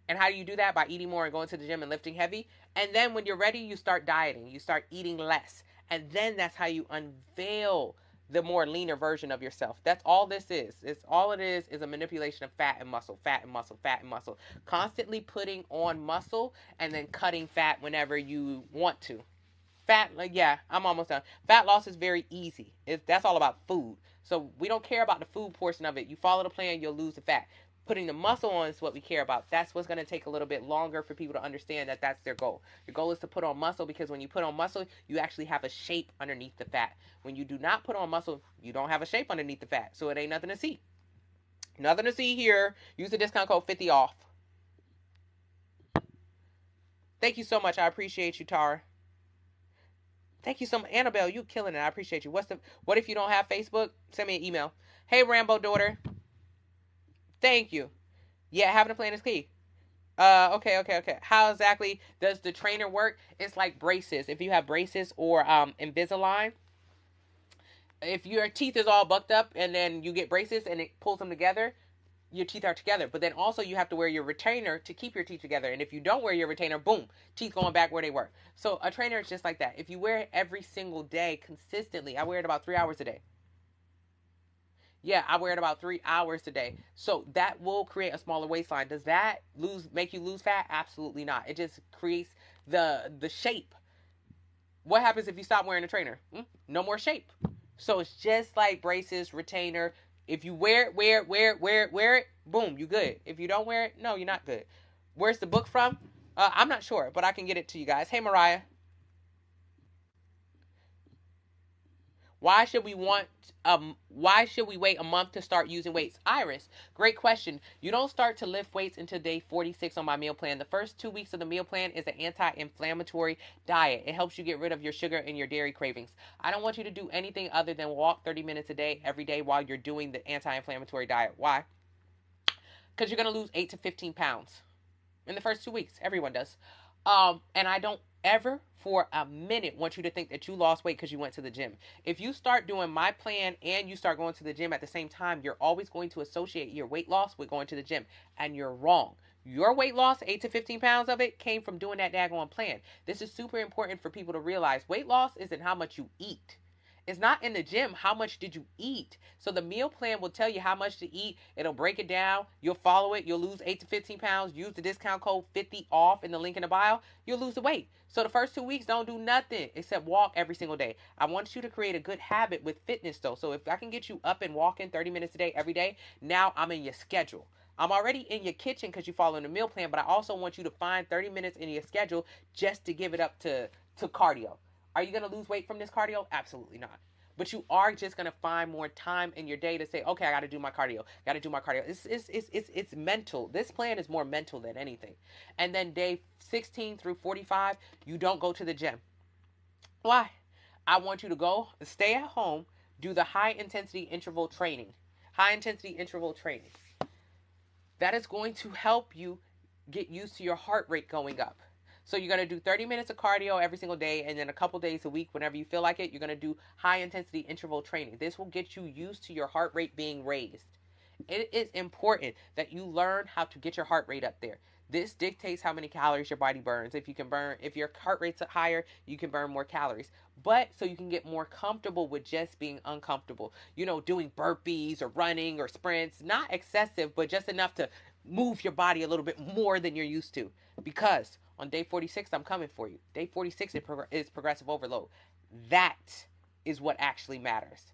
And how do you do that? By eating more and going to the gym and lifting heavy. And then when you're ready, you start dieting. You start eating less. And then that's how you unveil the more leaner version of yourself. That's all this is. It's all it is a manipulation of fat and muscle, fat and muscle, fat and muscle. Constantly putting on muscle and then cutting fat whenever you want to. Fat, like, yeah, I'm almost done. Fat loss is very easy. That's all about food. So we don't care about the food portion of it. You follow the plan, you'll lose the fat. Putting the muscle on is what we care about. That's what's going to take a little bit longer for people to understand that that's their goal. Your goal is to put on muscle because when you put on muscle, you actually have a shape underneath the fat. When you do not put on muscle, you don't have a shape underneath the fat. So it ain't nothing to see. Nothing to see here. Use the discount code 50 off. Thank you so much. I appreciate you, Tara. Thank you so much. Annabelle, you killing it. I appreciate you. What if you don't have Facebook? Send me an email. Hey, Rambo daughter. Thank you. Yeah, having a plan is key. Okay. How exactly does the trainer work? It's like braces. If you have braces or Invisalign, if your teeth is all bucked up and then you get braces and it pulls them together, your teeth are together. But then also you have to wear your retainer to keep your teeth together. And if you don't wear your retainer, boom, teeth going back where they were. So a trainer is just like that. If you wear it every single day consistently, I wear it about 3 hours a day. Yeah, I wear it about 3 hours a day. So that will create a smaller waistline. Does that make you lose fat? Absolutely not. It just creates the shape. What happens if you stop wearing a trainer? No more shape. So it's just like braces, retainer. If you wear it, boom, you good. If you don't wear it, no, you're not good. Where's the book from? I'm not sure, but I can get it to you guys. Hey, Mariah. Why should we wait a month to start using weights? Iris, great question. You don't start to lift weights until day 46 on my meal plan. The first 2 weeks of the meal plan is an anti-inflammatory diet. It helps you get rid of your sugar and your dairy cravings. I don't want you to do anything other than walk 30 minutes a day every day while you're doing the anti-inflammatory diet. Why? Because you're going to lose 8 to 15 pounds in the first 2 weeks. Everyone does. And I don't ever for a minute want you to think that you lost weight because you went to the gym. If you start doing my plan and you start going to the gym at the same time, you're always going to associate your weight loss with going to the gym. And you're wrong. Your weight loss, 8 to 15 pounds of it, came from doing that daggone plan. This is super important for people to realize. Weight loss isn't how much you eat. It's not in the gym. How much did you eat? So the meal plan will tell you how much to eat. It'll break it down. You'll follow it. You'll lose 8 to 15 pounds. Use the discount code 50 off in the link in the bio. You'll lose the weight. So the first 2 weeks, don't do nothing except walk every single day. I want you to create a good habit with fitness though. So if I can get you up and walking 30 minutes a day every day, now I'm in your schedule. I'm already in your kitchen because you follow the meal plan, but I also want you to find 30 minutes in your schedule just to give it up to cardio. Are you going to lose weight from this cardio? Absolutely not. But you are just going to find more time in your day to say, okay, I got to do my cardio. Got to do my cardio. It's mental. This plan is more mental than anything. And then day 16 through 45, you don't go to the gym. Why? I want you to stay at home, do the high intensity interval training. High intensity interval training. That is going to help you get used to your heart rate going up. So you're going to do 30 minutes of cardio every single day, and then a couple days a week, whenever you feel like it, you're going to do high intensity interval training. This will get you used to your heart rate being raised. It is important that you learn how to get your heart rate up there. This dictates how many calories your body burns. If your heart rate's higher, you can burn more calories. But so you can get more comfortable with just being uncomfortable. Doing burpees or running or sprints, not excessive, but just enough to move your body a little bit more than you're used to. Because on day 46, I'm coming for you. Day 46 is progressive overload. That is what actually matters.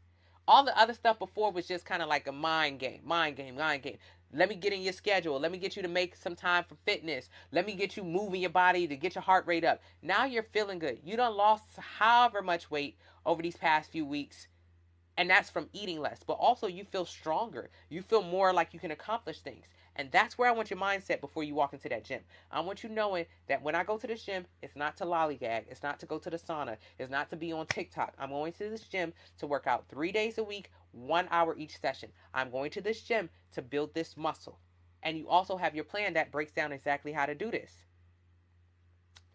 All the other stuff before was just kind of like a mind game. Let me get in your schedule. Let me get you to make some time for fitness. Let me get you moving your body to get your heart rate up. Now you're feeling good. You done lost however much weight over these past few weeks, and that's from eating less. But also you feel stronger. You feel more like you can accomplish things. And that's where I want your mindset before you walk into that gym. I want you knowing that when I go to this gym, it's not to lollygag. It's not to go to the sauna. It's not to be on TikTok. I'm going to this gym to work out 3 days a week, 1 hour each session. I'm going to this gym to build this muscle. And you also have your plan that breaks down exactly how to do this.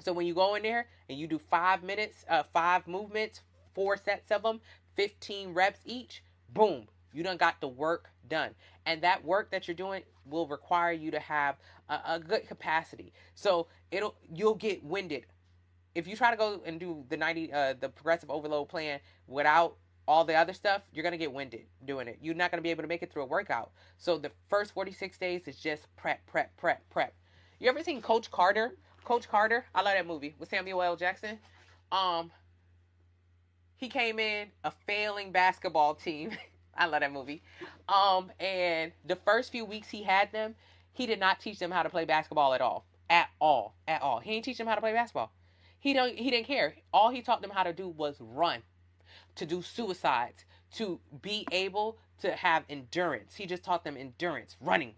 So when you go in there and you do 5 minutes, 5 movements, 4 sets of them, 15 reps each, boom, you done got the work done. And that work that you're doing will require you to have a good capacity. So you'll get winded. If you try to go and do the progressive overload plan without all the other stuff, you're going to get winded doing it. You're not going to be able to make it through a workout. So the first 46 days is just prep. You ever seen Coach Carter? Coach Carter, I love that movie with Samuel L. Jackson. He came in a failing basketball team. I love that movie. And the first few weeks he had them, he did not teach them how to play basketball at all. At all. He didn't teach them how to play basketball. He didn't care. All he taught them how to do was run, to do suicides, to be able to have endurance. He just taught them endurance, running.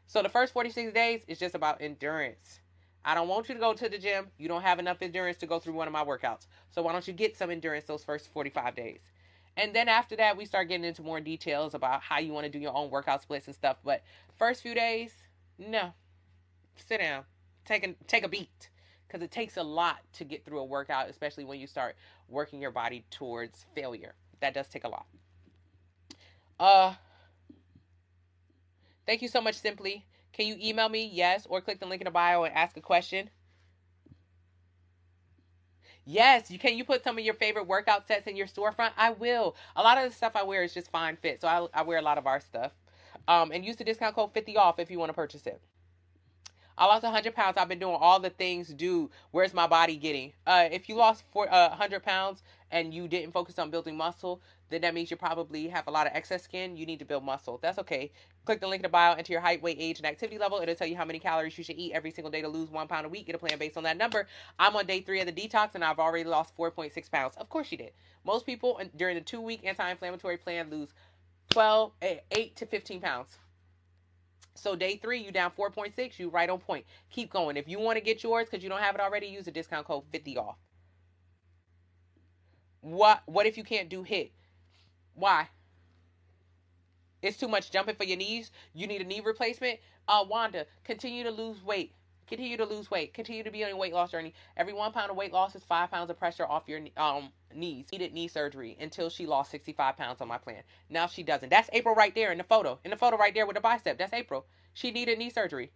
So the first 46 days is just about endurance. I don't want you to go to the gym. You don't have enough endurance to go through one of my workouts. So why don't you get some endurance those first 45 days? And then after that, we start getting into more details about how you want to do your own workout splits and stuff. But first few days, no. Sit down. Take a beat. Because it takes a lot to get through a workout, especially when you start working your body towards failure. That does take a lot. Thank you so much, Simply. Can you email me? Yes. Or click the link in the bio and ask a question. Yes, you put some of your favorite workout sets in your storefront? I will. A lot of the stuff I wear is just fine fit, so I wear a lot of our stuff. And use the discount code 50 off if you want to purchase it. I lost 100 pounds. I've been doing all the things due. Where's my body getting? If you lost 100 pounds and you didn't focus on building muscle, then that means you probably have a lot of excess skin. You need to build muscle. That's okay. Click the link in the bio, enter your height, weight, age, and activity level. It'll tell you how many calories you should eat every single day to lose 1 pound a week. Get a plan based on that number. I'm on day 3 of the detox, and I've already lost 4.6 pounds. Of course you did. Most people during the 2-week anti-inflammatory plan lose 8 to 15 pounds. So day 3, you down 4.6, you right on point. Keep going. If you want to get yours because you don't have it already, use the discount code 50 off. What if you can't do HIIT? Why? It's too much jumping for your knees. You need a knee replacement. Wanda, continue to lose weight. Continue to be on a weight loss journey. Every 1 pound of weight loss is 5 pounds of pressure off your knees. Needed knee surgery until she lost 65 pounds on my plan. Now she doesn't. That's April right there in the photo. In the photo right there with the bicep. That's April. She needed knee surgery.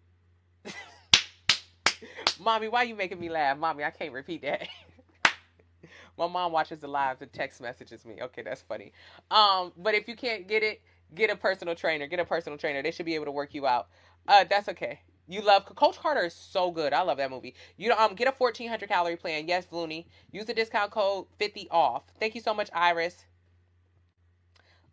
Mommy, why are you making me laugh? Mommy, I can't repeat that. My mom watches the lives and text messages me. Okay, that's funny. But if you can't get it, get a personal trainer. They should be able to work you out. That's okay. You love Coach Carter is so good. I love that movie. You get a 1,400 calorie plan. Yes, Looney. Use the discount code 50 off. Thank you so much, Iris.